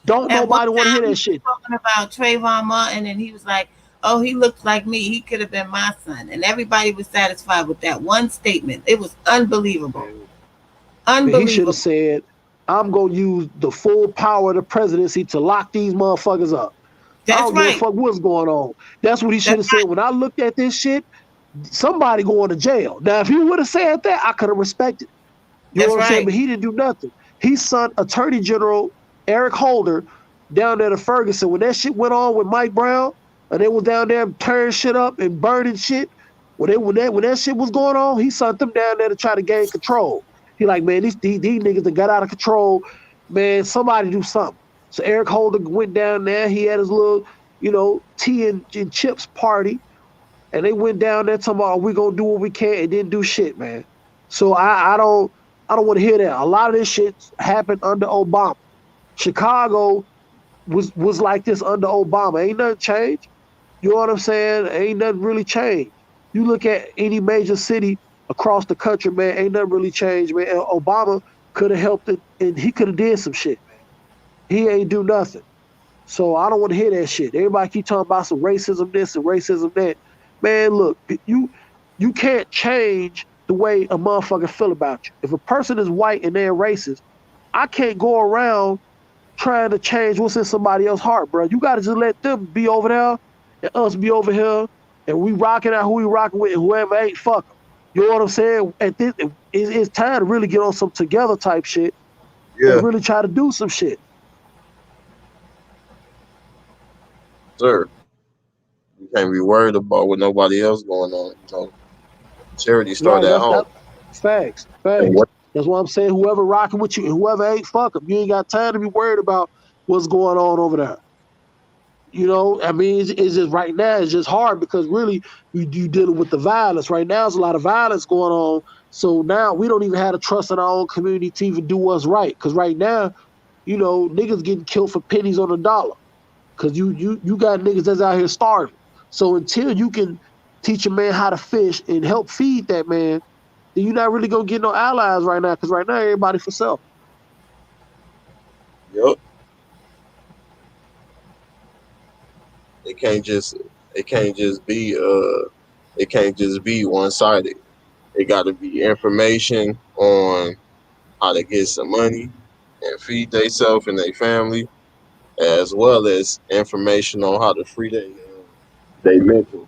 Don't At one nobody want to hear time, he that was shit. talking about Trayvon Martin, and he was like, "Oh, he looked like me. He could have been my son." And everybody was satisfied with that one statement. It was unbelievable. Man, he should Unbelievable. have said, "I'm gonna use the full power of the presidency to lock these motherfuckers up. I That's don't give a right. fuck what's going on." That's what he should That's have said. When I looked at this shit, somebody going to jail. Now, if he would have said that, I could have respected it. You know that's what I'm saying? right. But he didn't do nothing. He sent Attorney General Eric Holder down there to Ferguson when that shit went on with Mike Brown, and they was down there tearing shit up and burning shit. When that shit was going on, he sent them down there to try to gain control. He like, man, these niggas that got out of control. Man, somebody do something. So Eric Holder went down there. He had his little, tea and chips party. And they went down there talking about we gonna do what we can and didn't do shit, man. So I don't want to hear that. A lot of this shit happened under Obama. Chicago was like this under Obama. Ain't nothing changed. You know what I'm saying? Ain't nothing really changed. You look at any major city across the country, man, ain't nothing really changed, man. And Obama could have helped it and he could have did some shit, man. He ain't do nothing. So I don't want to hear that shit. Everybody keep talking about some racism this and racism that. Man, look, you can't change the way a motherfucker feel about you. If a person is white and they're racist, I can't go around trying to change what's in somebody else's heart, bro. You gotta just let them be over there and us be over here, and we rocking out who we rocking with, and whoever ain't, fuck them. You know what I'm saying? At this, it's time to really get on some together type shit Yeah, and really try to do some shit. sir. You can't be worried about what nobody else going on. Charity start Right? at That's home. facts. And Facts. what? That's why I'm saying whoever rocking with you and whoever ain't, fuck them. You ain't got time to be worried about what's going on over there. I mean, it's just right now. It's just hard because really you dealing with the violence right now. There's a lot of violence going on. So now we don't even have to trust in our own community to even do what's right. Because right now, niggas getting killed for pennies on the dollar. Because you got niggas that's out here starving. So until you can teach a man how to fish and help feed that man, then you're not really gonna get no allies right now. Because right now everybody for self. Yep. It can't just. It can't just be. It can't just be one sided. It got to be information on how to get some money and feed themselves and their family, as well as information on how to free their mental.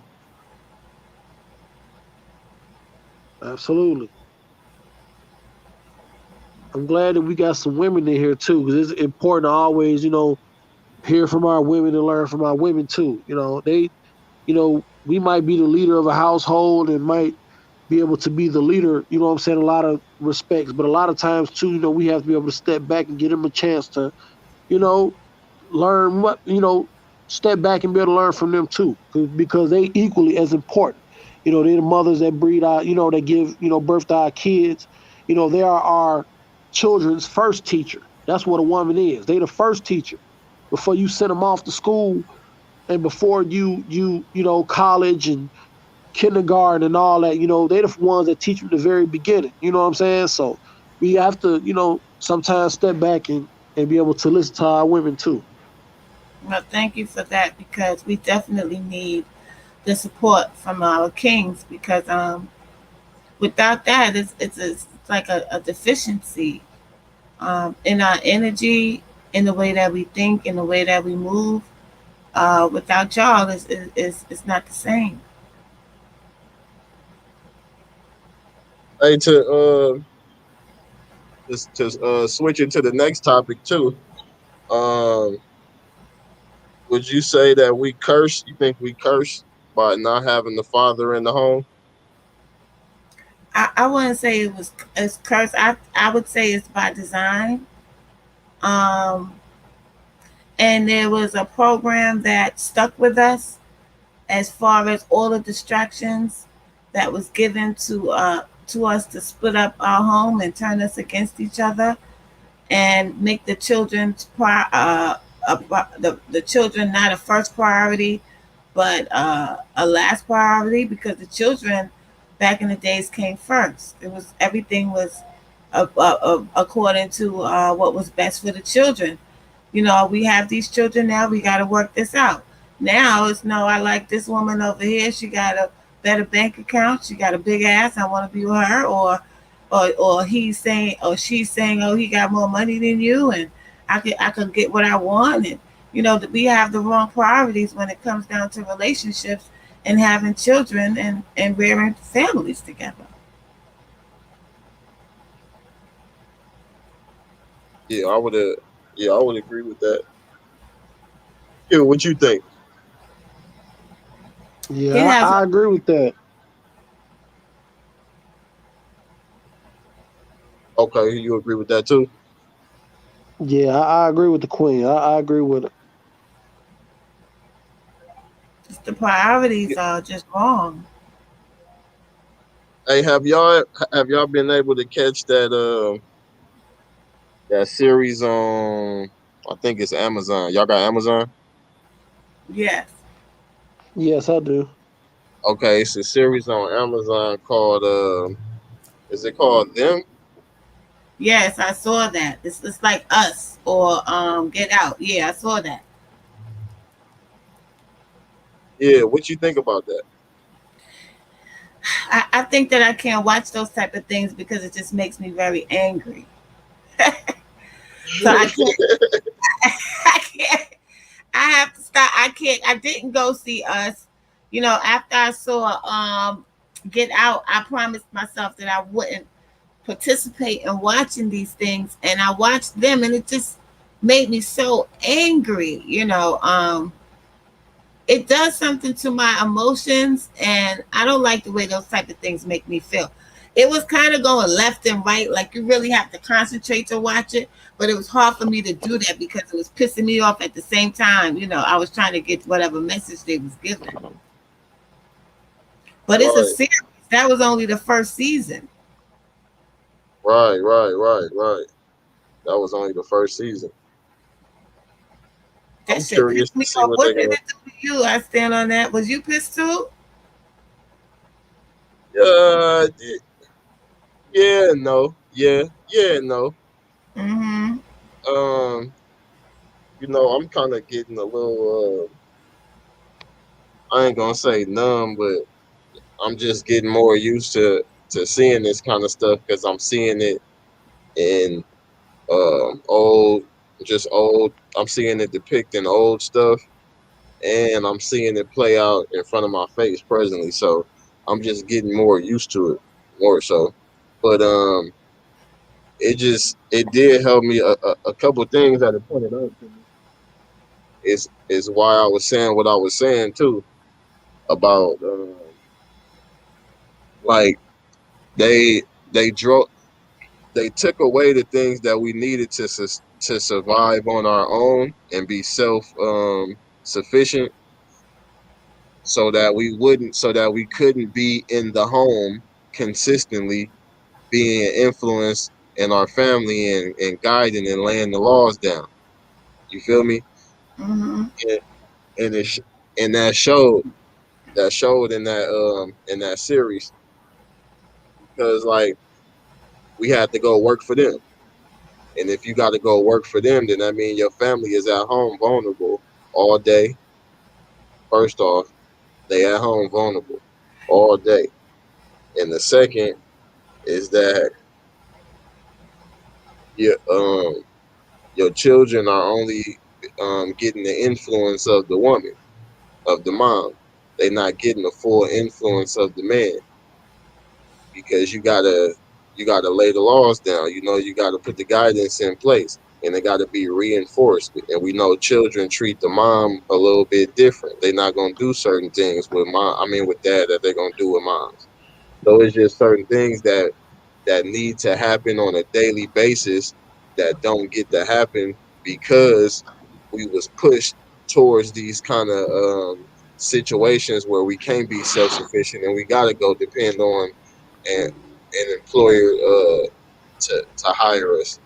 Absolutely. I'm glad that we got some women in here too, because it's important to always, hear from our women and learn from our women too. We might be the leader of a household and might be able to be the leader, you know what I'm saying, a lot of respects. But a lot of times too, you know, we have to be able to step back and give them a chance to, you know, learn what, you know, step back and be able to learn from them too, because they equally as important. You know, they're the mothers that breed our, you know, that give, you know, birth to our kids. You know, they are our children's first teacher. That's what a woman is. They the first teacher before you send them off to school, and before you know, college and kindergarten and all that. You know, they're the ones that teach you the very beginning. You know what I'm saying? So we have to, you know, sometimes step back and be able to listen to our women too. Well, thank you for that, because we definitely need the support from our kings, because without that, it's like a deficiency in our energy, in the way that we think, in the way that we move. Without y'all, it's not the same. Hey, to just to switch into the next topic too. Um, would you say that we curse? You think we curse by not having the father in the home? I wouldn't say it's cursed. I would say it's by design. Um, and there was a program that stuck with us as far as all the distractions that was given to us to split up our home and turn us against each other, and make the the children not a first priority, but a last priority, because the children back in the days came first. It was everything was according to what was best for the children. You know, we have these children now. We got to work this out. Now it's no. I like this woman over here. She got a better bank account. She got a big ass. I want to be with her. Or he's saying, or she's saying, oh, he got more money than you, and I could get what I want. And you know, we have the wrong priorities when it comes down to relationships and having children and rearing families together. Yeah, I would. Yeah, I would agree with that. Yeah, what you think? It Yeah, has I agree with that. Okay, you agree with that too? Yeah, I agree with the queen. I agree with it. the priorities Yeah. are just wrong. Hey, have y'all been able to catch that series on? I think it's Amazon. Y'all got Amazon? Yes. Yes, I do. Okay, it's a series on Amazon called is it called Them? Yes, I saw that. It's like Us or Get Out. Yeah, I saw that. Yeah, what you think about that? I think that I can't watch those type of things because it just makes me very angry. So I can't. I can't. I have to stop. I can't. I didn't go see Us. You know, after I saw Get Out, I promised myself that I wouldn't participate in watching these things, and I watched them, and it just made me so angry. It does something to my emotions, and I don't like the way those type of things make me feel. It was kind of going left and right, like you really have to concentrate to watch it, but it was hard for me to do that because it was pissing me off at the same time. I was trying to get whatever message they was giving. But it's a Right, series. That was only the first season. right. That was only the first season. That I'm shit curious pissed to me see off. what What they're did gonna. it do to you? I stand on that. Was you pissed too? Yeah, yeah, no, yeah, no. Mm-hmm. Um, I'm kind of getting a little. I ain't gonna say numb, but I'm just getting more used to seeing this kind of stuff because I'm seeing it in old, just old. I'm seeing it depicting old stuff, and I'm seeing it play out in front of my face presently. So I'm just getting more used to it, more so. But it did help me a couple of things that it pointed out to me. Is why I was saying what I was saying too about like they drove they took away the things that we needed to survive on our own and be self sufficient, so that we couldn't be in the home consistently being an influence in our family and guiding and laying the laws down. You feel me? Mm-hmm. And, and it and that showed in that series, because like we had to go work for them. And if you got to go work for them, then that means your family is at home vulnerable all day. First off, they at home vulnerable all day. And the second is that your your children are only getting the influence of the woman, of the mom. They're not getting the full influence of the man, because you gotta lay the laws down. You know, you gotta put the guidance in place, and it gotta be reinforced. And we know children treat the mom a little bit different. They're not gonna do certain things with with dad that they're gonna do with moms. So it's just certain things that need to happen on a daily basis that don't get to happen because we was pushed towards these kind of situations where we can't be self-sufficient, and we got to go depend on an employer to hire us,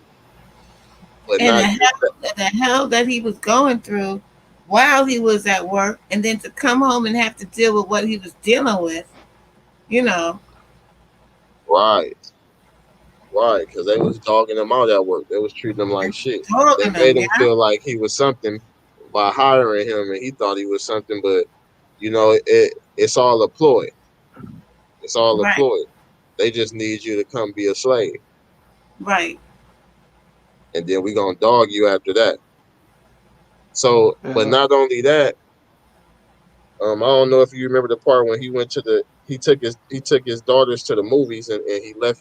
but And not just that. the hell that he was going through while he was at work, and then to come home and have to deal with what he was dealing with, you know. Right, right, because they was dogging him out at work. They was treating him like shit. They Talking him, made him yeah. feel like he was something by hiring him, and he thought he was something, but it's all a ploy. It's all a Right, ploy. They just need you to come be a slave, right. and then we gonna dog you after that. So, but Yeah. not only that, I don't know if you remember the part when he took his daughters to the movies, and he left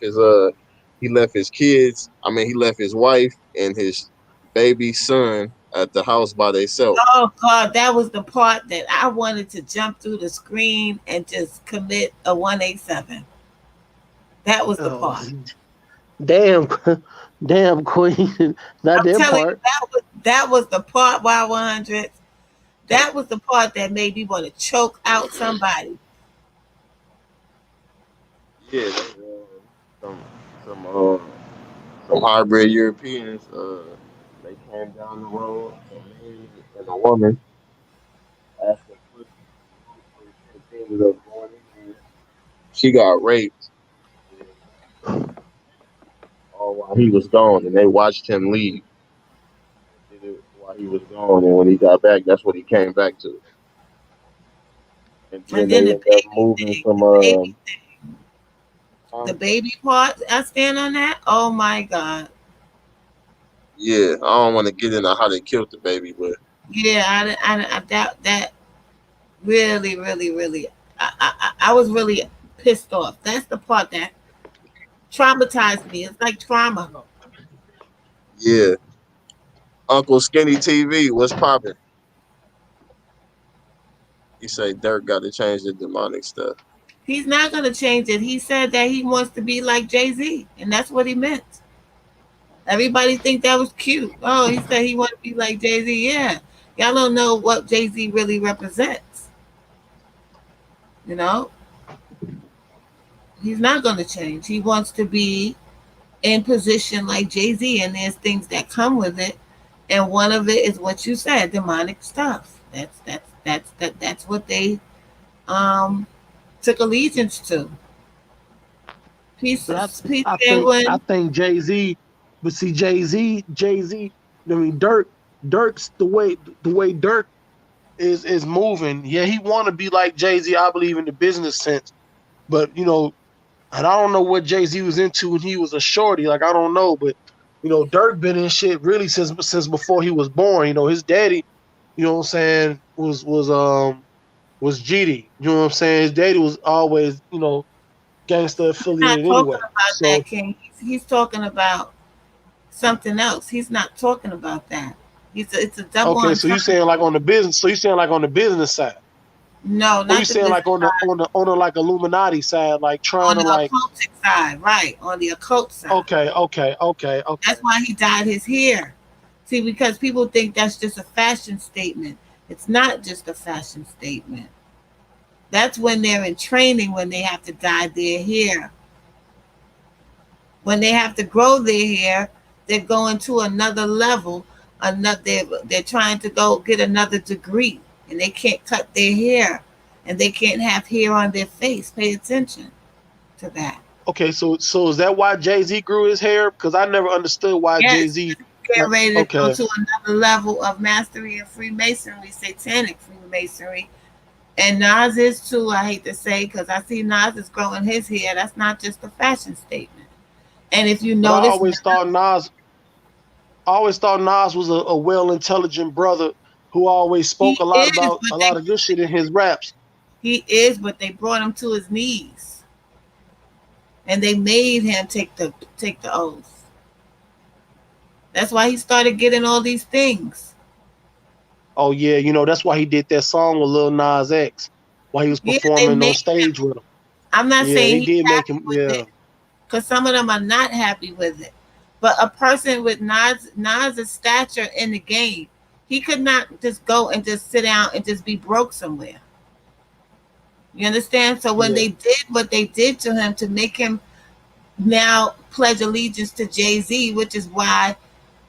his kids. I mean, he left his wife and his baby son at the house by themselves. Oh God, that was the part that I wanted to jump through the screen and just commit a 187. That was the Oh, part. damn, damn, Queen. Not I'm that telling you, part. that was the part, Y100. That was the part that made me want to choke out somebody. Yeah, some some uh, some hybrid Europeans. They came down the road, a man and a woman, asking questions. Long story short, they ended up going in there. She got raped, and all while he was gone, and they watched him leave. They did it while he was gone, and when he got back, that's what he came back to. And And then then they the ended up baby moving thing, from the baby part, I stand on that. Oh my God. yeah, I don't want to get into how they killed the baby, but Yeah, I doubt that really, really, really. I was really pissed off. That's the part that traumatized me. It's like trauma. yeah, Uncle Skinny TV, what's popping? He say Dirk got to change the demonic stuff. He's not going to change it. He said that he wants to be like Jay-Z, and that's what he meant. Everybody think that was cute. Oh, he said he want to be like Jay-Z. Yeah. Y'all don't know what Jay-Z really represents. You know, he's not going to change. He wants to be in position like Jay-Z, and there's things that come with it. And one of it is what you said, demonic stuff. That's what they um took allegiance to. But Peace, I Penguin. think Jay Z. But see, Jay Z. I mean, Dirk's the way Dirk is moving. Yeah, he want to be like Jay Z. I believe in the business sense, but and I don't know what Jay Z was into when he was a shorty. Like I don't know, but Dirk been in shit really since before he was born. His daddy, what I'm saying, was GD. You know what I'm saying? His daddy was always gangster Not affiliated talking anyway. about So that, King. He's talking about something else. He's not talking about that. It's a double okay, so you entendre. saying like on the business? So you saying like on the business side? No, Or you not the saying like business on the like Illuminati side, like trying on to the like occultic side, right? On the occult side. okay. That's why he dyed his hair. See, because people think that's just a fashion statement. It's not just a fashion statement. That's when they're in training, when they have to dye their hair. When they have to grow their hair, they're going to another level. They're trying to go get another degree, and they can't cut their hair, and they can't have hair on their face. Pay attention to that. Okay, so is that why Jay-Z grew his hair? Because I never understood why Yes, Jay-Z get like ready to go okay. to another level of mastery in Freemasonry, satanic Freemasonry. And Nas is too, I hate to say, because I see Nas is growing his hair. That's not just a fashion statement. And if you But notice, I always thought Nas was a well intelligent brother who always spoke he a lot is, about a lot of good shit in his raps. but they brought him to his knees, and they made him take the oath. That's why he started getting all these things. Oh yeah, that's why he did that song with Lil Nas X while he was Yeah, they performing on made him. stage with him. I'm not Yeah, saying they he's did make happy him. with Yeah, it, because some of them are not happy with it. But a person with Nas's stature in the game, he could not just go and just sit down and just be broke somewhere. You understand? So when yeah, they did what they did to him to make him now pledge allegiance to Jay-Z, which is why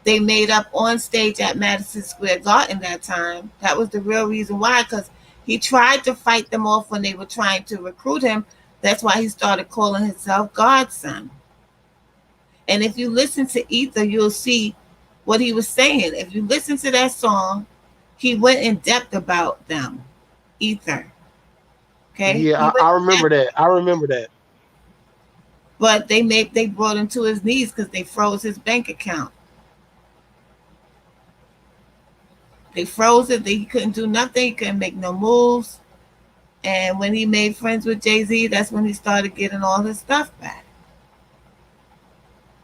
they made up on stage at Madison Square Garden that time. That was the real reason why, because he tried to fight them off when they were trying to recruit him. That's why he started calling himself Godson. And if you listen to Ether, you'll see what he was saying. If you listen to that song, he went in depth about them. Ether. Okay? He yeah. went I in remember depth, that. I remember that. but they brought him to his knees because they froze his bank account. They froze it. He couldn't do nothing. He couldn't make no moves. And when he made friends with Jay-Z, that's when he started getting all his stuff back.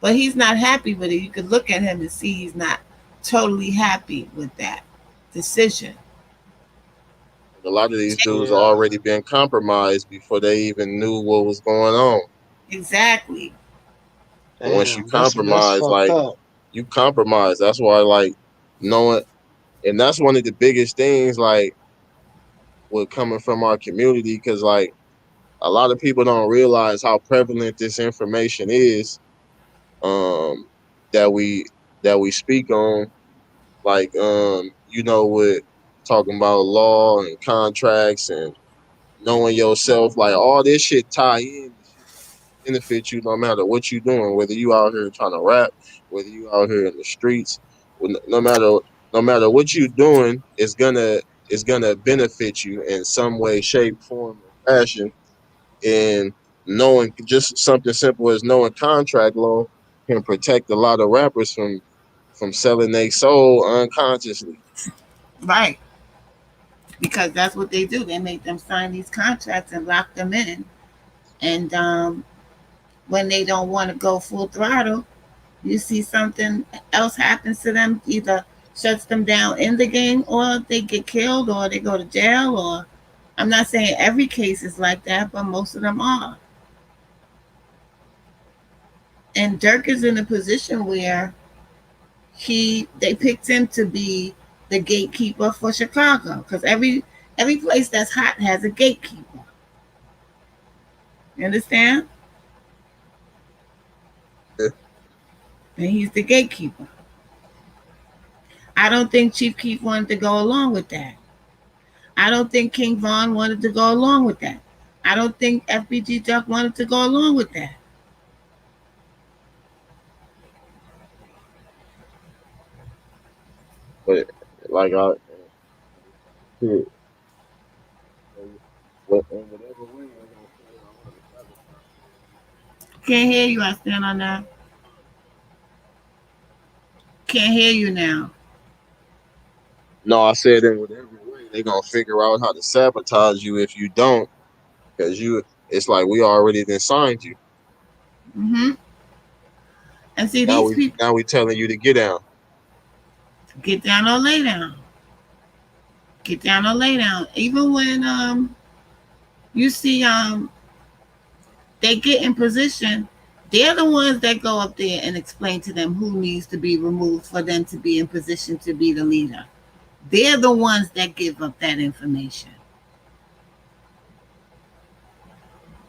But he's not happy with it. You could look at him and see he's not totally happy with that decision. A lot of these dudes Yeah, already been compromised before they even knew what was going on. Exactly. And once you damn, that's compromise, fucked like up. you compromise. That's why, like, knowing, and that's one of the biggest things, like, with coming from our community, because like a lot of people don't realize how prevalent this information is, um, that we speak on, like, with talking about law and contracts and knowing yourself, like all this shit tie in to shit that's gonna benefit you no matter what you're doing, whether you out here trying to rap, whether you out here in the streets, no matter what you're doing, it's gonna benefit you in some way, shape, form, or fashion. And knowing just something simple as knowing contract law can protect a lot of rappers from selling their soul unconsciously. Right. Because that's what they do. They make them sign these contracts and lock them in. And when they don't want to go full throttle, you see something else happens to them, either shuts them down in the game, or they get killed, or they go to jail, or I'm not saying every case is like that, but most of them are. And Dirk is in a position where they picked him to be the gatekeeper for Chicago, because every place that's hot has a gatekeeper. You understand? And he's the gatekeeper. I don't think Chief Keef wanted to go along with that. I don't think King Von wanted to go along with that. I don't think FBG Duck wanted to go along with that. But like I, shit, in whatever way they're gonna figure out how to sabotage Can't hear you. I stand on that. Can't hear you now. No, I said in whatever way they're gonna figure out how to sabotage you if you don't, because it's like we already then signed you. Mm-hmm. And see, Now these we people now we telling you to get down. get down or lay down. Get down or lay down. Even when you see they get in position, they're the ones that go up there and explain to them who needs to be removed for them to be in position to be the leader. They're the ones that give up that information.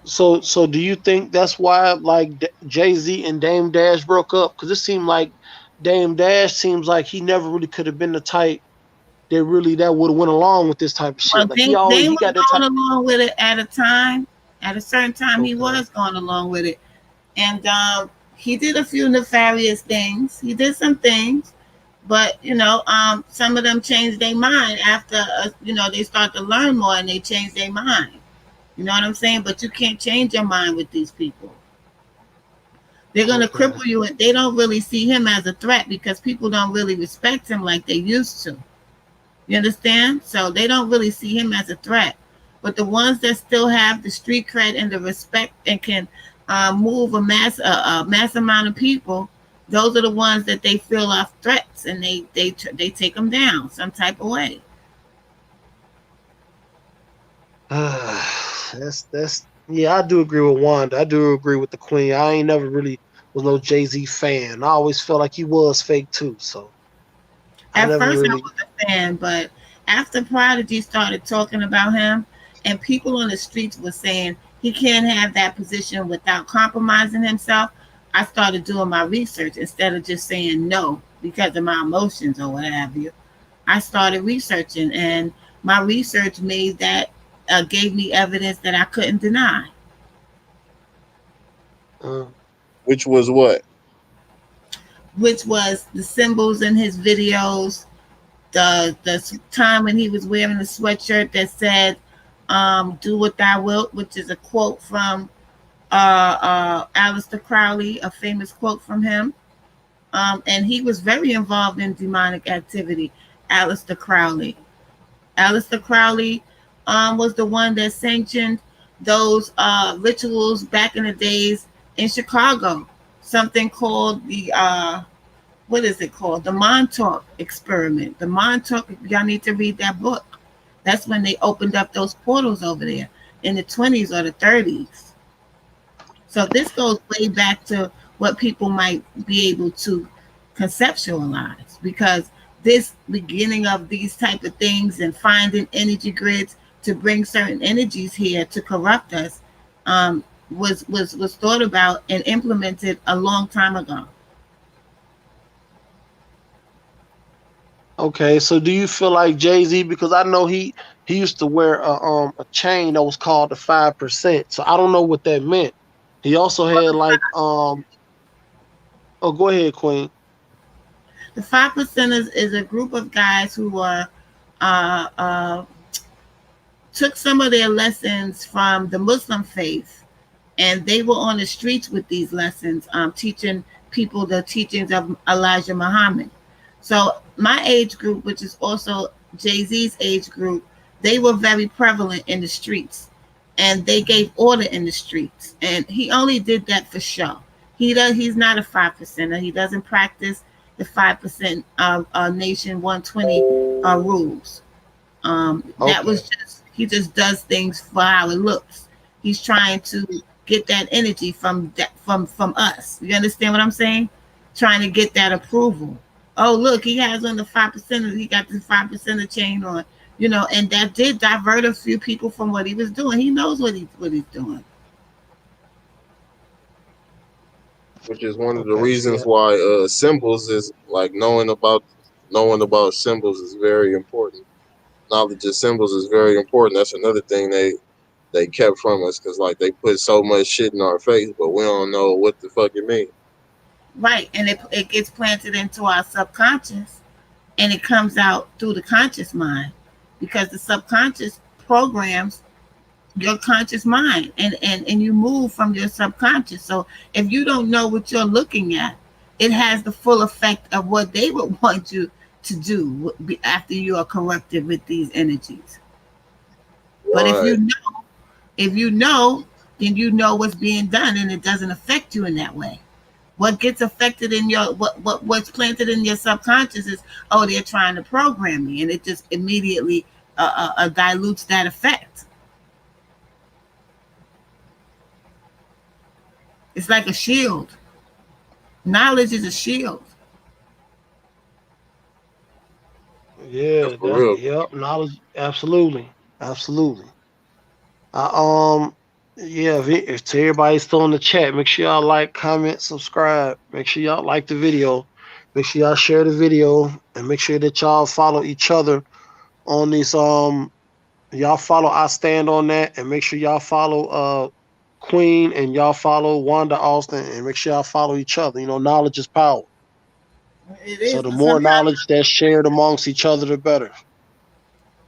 So do you think that's why like Jay-Z and Dame Dash broke up? Because it seemed like Dame Dash seems like he never really could have been the type that would have went along with this type of Well, shit. Like they he was got that type. going along with it at a time. At a certain time, he Okay. was going along with it, and he did a few nefarious things. He did some things, but some of them changed their mind after they start to learn more and they change their mind. You know what I'm saying? But you can't change your mind with these people. They're gonna Okay. cripple you, and they don't really see him as a threat because people don't really respect him like they used to. You understand? So they don't really see him as a threat. But the ones that still have the street cred and the respect and can move a mass amount of people, those are the ones that they feel are threats, and they take them down some type of way. That's yeah, I do agree with Wanda. I do agree with the Queen. I ain't never really was no Jay-Z fan. I always felt like he was fake too. So I At never first, I really. was a fan, but after Prodigy started talking about him, and people on the streets were saying he can't have that position without compromising himself, I started doing my research instead of just saying no because of my emotions or what have you. I started researching, and my research made that gave me evidence that I couldn't deny. Which was what? Which was the symbols in his videos, the time when he was wearing a sweatshirt that said "Do what thou wilt," which is a quote from Aleister Crowley, a famous quote from him. And he was very involved in demonic activity. Aleister Crowley. Aleister Crowley was the one that sanctioned those rituals back in the days in Chicago. Something called the what is it called? The Montauk experiment. The Montauk. Y'all need to read that book. That's when they opened up those portals over there in the 20s or the 30s. So this goes way back to what people might be able to conceptualize, because this beginning of these type of things and finding energy grids to bring certain energies here to corrupt us was thought about and implemented a long time ago. Okay, so do you feel like Jay-Z, because I know he used to wear a chain that was called the 5%. So I don't know what that meant. He also had like oh, go ahead, Queen. The 5%ers is a group of guys who were took some of their lessons from the Muslim faith, and they were on the streets with these lessons, teaching people the teachings of Elijah Muhammad. So my age group, which is also Jay-Z's age group, they were very prevalent in the streets, and they gave order in the streets. And he only did that for show. He's not a 5%er. He doesn't practice the 5% Nation 120 rules. That was just, he just does things for how it looks. He's trying to get that energy from us. You understand what I'm saying? Trying to get that approval. Oh, look, he has on the 5%. He got the 5% chain on, and that did divert a few people from what he was doing. He knows what he's doing. Which is one of the reasons why symbols is like knowing about symbols is very important. Knowledge of symbols is very important. That's another thing they kept from us, because like they put so much shit in our face, but we don't know what the fuck it means. Right, and it gets planted into our subconscious, and it comes out through the conscious mind, because the subconscious programs your conscious mind, and you move from your subconscious. So if you don't know what you're looking at, it has the full effect of what they would want you to do after you are corrupted with these energies. But if you know, then you know what's being done, and it doesn't affect you in that way. What gets affected in your what's planted in your subconscious is, oh, they're trying to program me, and it just immediately dilutes that effect. It's like a shield. Knowledge is a shield. Yeah, Yeah, for that's real. yep. Knowledge, absolutely, absolutely. I yeah. If to everybody's still in the chat, make sure y'all like, comment, subscribe. Make sure y'all like the video. Make sure y'all share the video, and make sure that y'all follow each other on this. Y'all follow I Stand on that, and make sure y'all follow Queen, and y'all follow Wanda Austin, and make sure y'all follow each other. You know, knowledge is power. It So is, the but more sometimes, knowledge that's shared amongst each other, the better.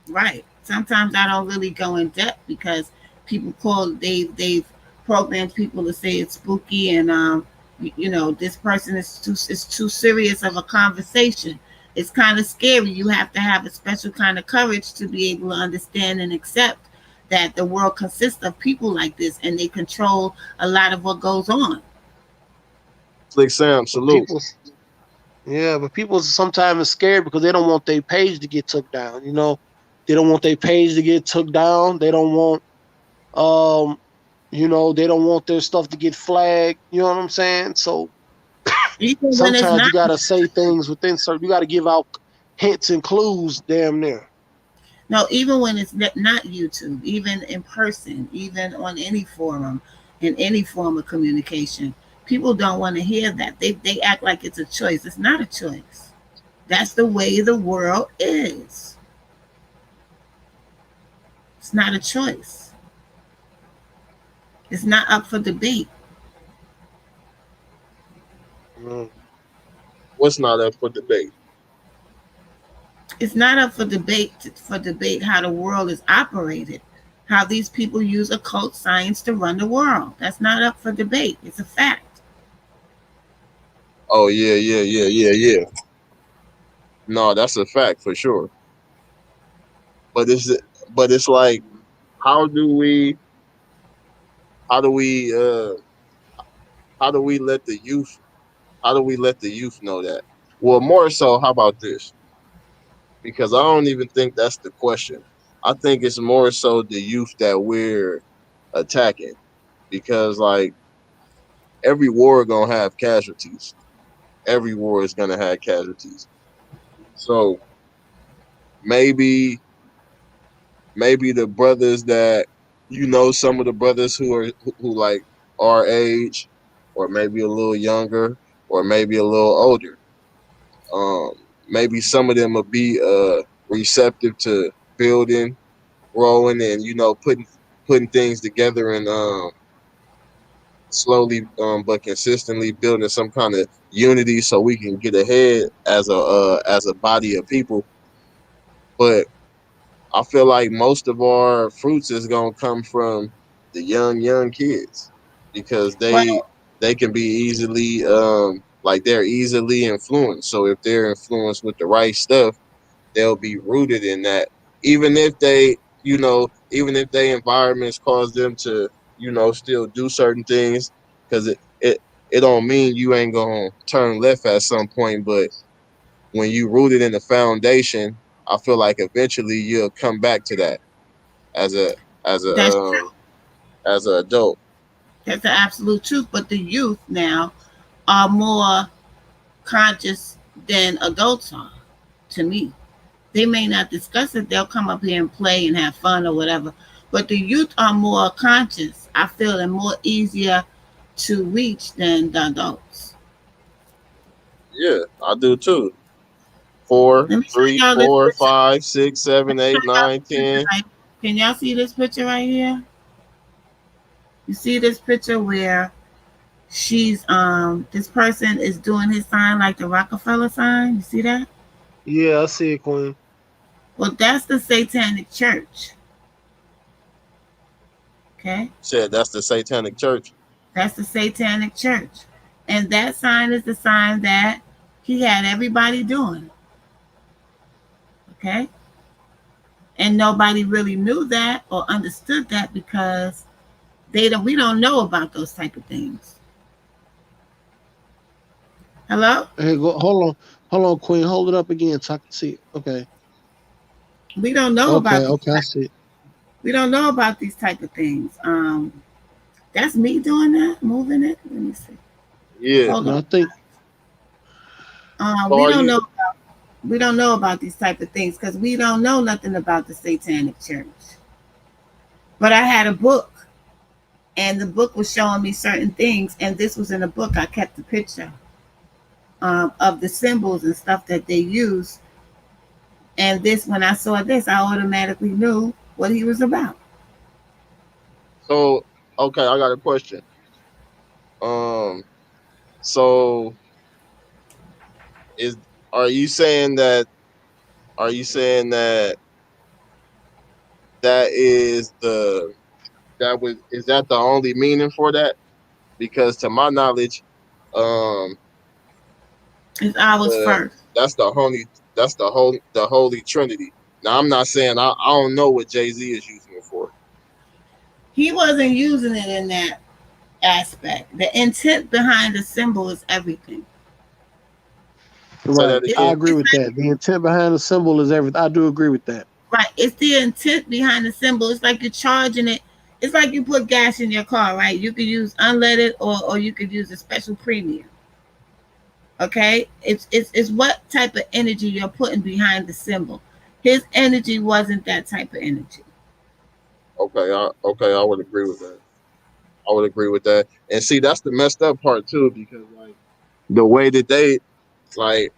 right. Sometimes I don't really go in depth because people call they've programmed people to say it's spooky and you know this person is too serious of a conversation. It's kind of scary. You have to have a special kind of courage to be able to understand and accept that the world consists of people like this and they control a lot of what goes on. Slick Sam, But salute. people, yeah, but people sometimes are scared because they don't want their page to get took down. You know, they don't want their page to get took down. They don't want, um, you know, they don't want their stuff to get flagged. You know what I'm saying? So Even when it's sometimes not. you gotta say things within certain. You gotta give out hints and clues. Damn near. No, even when it's not YouTube, even in person, even on any forum, in any form of communication, people don't want to hear that. They act like it's a choice. It's not a choice. That's the way the world is. It's not a choice. It's not up for debate. Mm. What's not up for debate? It's not up for debate how the world is operated, how these people use occult science to run the world. That's not up for debate. It's a fact. Oh yeah, yeah, yeah, yeah, yeah. No, that's a fact for sure. But it's like, how do we how do we uh how do we let the youth know that? Well, more so, how about this? Because I don't even think that's the question. I think it's more so the youth that we're attacking. Because like every war gonna have casualties. Every war is gonna have casualties. So maybe the brothers that some of the brothers who like our age, or maybe a little younger, or maybe a little older. Um, Maybe some of them will be receptive to building, growing, and putting things together, and slowly but consistently building some kind of unity so we can get ahead as a body of people. But I feel like most of our fruits is gonna come from the young kids, because Well, they can be easily like they're easily influenced. So if they're influenced with the right stuff, they'll be rooted in that. Even if even if their environments cause them to, still do certain things, because it don't mean you ain't gonna turn left at some point, but when you rooted in the foundation, I feel like eventually you'll come back to that as a as a that's true. as an adult. That's the absolute truth. But the youth now are more conscious than adults are, to me. They may not discuss it, they'll come up here and play and have fun or whatever. But the youth are more conscious, I feel, and more easier to reach than the adults. Yeah, I do too. Four, Let me show three, y'all this four, picture. five, six, Let seven, me show eight, y'all nine, this picture 10. right. Can y'all see this picture right here? You see this picture where she's this person is doing his sign like the Rockefeller sign. You see that? Yeah, I see it, Queen. Well, that's the Satanic Church. Okay, Said that's the Satanic Church. that's the Satanic Church, and that sign is the sign that he had everybody doing. Okay, and nobody really knew that or understood that because we don't know about those type of things. Hello? Hey, hold on, Queen. Hold it up again so I can see it. Okay. We don't know Okay, about these okay, I see. we don't know about these type of things. That's me doing that, moving it. Let me see. Yeah. Hold And on. I think So We are don't you? know. We don't know about these type of things because we don't know nothing about the Satanic Church. But I had a book, and the book was showing me certain things, and this was in a book. I kept the picture of the symbols and stuff that they use. And this, when I saw this, I automatically knew what he was about. So okay, I got a question. Um, so is are you saying that? Are you saying that that is the that was is that the only meaning for that? Because to my knowledge, um, It's ours the first. that's the holy Trinity. Now I'm not saying I don't know what Jay-Z is using it for. He wasn't using it in that aspect. The intent behind the symbol is everything. Say right. that It's, I again. agree it's with that. The intent behind the symbol is everything. I do agree with that. right. It's the intent behind the symbol. It's like you're charging it. It's like you put gas in your car, right? You could use unleaded or you could use a special premium. Okay? It's what type of energy you're putting behind the symbol. His energy wasn't that type of energy. Okay, I would agree with that. I would agree with that. And see, that's the messed up part too, because like the way that they like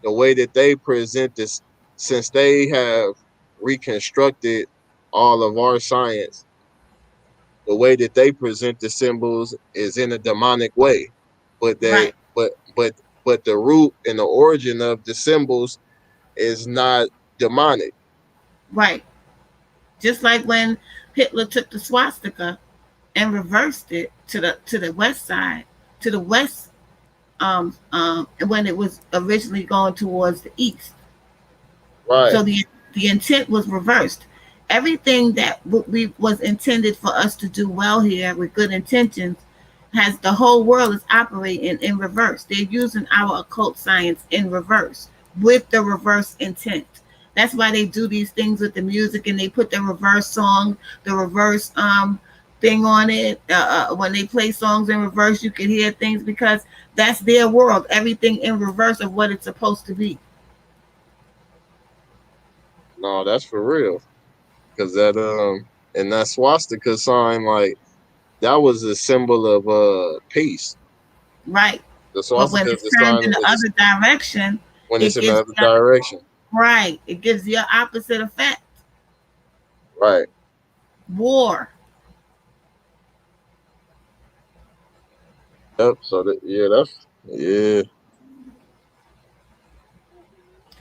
the way that they present this, since they have reconstructed all of our science, the way that they present the symbols is in a demonic way. But they Right. but the root and the origin of the symbols is not demonic. Right. Just like when Hitler took the swastika and reversed it to the west side, to the west, when it was originally going towards the east. Right. So the intent was reversed. Everything that we was intended for us to do well here with good intentions has the whole world is operating in reverse. They're using our occult science in reverse with the reverse intent. That's why they do these things with the music and they put the reverse song, the reverse thing on it. When they play songs in reverse, you can hear things because that's their world. Everything in reverse of what it's supposed to be. No, that's for real. Cause that and that swastika sign, like that was a symbol of peace. Right. The But when swastika is it's the turned sign in the other direction, when it's it in the gives other direction. right. It gives the opposite effect. Right. War. Yep. So that yeah, that's yeah.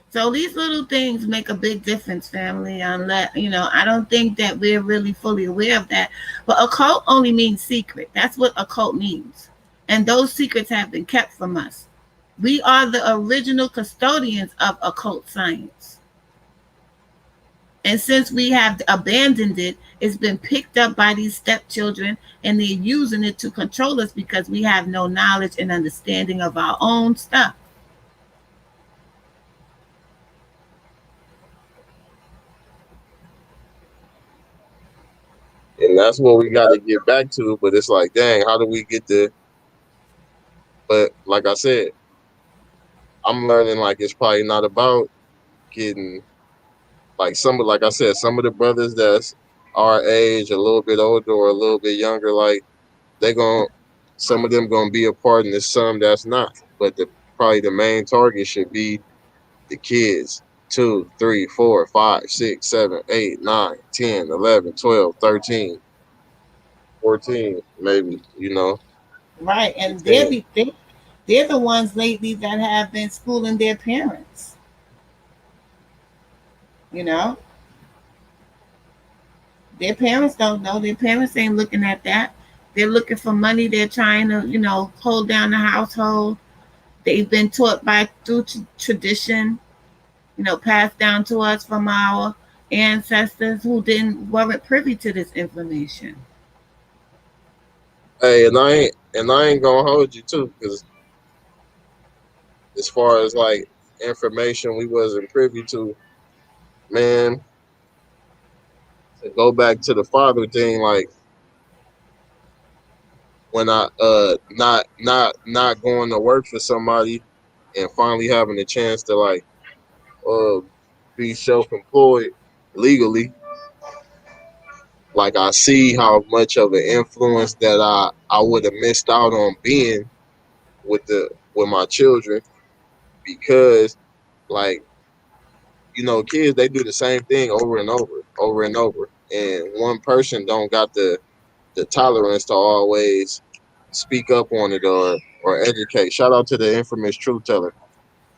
So these little things make a big difference, family. Unless I don't think that we're really fully aware of that. But occult only means secret. That's what occult means, and those secrets have been kept from us. We are the original custodians of occult science. And since we have abandoned it, it's been picked up by these stepchildren and they're using it to control us because we have no knowledge and understanding of our own stuff. And that's what we got to get back to. But it's like, dang, how do we get the? But like I said, I'm learning like it's probably not about getting like like I said, some of the brothers that's our age, a little bit older or a little bit younger, like they gon' some of them gonna be a part and there's some that's not. But the probably the main target should be the kids. 2, 3, 4, 5, 6, 7, 8, 9, 10, 11, 12, 13, 14, maybe, Right. And 16. they're the ones lately that have been schooling their parents. You know, their parents don't know. Their parents ain't looking at that. They're looking for money. They're trying to, hold down the household. They've been taught by through tradition, passed down to us from our ancestors who weren't privy to this information. Hey, and I ain't gonna hold you too, because as far as like information we wasn't privy to, Man, to go back to the father thing, like when I not going to work for somebody and finally having a chance to like be self-employed legally, like I see how much of an influence that I would have missed out on being with my children, because like, you know, kids, they do the same thing over and over, and one person don't got the tolerance to always speak up on it or educate. Shout out to the infamous truth teller.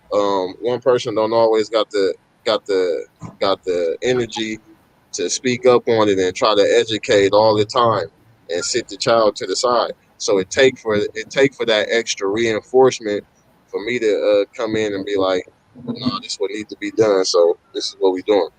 One person don't always got the got the energy to speak up on it and try to educate all the time and sit the child to the side. So it take for that extra reinforcement for me to come in and be like, no, this is what needs to be done. So this is what we doing.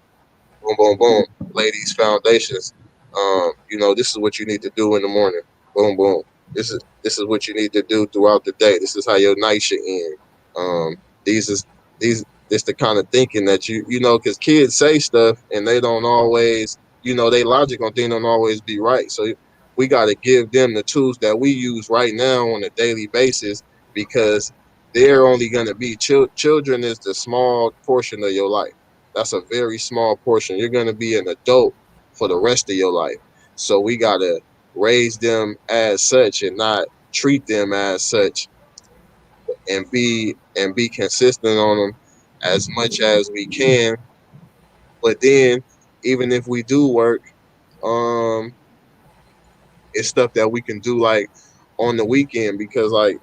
Boom, boom, boom. Ladies, foundations. You know, this is what you need to do in the morning. Boom, boom. This is what you need to do throughout the day. This is how your night should end. These is these this the kind of thinking that you know, because kids say stuff and they don't always, you know, they logic on things don't always be right. So we got to give them the tools that we use right now on a daily basis, because they're only going to be children is the small portion of your life. That's a very small portion. You're going to be an adult for the rest of your life. So we got to raise them as such and not treat them as such, and be consistent on them as much as we can. But then even if we do work, um it's stuff that we can do like on the weekend, because like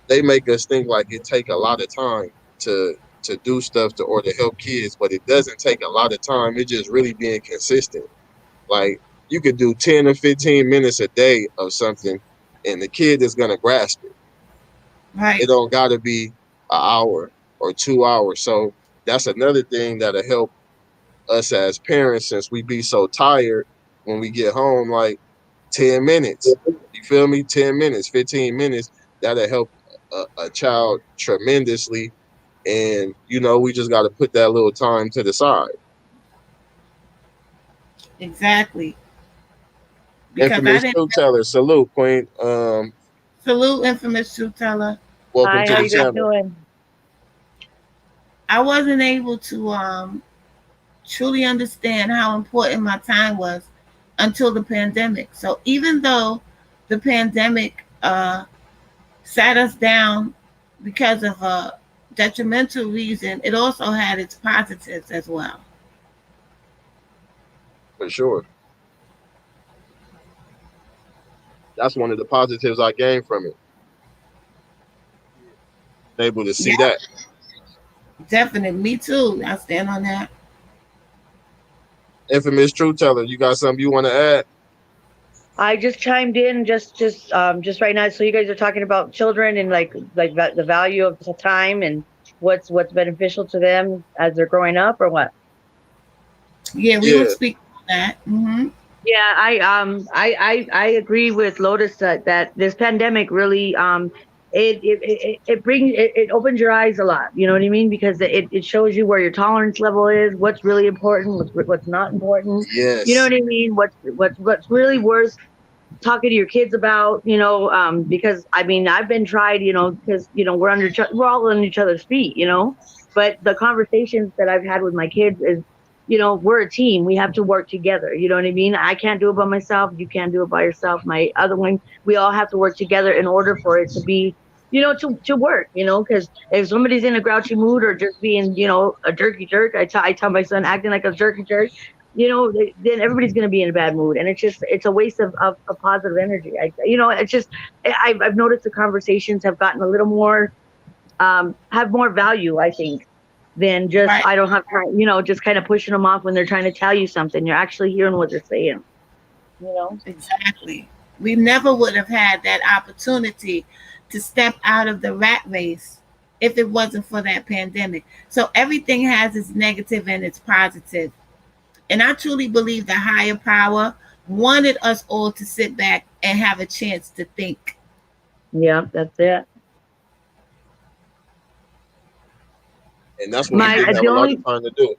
they make us think like it take a lot of time to do stuff or to help kids, but it doesn't take a lot of time. It's just really being consistent. Like you could do 10 or 15 minutes a day of something and the kid is gonna grasp it. Right. It don't gotta be an hour or 2 hours. So that's another thing that'll help us as parents, since we be so tired when we get home. Like 10 minutes, you feel me? 10 minutes, 15 minutes, that'll help a child tremendously. And you know, we just got to put that little time to the side. Exactly. Because I Infamous didn't truth teller, salute, Queen. salute infamous truth teller. Welcome Hi, to how the you guys channel. doing? I wasn't able to truly understand how important my time was until the pandemic. So even though the pandemic sat us down because of a detrimental reason, it also had its positives as well. For sure. That's one of the positives I gained from it. Able to see Yeah, that. definitely. Me too. I stand on that. Infamous truth teller, you got something you want to add? I just chimed in just right now. So you guys are talking about children and like the value of the time and what's beneficial to them as they're growing up, or what? Yeah, we Yeah. would speak on that. Yeah, I agree with Lotus that this pandemic really it brings it opens your eyes a lot. You know what I mean? Because it shows you where your tolerance level is, what's really important, what's not important. You know Yes. what I mean? What's really worth talking to your kids about, because I mean, I've been tried, because, we're all on each other's feet, but the conversations that I've had with my kids is, we're a team. We have to work together. You know what I mean? I can't do it by myself. You can't do it by yourself. My other one, we all have to work together in order for it to be, to work, because if somebody's in a grouchy mood or just being, a jerky jerk, I tell my son acting like a jerky jerk, then everybody's going to be in a bad mood. And it's a waste of positive energy. I've noticed the conversations have gotten a little more, have more value, I think, than just, Right. I don't have time, just kind of pushing them off when they're trying to tell you something. You're actually hearing what they're saying, Exactly. We never would have had that opportunity to step out of the rat race if it wasn't for that pandemic. So everything has its negative and its positive. And I truly believe the higher power wanted us all to sit back and have a chance to think. Yeah, that's it. And that's what we didn't have a lot of time to do.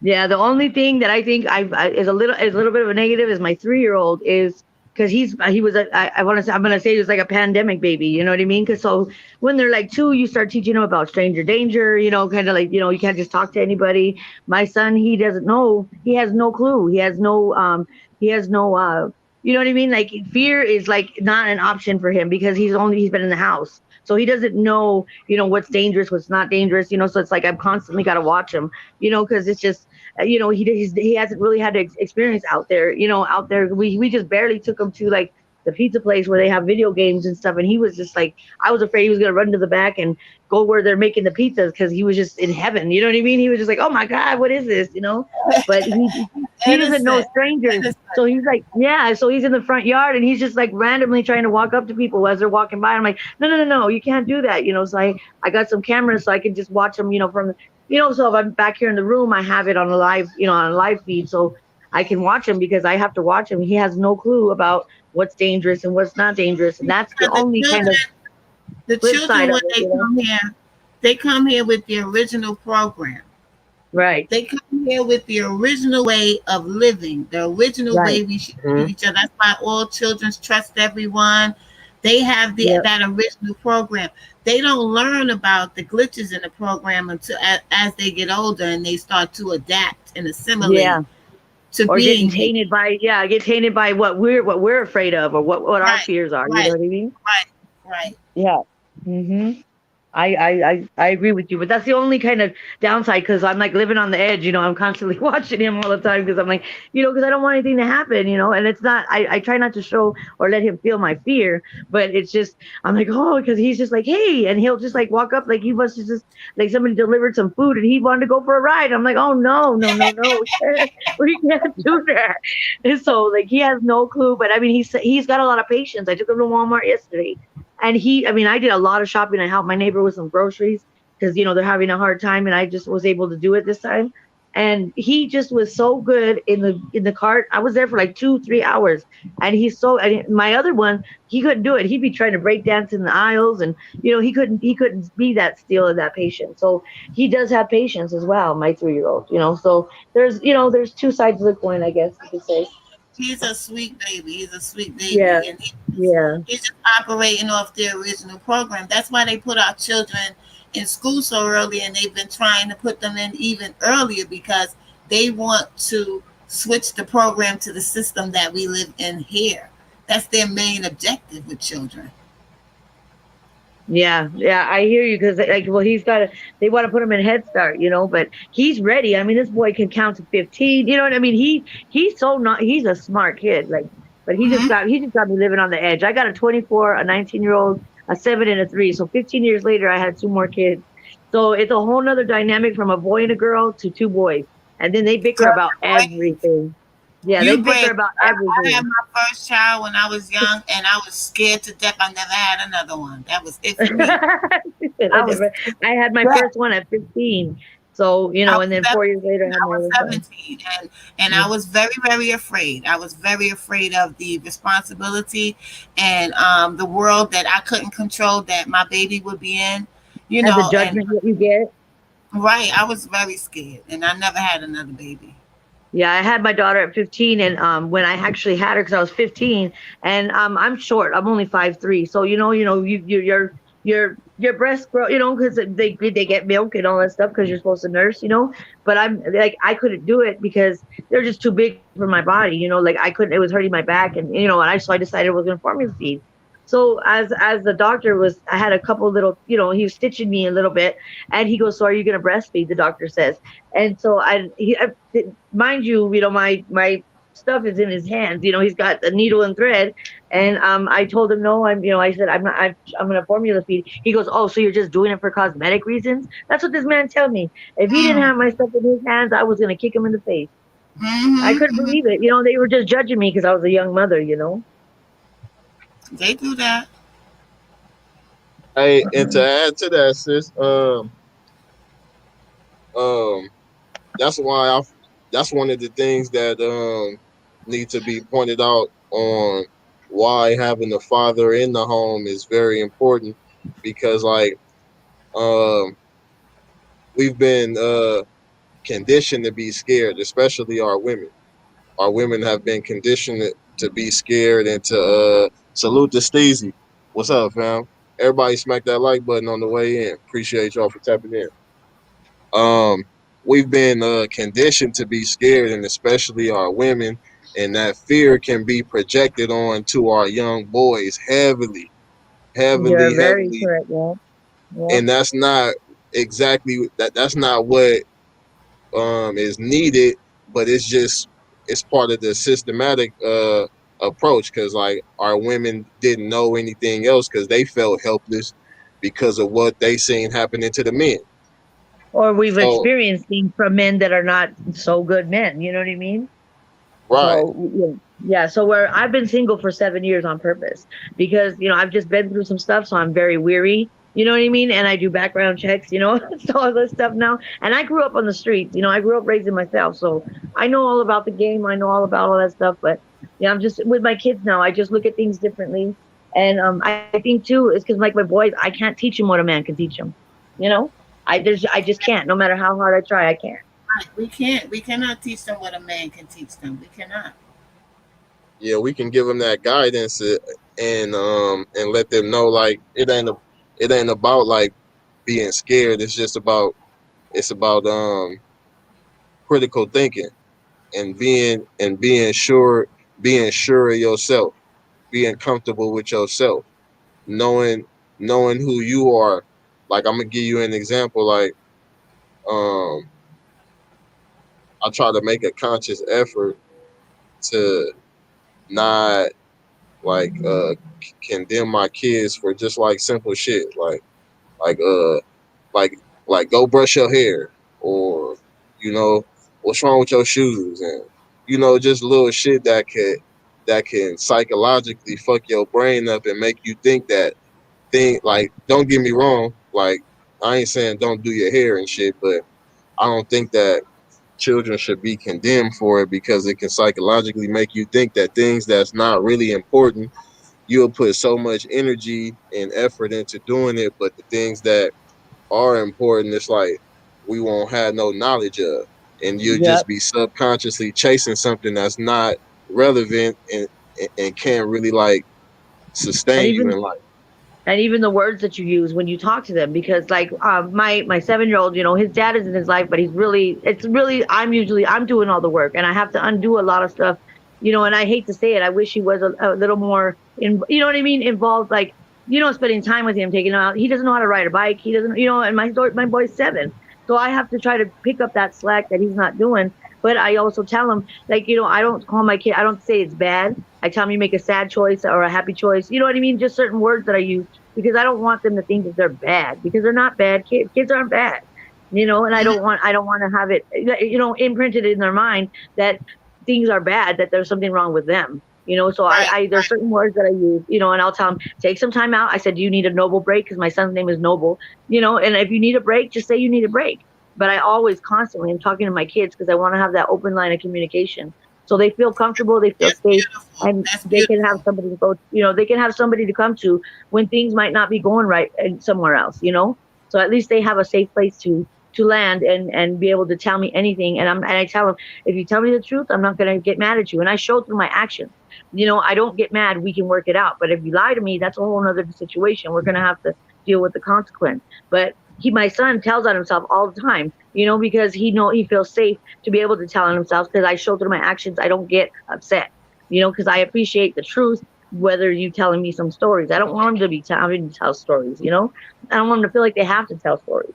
Yeah, the only thing that I think is a little bit of a negative is my 3-year-old is because he was I want to say I'm gonna say he was like a pandemic baby. You know what I mean? Because so when they're like 2, you start teaching them about stranger danger. You know, kind of like you can't just talk to anybody. My son, he doesn't know. He has no clue. He has no you know what I mean? Like fear is like not an option for him because he's been in the house. So he doesn't know, what's dangerous, what's not dangerous, so it's like I've constantly got to watch him, because it's just he hasn't really had experience out there. Out there we just barely took him to like the pizza place where they have video games and stuff, and he was just like, I was afraid he was gonna run to the back and go where they're making the pizzas because he was just in heaven. You know what I mean? He was just like, oh my god, what is this? But he doesn't know Innocent. strangers. Innocent. So he's like, yeah. So he's in the front yard and he's just like randomly trying to walk up to people as they're walking by. I'm like, no, you can't do that. So I got some cameras so I can just watch them, from so if I'm back here in the room, I have it on a live feed. So I can watch him because I have to watch him. He has no clue about what's dangerous and what's not dangerous. And that's the only kind of The flip children, side of when it, they come here with the original program. Right. They come here with the original way of living, the original way we should treat each other. That's why all children trust everyone. They have that original program. They don't learn about the glitches in the program until as they get older and they start to adapt and assimilate to or being get tainted by what we're afraid of or what our fears are. You know what I mean? Right. Yeah. Mm-hmm. I agree with you, but that's the only kind of downside because I'm like living on the edge. I'm constantly watching him all the time because I'm like, because I don't want anything to happen. And it's not. I try not to show or let him feel my fear, but it's just I'm like, oh, because he's just like, hey, and he'll just like walk up like he must have just like somebody delivered some food and he wanted to go for a ride. I'm like, oh no, we can't do that. And so like he has no clue, but I mean he's got a lot of patience. I took him to Walmart yesterday. And I did a lot of shopping. I helped my neighbor with some groceries because, they're having a hard time and I just was able to do it this time. And he just was so good in the cart. I was there for like 2-3 hours and my other one, he couldn't do it. He'd be trying to break dance in the aisles and, he couldn't be that still and that patient. So he does have patience as well, my 3-year-old, so there's two sides of the coin, I guess you could say. He's a sweet baby. He's a sweet Yeah. baby. And Yeah. he's just operating off the original program. That's why they put our children in school so early and they've been trying to put them in even earlier because they want to switch the program to the system that we live in here. That's their main objective with children. Yeah, I hear you because they want to put him in Head Start, but he's ready. I mean, this boy can count to 15. You know what I mean? He's a smart kid, but he just got me living on the edge. I got a 24, a 19-year-old, a 7, and a 3. So 15 years later, I had 2 more kids. So it's a whole nother dynamic from a boy and a girl to 2 boys, and then they bicker about everything. Yeah, they bicker about everything. I had my first child when I was young, and I was scared to death. I never had another one. That was it for me. I had my first one at 15. So, and then 4 years later, I was 17. And I was very, very afraid. I was very afraid of the responsibility and the world that I couldn't control that my baby would be in. And the judgment that you get. Right. I was very scared, and I never had another baby. Yeah, I had my daughter at 15, and when I actually had her, because I was 15, and I'm short. I'm only 5'3", so your breasts grow, because they get milk and all that stuff because you're supposed to nurse, But I'm like I couldn't do it because they're just too big for my body, like I couldn't. It was hurting my back, and so I decided I was going to formula feed. So as the doctor I had a couple little, he was stitching me a little bit, and he goes, "So are you going to breastfeed?" The doctor says, and so mind you, my stuff is in his hands. He's got a needle and thread, and I told him no. I said I'm going to formula feed. He goes, "Oh, so you're just doing it for cosmetic reasons?" That's what this man told me. If he didn't have my stuff in his hands, I was going to kick him in the face. I couldn't believe it. They were just judging me because I was a young mother. They do that. Hey, and to add to that, sis, that's one of the things that need to be pointed out on why having a father in the home is very important, because we've been conditioned to be scared, especially our women. Our women have been conditioned to be scared and to salute to Steezy. What's up, fam? Everybody smack that like button on the way in. Appreciate y'all for tapping in. We've been conditioned to be scared, and especially our women, and that fear can be projected on to our young boys heavily, You're heavily, very heavily, correct. Yeah. Yeah. and that's not exactly that. That's not what is needed, but it's part of the systematic approach, because like our women didn't know anything else because they felt helpless because of what they seen happening to the men. Or we've So experienced things from men that are not so good men. You know what I mean? right, So yeah, so where I've been single for 7 years on purpose because I've just been through some stuff, so I'm very weary. You know what I mean? And I do background checks, so all this stuff now. And I grew up on the streets. I grew up raising myself, so I know all about the game. I know all about all that stuff. But yeah, I'm just with my kids now. I just look at things differently, and I think too is because like my boys, I can't teach them what a man can teach them. You know, I just can't. No matter how hard I try, I can't. Right. We can't. We cannot teach them what a man can teach them. We cannot. yeah, we can give them that guidance, and let them know like it ain't about like being scared. It's about critical thinking and being sure of yourself, being comfortable with yourself, knowing who you are. Like I'm gonna give you an example. Like um, I try to make a conscious effort to not like condemn my kids for just like simple shit, like like go brush your hair, or what's wrong with your shoes, and just little shit that can psychologically fuck your brain up and make you think that thing. Like, don't get me wrong, like I ain't saying don't do your hair and shit, but I don't think that children should be condemned for it, because it can psychologically make you think that things that's not really important, you'll put so much energy and effort into doing it, but the things that are important, it's like we won't have no knowledge of, and you'll just Yep. be subconsciously chasing something that's not relevant, and can't really like And sustain you even in life. and even the words that you use when you talk to them, because like my 7-year-old, his dad is in his life, but it's really I'm doing all the work, and I have to undo a lot of stuff, and I hate to say it, I wish he was a little more in, what I mean, involved, like, spending time with him, taking him out. He doesn't know how to ride a bike, he doesn't, and my boy's 7, so I have to try to pick up that slack that he's not doing. But I also tell him, like, I don't call my kid, I don't say it's bad. I tell him, you make a sad choice or a happy choice, you know what I mean, just certain words that I use, because I don't want them to think that they're bad, because they're not bad. Kids aren't bad, and I don't want to have it, imprinted in their mind that things are bad, that there's something wrong with them. So Right. there's certain words that I use, and I'll tell them, take some time out. I said, do you need a Noble break? Because my son's name is Noble, and if you need a break, just say you need a break. But I always constantly am talking to my kids, because I want to have that open line of communication, so they feel comfortable, they feel That's safe, beautiful. and That's they can have beautiful. somebody to go, they can have somebody to come to when things might not be going right somewhere else. So at least they have a safe place to land, and be able to tell me anything. And I tell them, if you tell me the truth, I'm not going to get mad at you. And I show through my actions. I don't get mad. We can work it out. But if you lie to me, that's a whole other situation. We're going to have to deal with the consequence. But my son tells on himself all the time, because he feels safe to be able to tell on himself, because I show through my actions. I don't get upset, because I appreciate the truth, whether you telling me some stories. I don't want them to be having to tell stories. I don't want them to feel like they have to tell stories.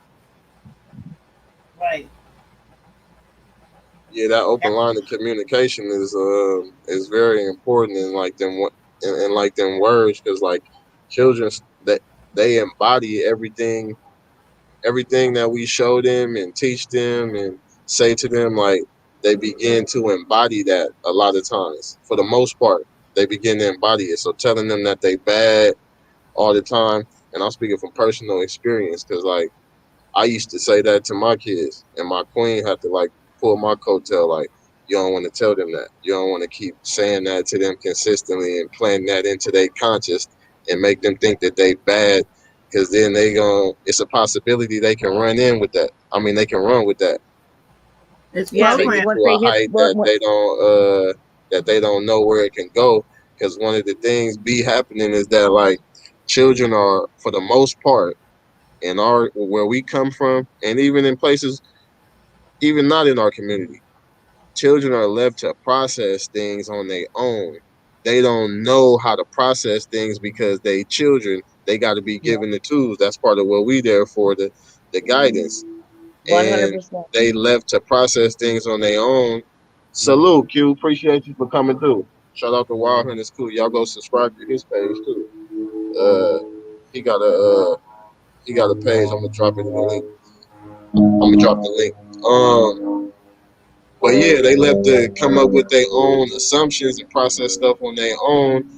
Right. Yeah, that open line of communication is very important in like in like them words, because like children, that they embody everything that we show them and teach them and say to them. Like, they begin to embody that a lot of times. For the most part, they begin to embody it. So telling them that they bad all the time, and I'm speaking from personal experience, because like I used to say that to my kids, and my queen had to like pull my coattail. Like, you don't want to tell them that. You don't want to keep saying that to them consistently and plant that into their conscious and make them think that they bad, because then it's a possibility they can run in with that. I mean, they can run with that. It's Yeah, take it programmed. once to they a hit height that they don't know where it can go. Because one of the things be happening is that like children are, for the most part, in our where we come from, and even in places, even not in our community, children are left to process things on their own. They don't know how to process things because they children. They got to be given the tools. That's part of what we there for, the guidance. And 100%. they left to process things on their own. Salute, Q. Appreciate you for coming through. Shout out to Wild Hunt School. Y'all go subscribe to his page too. He got a page. I'm gonna drop it in the link. I'm gonna drop the link. But yeah, they left to come up with their own assumptions and process stuff on their own,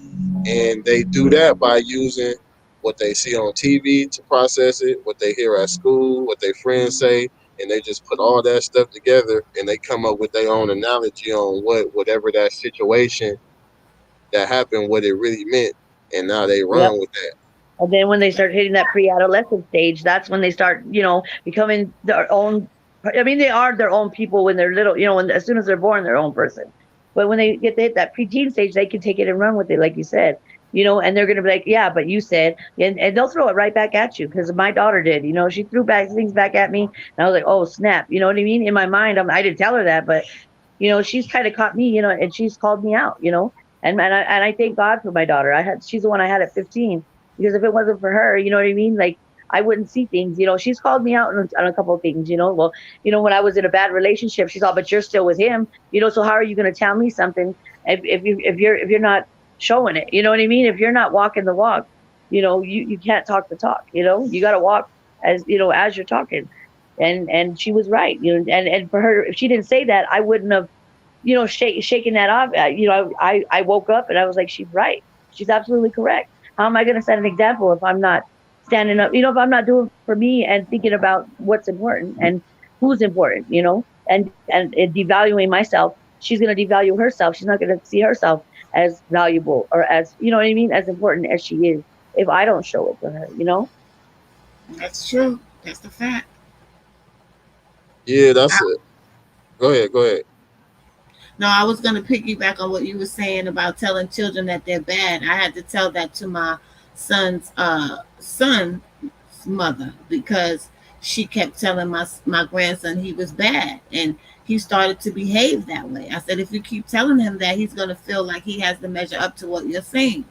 and they do that by using what they see on TV to process it, what they hear at school, what their friends say, and they just put all that stuff together and they come up with their own analogy on whatever that situation that happened, what it really meant, and now they Yep. run with that. And then when they start hitting that pre-adolescent stage, that's when they start, becoming their own. I mean, they are their own people when they're little, as soon as they're born, their own person. But when they get to hit that preteen stage, they can take it and run with it, like you said, and they're going to be like, yeah, but you said, and they'll throw it right back at you because my daughter did, she threw things back at me. And I was like, oh, snap. You know what I mean? In my mind, I didn't tell her that, but she's kind of caught me, and she's called me out, and I thank God for my daughter. She's the one I had at 15, because if it wasn't for her, you know what I mean? Like, I wouldn't see things, she's called me out on a couple of things, well, when I was in a bad relationship, she's all, but you're still with him, so how are you going to tell me something if you're not showing it? You know what I mean? If you're not walking the walk, you can't talk the talk, you got to walk as you're talking. And she was right, and for her, if she didn't say that, I wouldn't have, shaking that off. I woke up and I was like, she's right. She's absolutely correct. How am I going to set an example if I'm not standing up, if I'm not doing for me and thinking about what's important and who's important, and devaluing myself? She's going to devalue herself. She's not going to see herself as valuable or as, what I mean, as important as she is if I don't show it to her. That's true. That's the fact. Yeah, that's it. Go ahead. No, I was going to piggyback on what you were saying about telling children that they're bad. I had to tell that to my son's mother because she kept telling my grandson he was bad, and he started to behave that way. I said, if you keep telling him that, he's going to feel like he has to measure up to what you're saying.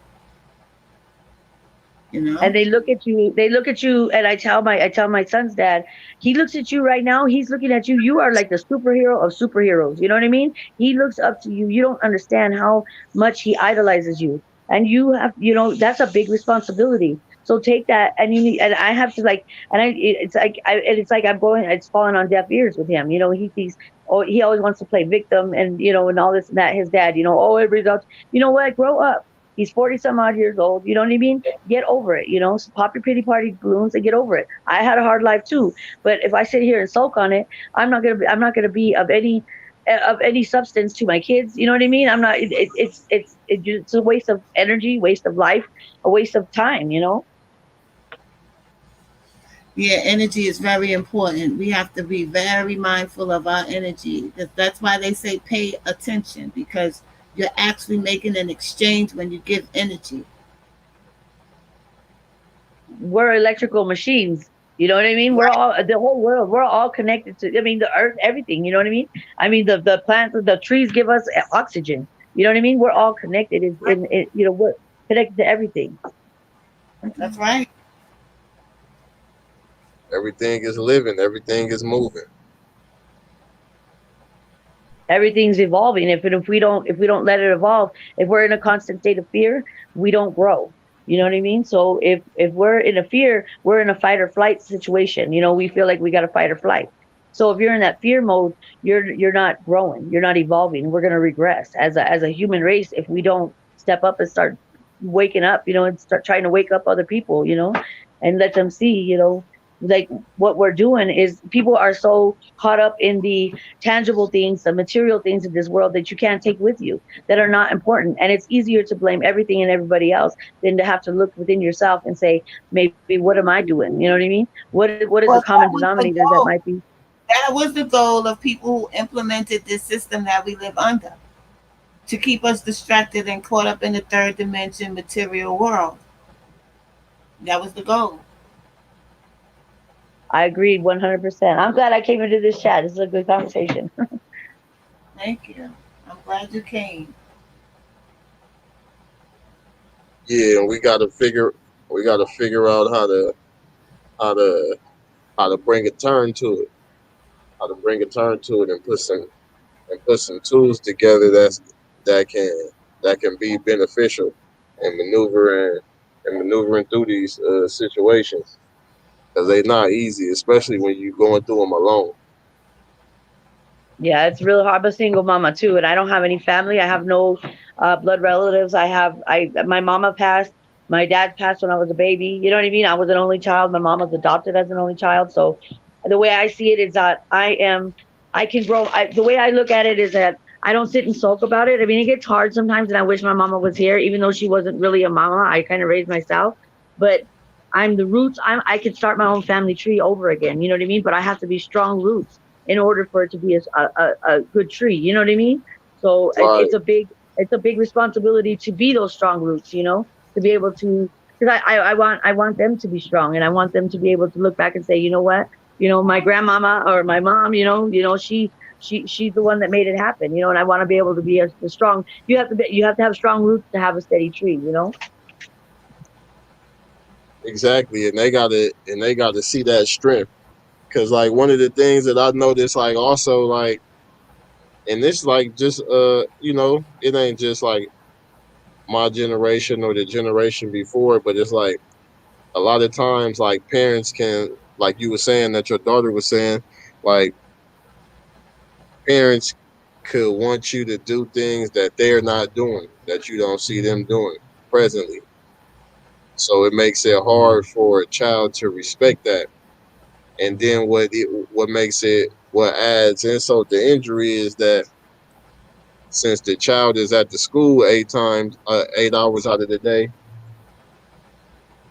And they look at you, and I tell my son's dad, he looks at you right now, he's looking at you, you are like the superhero of superheroes, you know what I mean? He looks up to you. You don't understand how much he idolizes you, and you have, that's a big responsibility. So take that, and I have to, like, it's like it's falling on deaf ears with him. He thinks, oh, he always wants to play victim, and and all this and that. His dad, oh, everybody's out. You know what? Grow up. He's 40 some odd years old. You know what I mean? Get over it. So pop your pity party balloons and get over it. I had a hard life too, but if I sit here and sulk on it, I'm not gonna be of any substance to my kids. You know what I mean? I'm not. It's a waste of energy, waste of life, a waste of time. Yeah, energy is very important. We have to be very mindful of our energy. That's why they say pay attention, because you're actually making an exchange when you give energy. We're electrical machines. You know what I mean? We're all, the whole world. We're all connected to. I mean, the earth, everything. You know what I mean? I mean, the plants, the trees give us oxygen. You know what I mean? We're all connected. We're connected to everything. That's right. Everything is living. Everything is moving. Everything's evolving. If we don't let it evolve, if we're in a constant state of fear, we don't grow. You know what I mean? So if we're in a fear, we're in a fight or flight situation. We feel like we got to fight or flight. So if you're in that fear mode, you're not growing, you're not evolving. We're going to regress as a human race if we don't step up and start waking up, and start trying to wake up other people, and let them see, like what we're doing is people are so caught up in the tangible things, the material things of this world that you can't take with you, that are not important. And it's easier to blame everything and everybody else than to have to look within yourself and say, maybe what am I doing? You know what I mean? What is the common denominator that might be? That was the goal of people who implemented this system that we live under, to keep us distracted and caught up in the third dimension material world. That was the goal. I agreed 100%. I'm glad I came into this chat. This is a good conversation. Thank you. I'm glad you came. Yeah, and we gotta figure out how to how to bring a turn to it, how to bring a turn to it, and put some tools together that can that can be beneficial and maneuvering through these situations, because they're not easy, especially when you're going through them alone. Yeah, it's really hard. I'm a single mama too, and I don't have any family. I have no blood relatives. My mama passed. My dad passed when I was a baby. You know what I mean? I was an only child. My mom was adopted as an only child. So the way I see it is that I can grow. The way I look at it is that I don't sit and sulk about it. I mean, it gets hard sometimes, and I wish my mama was here, even though she wasn't really a mama. I kind of raised myself, but I'm the roots. I could start my own family tree over again. You know what I mean? But I have to be strong roots in order for it to be a good tree. You know what I mean? So Right. it's a big responsibility to be those strong roots. You know, to be able to, because I want them to be strong, and I want them to be able to look back and say, you know what, my grandmama or my mom, she's the one that made it happen. And I want to be able to be a strong. You have to have strong roots to have a steady tree. Exactly, and they gotta see that strength. Cause like one of the things that I noticed, like also like, and this like just it ain't just like my generation or the generation before, but it's like a lot of times like parents can, like you were saying that your daughter was saying, like parents could want you to do things that they're not doing, that you don't see them doing presently. So it makes it hard for a child to respect that. And then what adds insult to injury is that since the child is at the school 8 hours out of the day,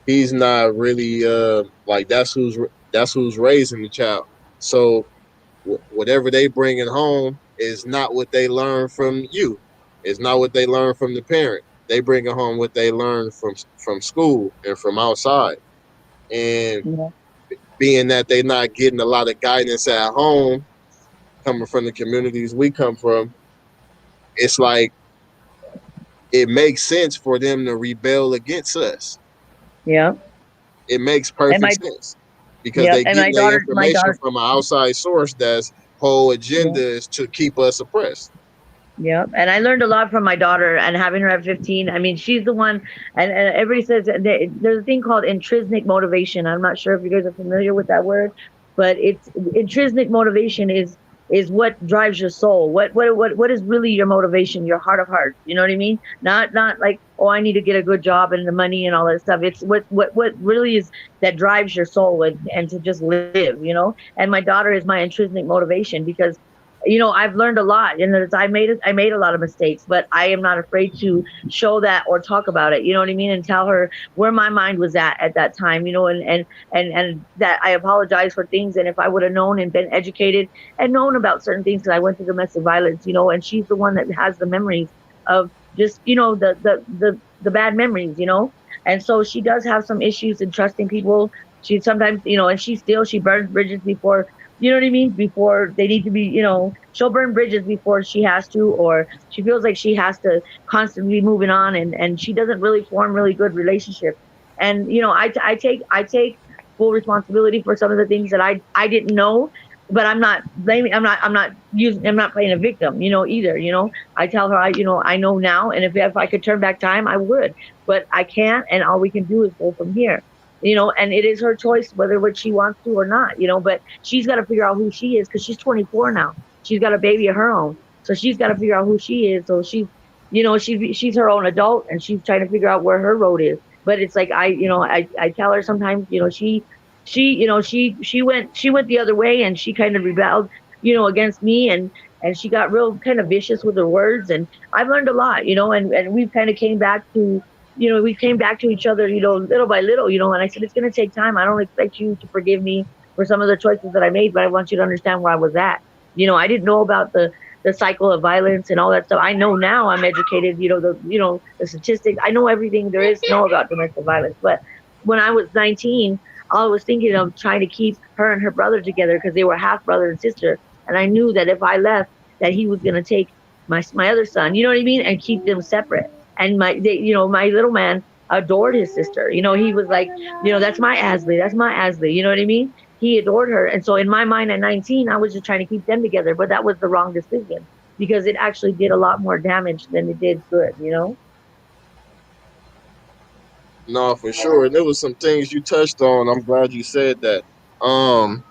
he's not really like that's who's raising the child. So whatever they bringing home is not what they learn from you. It's not what they learn from the parent. They bringing home what they learn from school and from outside. And Yeah. being that they're not getting a lot of guidance at home, coming from the communities we come from, it's like it makes sense for them to rebel against us. Yeah. It makes And perfect my sense because yeah, they and getting their my information daughter. from an outside source that's whole Yeah. agenda is to keep us oppressed. Yeah, and I learned a lot from my daughter, and having her at 15. I mean, she's the one, and everybody says that there's a thing called intrinsic motivation. I'm not sure if you guys are familiar with that word, but it's intrinsic motivation is what drives your soul. What is really your motivation, your heart of hearts? You know what I mean? Not like, oh, I need to get a good job and the money and all that stuff. It's what really is that drives your soul, and to just live. And my daughter is my intrinsic motivation because I've learned a lot, and I made a lot of mistakes, but I am not afraid to show that or talk about it. You know what I mean? And tell her where my mind was at that time. And that I apologize for things. And if I would have known and been educated and known about certain things, because I went through domestic violence, and she's the one that has the memories of just the bad memories. And so she does have some issues in trusting people. She sometimes, and she burns bridges before, you know what I mean? Before they need to be, she'll burn bridges before she has to, or she feels like she has to constantly be moving on, and she doesn't really form really good relationships. And I take full responsibility for some of the things that I didn't know, but I'm not blaming. I'm not playing a victim, either. I tell her I know now, and if I could turn back time, I would, but I can't, and all we can do is go from here. And it is her choice whether what she wants to or not, but she's got to figure out who she is, because she's 24 now. She's got a baby of her own. So she's got to figure out who she is. So she's her own adult, and she's trying to figure out where her road is. But it's like, I tell her sometimes, she went the other way, and she kind of rebelled, against me, and she got real kind of vicious with her words. And I've learned a lot, and we've kind of came back to, we came back to each other, little by little, and I said, it's going to take time. I don't expect you to forgive me for some of the choices that I made, but I want you to understand where I was at. I didn't know about the cycle of violence and all that stuff. I know now, I'm educated, the statistics. I know everything there is to know about domestic violence. But when I was 19, I was thinking of trying to keep her and her brother together because they were half brother and sister. And I knew that if I left, that he was going to take my other son, you know what I mean, and keep them separate. And my little man adored his sister. He was like, that's my Asley, that's my Asley. You know what I mean? He adored her. And so in my mind at 19, I was just trying to keep them together, but that was the wrong decision because it actually did a lot more damage than it did good. No, for sure. And there was some things you touched on. I'm glad you said that. Um,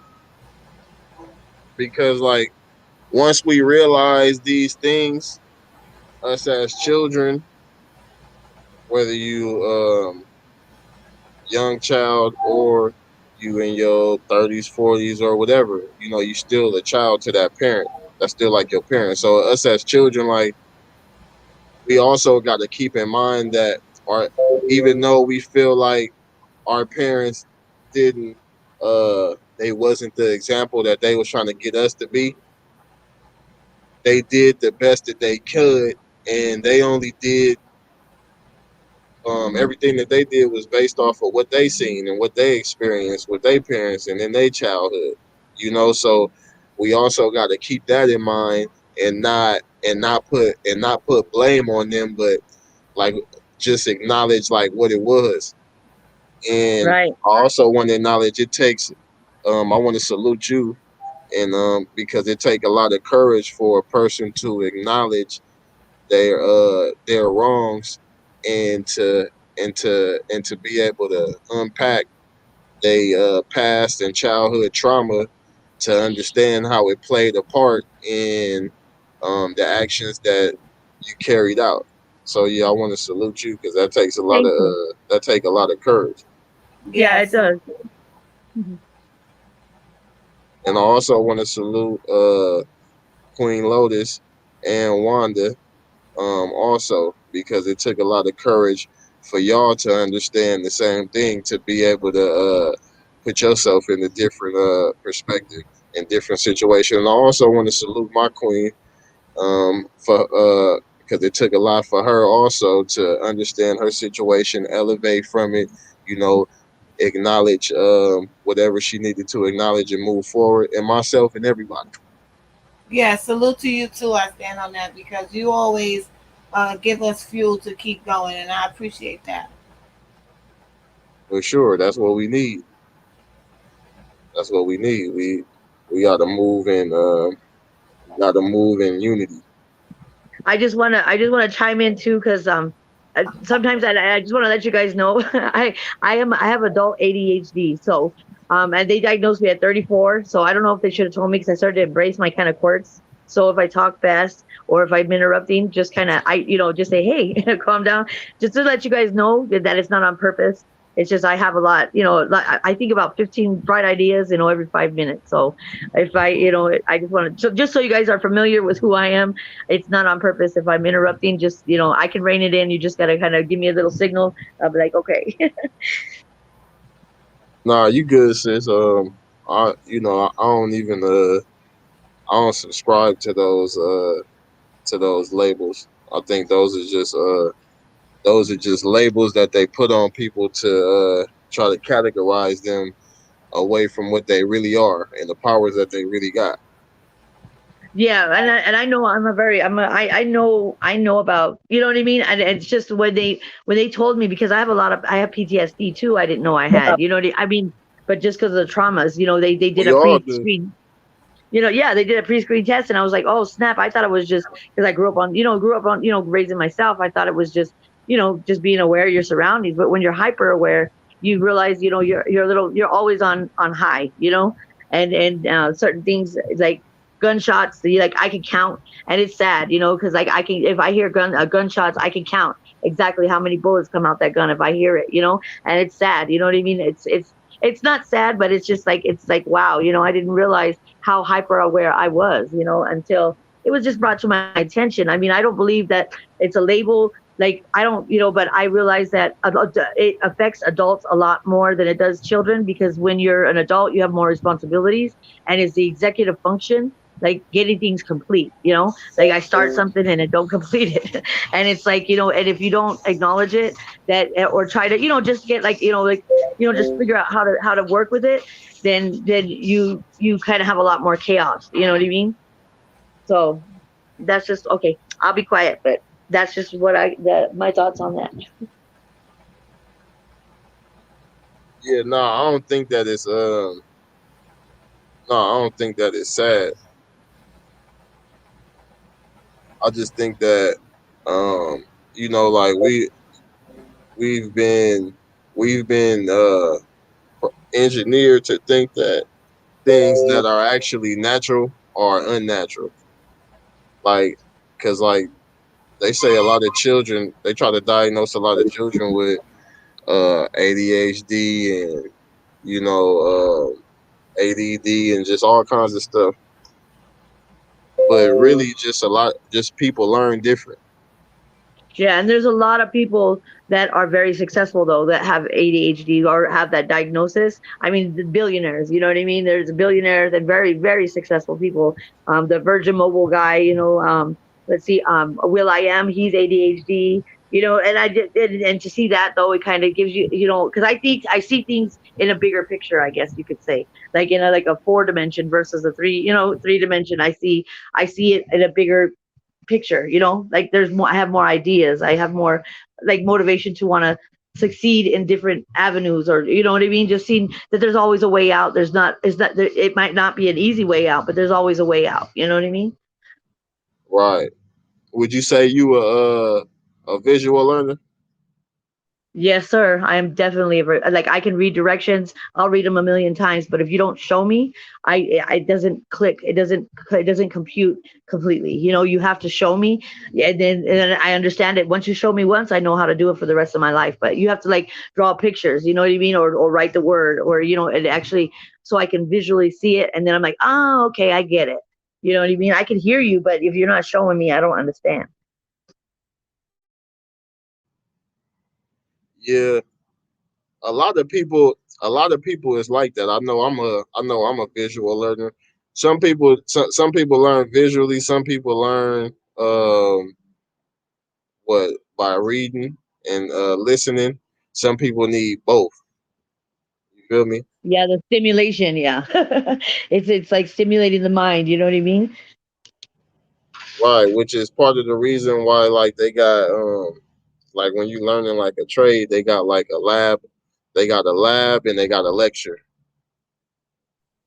because like once we realize these things, us as children, whether you young child or you in your 30s, 40s, or whatever, you still a child to that parent. That's still like your parent. So us as children, like we also got to keep in mind that even though we feel like our parents didn't they wasn't the example that they was trying to get us to be, they did the best that they could, and they only did everything that they did was based off of what they seen and what they experienced with their parents and in their childhood. So we also got to keep that in mind and not put blame on them, but like just acknowledge like what it was. And Right. I also want to acknowledge it takes. I want to salute you, and because it take a lot of courage for a person to acknowledge their wrongs, and to be able to unpack their past and childhood trauma to understand how it played a part in the actions that you carried out. So yeah, I want to salute you because that takes Thank you. a lot of courage. Yeah, it Yes. does. Mhm. And I also want to salute Queen Lotus and Wanda, also because it took a lot of courage for y'all to understand the same thing, to be able to put yourself in a different perspective in different situations. And I also want to salute my queen, for because it took a lot for her also to understand her situation, elevate from it, you know, acknowledge whatever she needed to acknowledge and move forward, and myself and everybody. Yeah, salute to you too. I stand on that because you always give us fuel to keep going, and I appreciate that. For sure, that's what we need. That's what we need. We got to move in. Got to move in unity. I just wanna chime in too because sometimes I just want to let you guys know I have adult ADHD. So and they diagnosed me at 34. So I don't know if they should have told me because I started to embrace my kind of quirks. So if I talk fast or if I'm interrupting, just kind of just say hey, calm down, just to let you guys know that it's not on purpose. It's just I have a lot, I think about 15 bright ideas, every 5 minutes. So if I just want to, just so you guys are familiar with who I am, it's not on purpose. If I'm interrupting, just I can rein it in. You just gotta kind of give me a little signal. I'll be like, okay. Nah, you good, sis. I don't even I don't subscribe to those labels. I think those are just labels that they put on people to try to categorize them away from what they really are and the powers that they really got. Yeah, and I know I know about, you know what I mean, and it's just when they told me, because I have PTSD too. I didn't know I had, I mean, but just because of the traumas, they did We a all do. pre-screen. Yeah, they did a pre-screen test, and I was like, oh snap! I thought it was just because I grew up on, raising myself. I thought it was just, just being aware of your surroundings. But when you're hyper aware, you realize, you're always on high, and certain things like gunshots. Like I can count, and it's sad, because like I can, if I hear gunshots, I can count exactly how many bullets come out that gun if I hear it, and it's sad. You know what I mean? It's not sad, but it's like wow, I didn't realize how hyper aware I was, until it was just brought to my attention. I mean, I don't believe that it's a label like I don't, but I realize that it affects adults a lot more than it does children, because when you're an adult, you have more responsibilities, and it's the executive function, like getting things complete. Like I start something and I don't complete it, and it's like, and if you don't acknowledge it, that or try to, just get like, just figure out how to work with it, then you kind of have a lot more chaos. You know what I mean? So that's just okay. I'll be quiet, but that's just my thoughts on that. Yeah, no, I don't think that it's no, I don't think that it's sad. I just think that like we've been we've been engineered to think that things that are actually natural are unnatural. Like, cause like they say a lot of children, they try to diagnose a lot of children with ADHD and ADD and just all kinds of stuff. But really, just people learn different. Yeah, and there's a lot of people that are very successful though that have ADHD or have that diagnosis. I mean, the billionaires, you know what I mean? There's billionaires and very, very successful people. The Virgin Mobile guy, let's see, Will I Am, he's ADHD. And I did, and to see that though, it kind of gives you, because I think I see things in a bigger picture, I guess you could say, like in like a 4 dimension versus a 3 dimension. I see it in a bigger picture. Like there's more, I have more ideas, I have more like motivation to want to succeed in different avenues, or you know what I mean, just seeing that there's always a way out. There's not is that there, it might not be an easy way out, but there's always a way out, you know what I mean? Right. Would you say you a visual learner? Yes, sir. I am definitely like I can read directions. I'll read them a million times, but if you don't show me, it doesn't click. It doesn't compute completely. You have to show me, yeah, and then I understand it. Once you show me once, I know how to do it for the rest of my life. But you have to like draw pictures. You know what I mean, or write the word, or and actually so I can visually see it, and then I'm like, oh, okay, I get it. You know what I mean? I can hear you, but if you're not showing me, I don't understand. Yeah, a lot of people is like that. I know I'm a visual learner. Some people learn visually, some people learn what by reading and listening. Some people need both. You feel me? Yeah, the stimulation. Yeah, it's like stimulating the mind. You know what I mean? Right, which is part of the reason why like they got like when you learning like a trade, they got like a lab, they got a lab and they got a lecture.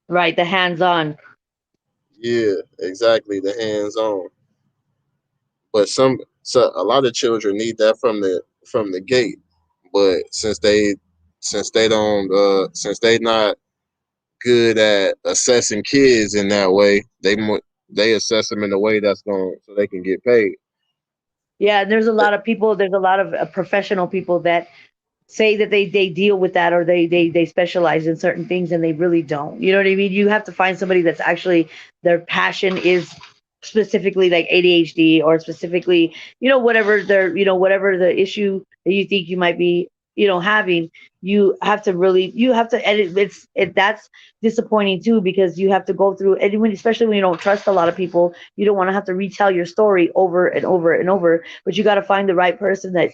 Right, the hands-on. Yeah, exactly, the hands on. But so a lot of children need that from the gate. But since they not good at assessing kids in that way, they assess them in a way that's going so they can get paid. Yeah, and there's a lot of people. There's a lot of professional people that say that they deal with that, or they specialize in certain things, and they really don't. You know what I mean? You have to find somebody that's actually their passion is specifically like ADHD, or specifically, whatever their, whatever the issue that you think you might be, having. You have to and that's disappointing too, because you have to go through, and especially when you don't trust a lot of people, you don't want to have to retell your story over and over and over, but you got to find the right person that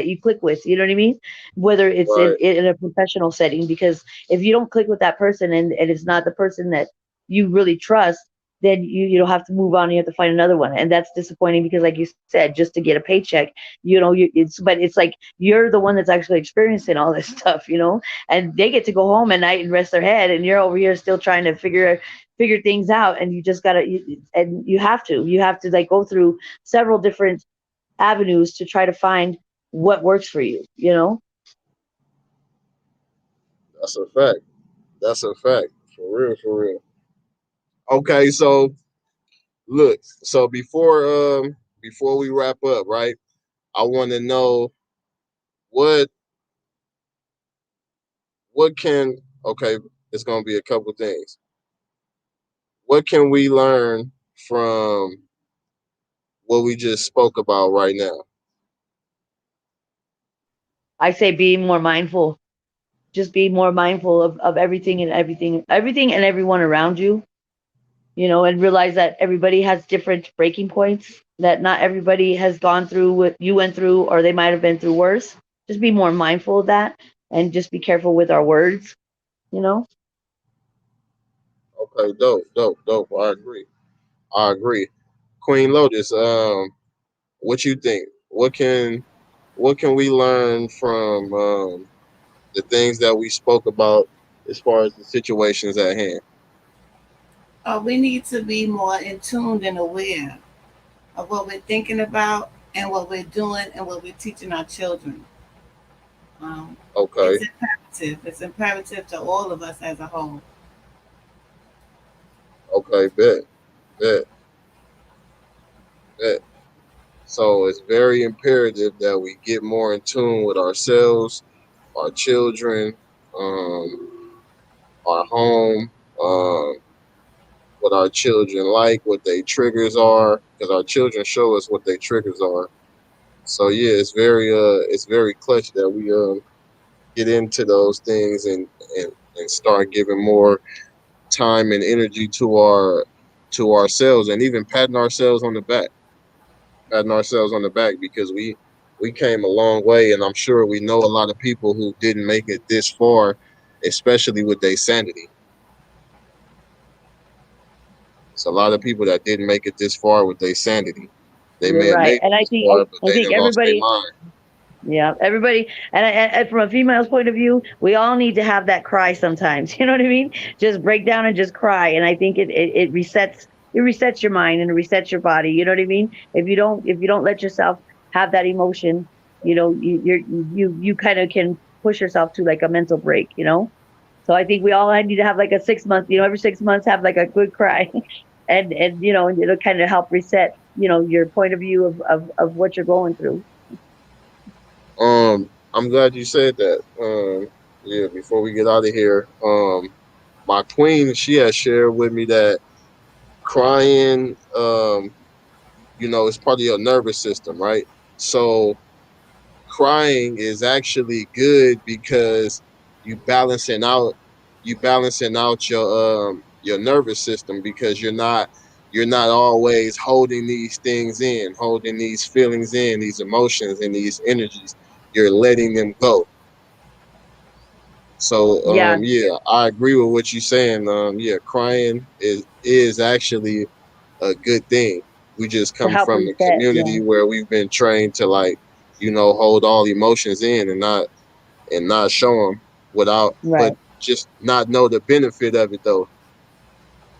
you click with, you know what I mean? Whether it's in Right. in a professional setting, because if you don't click with that person, and it's not the person that you really trust, then you don't have to move on. You have to find another one, and that's disappointing, because, like you said, just to get a paycheck, it's like you're the one that's actually experiencing all this stuff, and they get to go home at night and rest their head, and you're over here still trying to figure things out, and you just gotta, and you have to like go through several different avenues to try to find what works for you. That's a fact. That's a fact. For real, for real. Okay, so look, so before we wrap up, right? I want to know what what can okay, it's gonna be a couple things. What can we learn from what we just spoke about right now? I say be more mindful. Just be more mindful of everything and everyone around you, and realize that everybody has different breaking points, that not everybody has gone through what you went through, or they might have been through worse. Just be more mindful of that, and just be careful with our words, you know? Okay, dope. I agree. Queen Lotus, what you think? What can we learn from the things that we spoke about as far as the situations at hand? We need to be more in tune and aware of what we're thinking about and what we're doing and what we're teaching our children. Um, Okay, it's imperative. It's imperative to all of us as a whole. okay, bet, bet. So it's very imperative that we get more in tune with ourselves, our children, our home, what our children like, what their triggers are, because our children show us what their triggers are. So yeah, it's very clutch that we get into those things and start giving more time and energy to ourselves, and even patting ourselves on the back because we came a long way, and I'm sure we know a lot of people who didn't make it this far, especially with their sanity. It's a lot of people that didn't make it this far with their sanity. They You're may have right. made it And I this think far, but I they think didn't lost their everybody, mind. yeah, everybody, and from a female's point of view, we all need to have that cry sometimes. You know what I mean? Just break down and just cry, and I think it resets your mind and it resets your body. You know what I mean? If you don't let yourself have that emotion, you kind of can push yourself to like a mental break. So I think we all need to have like a 6 month, every 6 months have like a good cry, and it'll kind of help reset, your point of view of what you're going through. I'm glad you said that. Yeah, before we get out of here, my queen, she has shared with me that crying, is part of your nervous system, right? So crying is actually good because you balancing out you balancing out your nervous system because you're not always holding these things in, holding these feelings in, these emotions and these energies. You're letting them go. So Yeah, yeah, I agree with what you're saying. Yeah, crying is actually a good thing. We just to come help from a reset. Yeah, community where we've been trained to like, hold all emotions in and not show them but right. just not know the benefit of it though.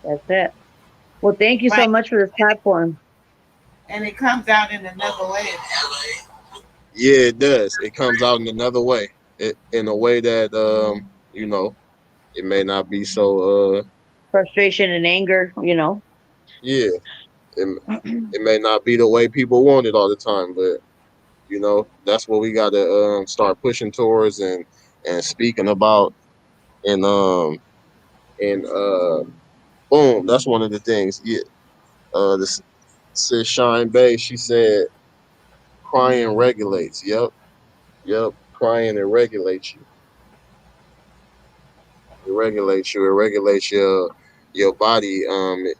That's it. Well, thank you so Right. much for this platform. And it comes out in another way. Yeah, it does. It comes out in another way, in a way that it may not be so. Frustration and anger. Yeah, it may not be the way people want it all the time, but that's what we got to start pushing towards and speaking about and boom, that's one of the things. Yeah, this sis Shine Bay, she said crying regulates. Yep, crying and regulates you. It regulates you. It regulates your body.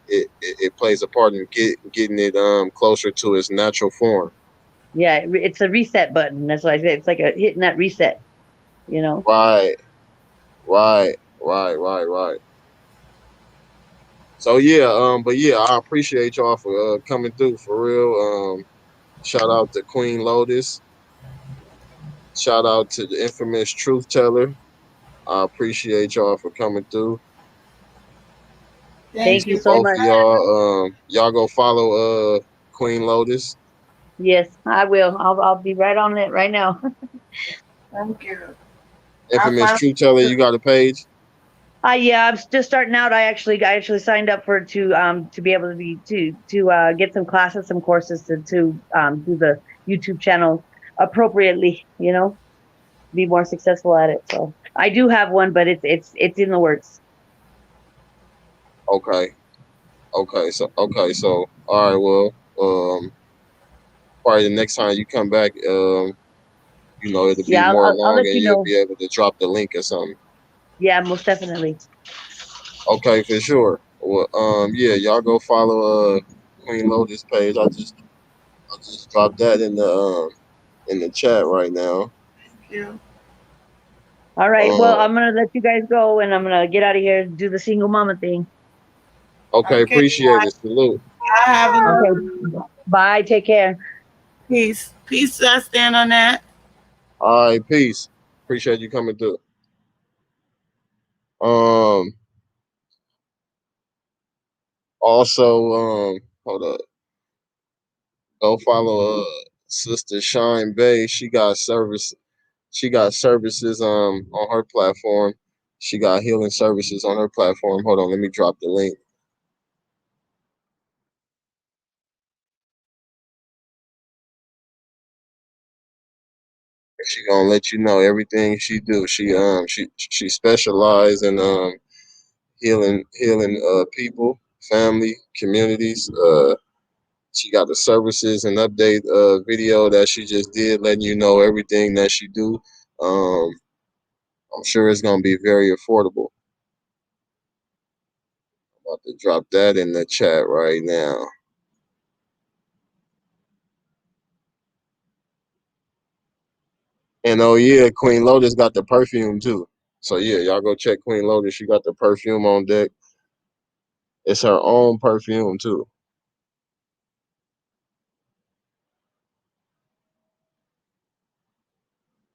It plays a part in getting it closer to its natural form. Yeah, it's a reset button. That's what I said. It's like a hitting that reset. You know. Right, right. So yeah, but yeah, I appreciate y'all for coming through for real. Shout out to Queen Lotus. Shout out to the infamous Truth Teller. I appreciate y'all for coming through. Thank Thank Peace you to you. so both of much. y'all. Y'all go follow Queen Lotus. Yes, I will. I'll be right on it right now. Thank you. I'll Infamous follow. Truth Teller, you got a page? Yeah, I'm just starting out. I actually signed up for to be able to be to get some classes, some courses to do the YouTube channel appropriately. Be more successful at it. So I do have one, but it's in the works. Okay. Okay, so all right, well, probably the next time you come back, it'll be Yeah, more I'll long let and you you'll know. be able to drop the link or something. Yeah, most definitely. Okay, for sure. Well, yeah, y'all go follow Queen Lotus page. I just dropped that in the chat right now. Thank you. All right. Well, Um, I'm gonna let you guys go, and I'm gonna get out of here and do the single mama thing. okay, Okay. appreciate it. Salute. I have a Okay. Bye. Take care. peace. Peace. I stand on that. All right, peace. Appreciate you coming through. Um, also, hold up. Go follow Sister Shine Bay. She got service. She got services on her platform. She got healing services on her platform. Hold on, let me drop the link. She gonna let you know everything she do. She specializes in healing people, family, communities. She got the services and update video that she just did, letting you know everything that she do. Um, I'm sure it's gonna be very affordable. I'm about to drop that in the chat right now. And oh yeah, Queen Lotus got the perfume too. So yeah, y'all go check Queen Lotus. She got the perfume on deck. It's her own perfume too.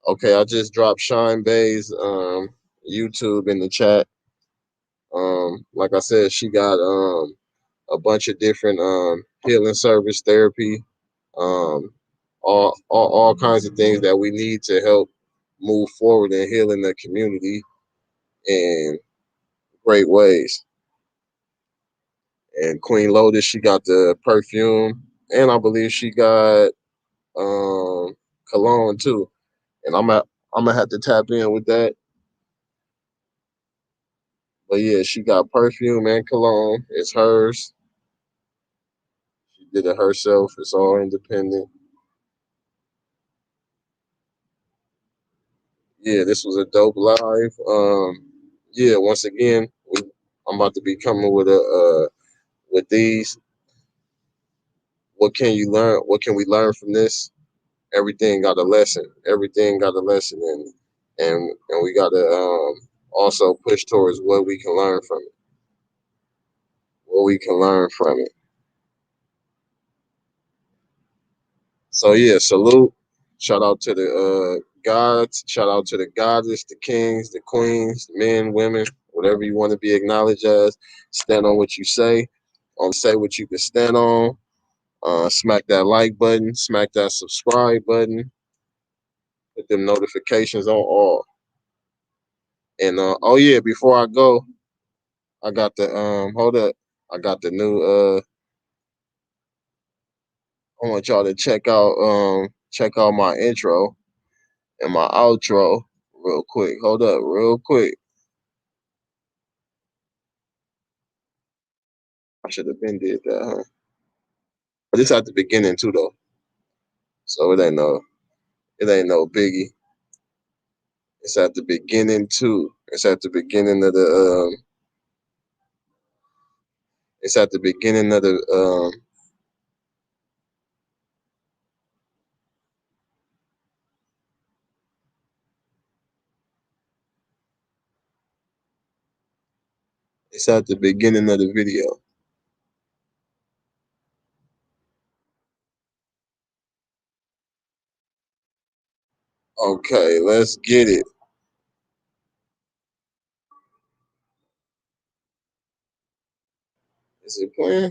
Okay, I just dropped Shine Bay's YouTube in the chat. Like I said, she got a bunch of different healing service therapy, um, all kinds of things that we need to help move forward in healing the community in great ways. And Queen Lotus, she got the perfume, and I believe she got cologne too. And I'm gonna have to tap in with that. But yeah, she got perfume and cologne. It's hers. She did it herself. It's all independent. Yeah, this was a dope live. Yeah, once again, I'm about to be coming with with these. What can you learn? What can we learn from this? Everything got a lesson. Everything got a lesson, and we got to also push towards what we can learn from it. What we can learn from it. So yeah, salute. Shout out to the gods. Shout out to the goddess, the kings, the queens, the men, women, whatever you want to be acknowledged as. Stand on what you say. Say what you can stand on. Smack that like button. Smack that subscribe button. Put them notifications on all. And oh yeah, before I go, I got the hold up. I got the new I want y'all to check out my intro and my outro real quick. Hold up, real quick. I should have been did that, huh? But it's at the beginning too though. So it ain't no biggie. It's at the beginning too. It's at the beginning of the it's at the beginning of the it's at the beginning of the video. Okay, let's get it. Is it playing?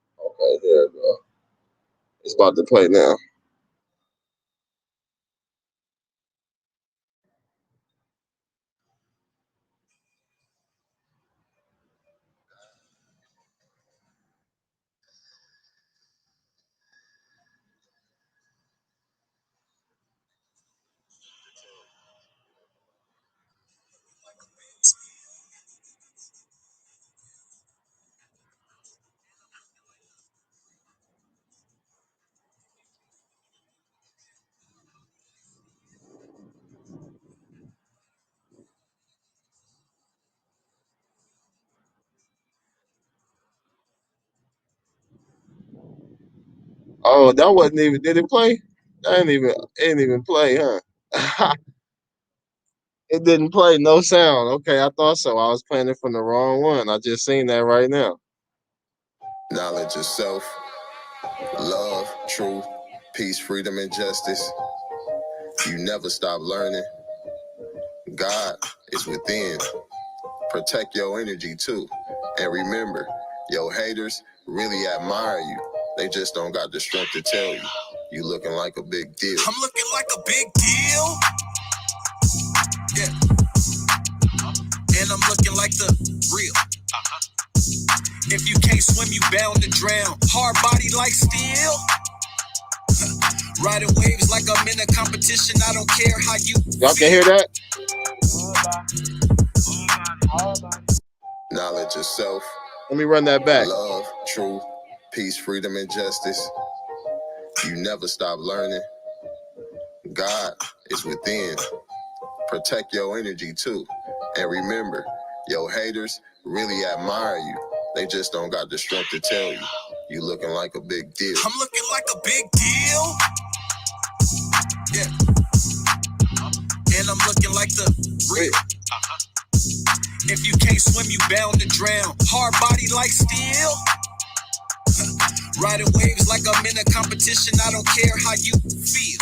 Okay, there we go. It's about to play now. Oh, that wasn't even. Did it play? That didn't even play, huh? It didn't play. No sound. Okay, I thought so. I was playing it from the wrong one. I just seen that right now. Knowledge of self, love, truth, peace, freedom, and justice. You never stop learning. God is within. Protect your energy too. And remember, your haters really admire you. They just don't got the strength to tell you. You looking like a big deal. I'm looking like a big deal. Yeah. And I'm looking like the real. If you can't swim, you bound to drown. Hard body like steel. Riding waves like I'm in a competition. I don't care how you Y'all can hear that? Knowledge of self, Let me run that back. love, truth, peace, freedom, and justice. You never stop learning. God is within. Protect your energy too. And remember, your haters really admire you. They just don't got the strength to tell you. You looking like a big deal. I'm looking like a big deal. Yeah. And I'm looking like the real. If you can't swim, you bound to drown. Hard body like steel. Riding waves like I'm in a competition. I don't care how you feel.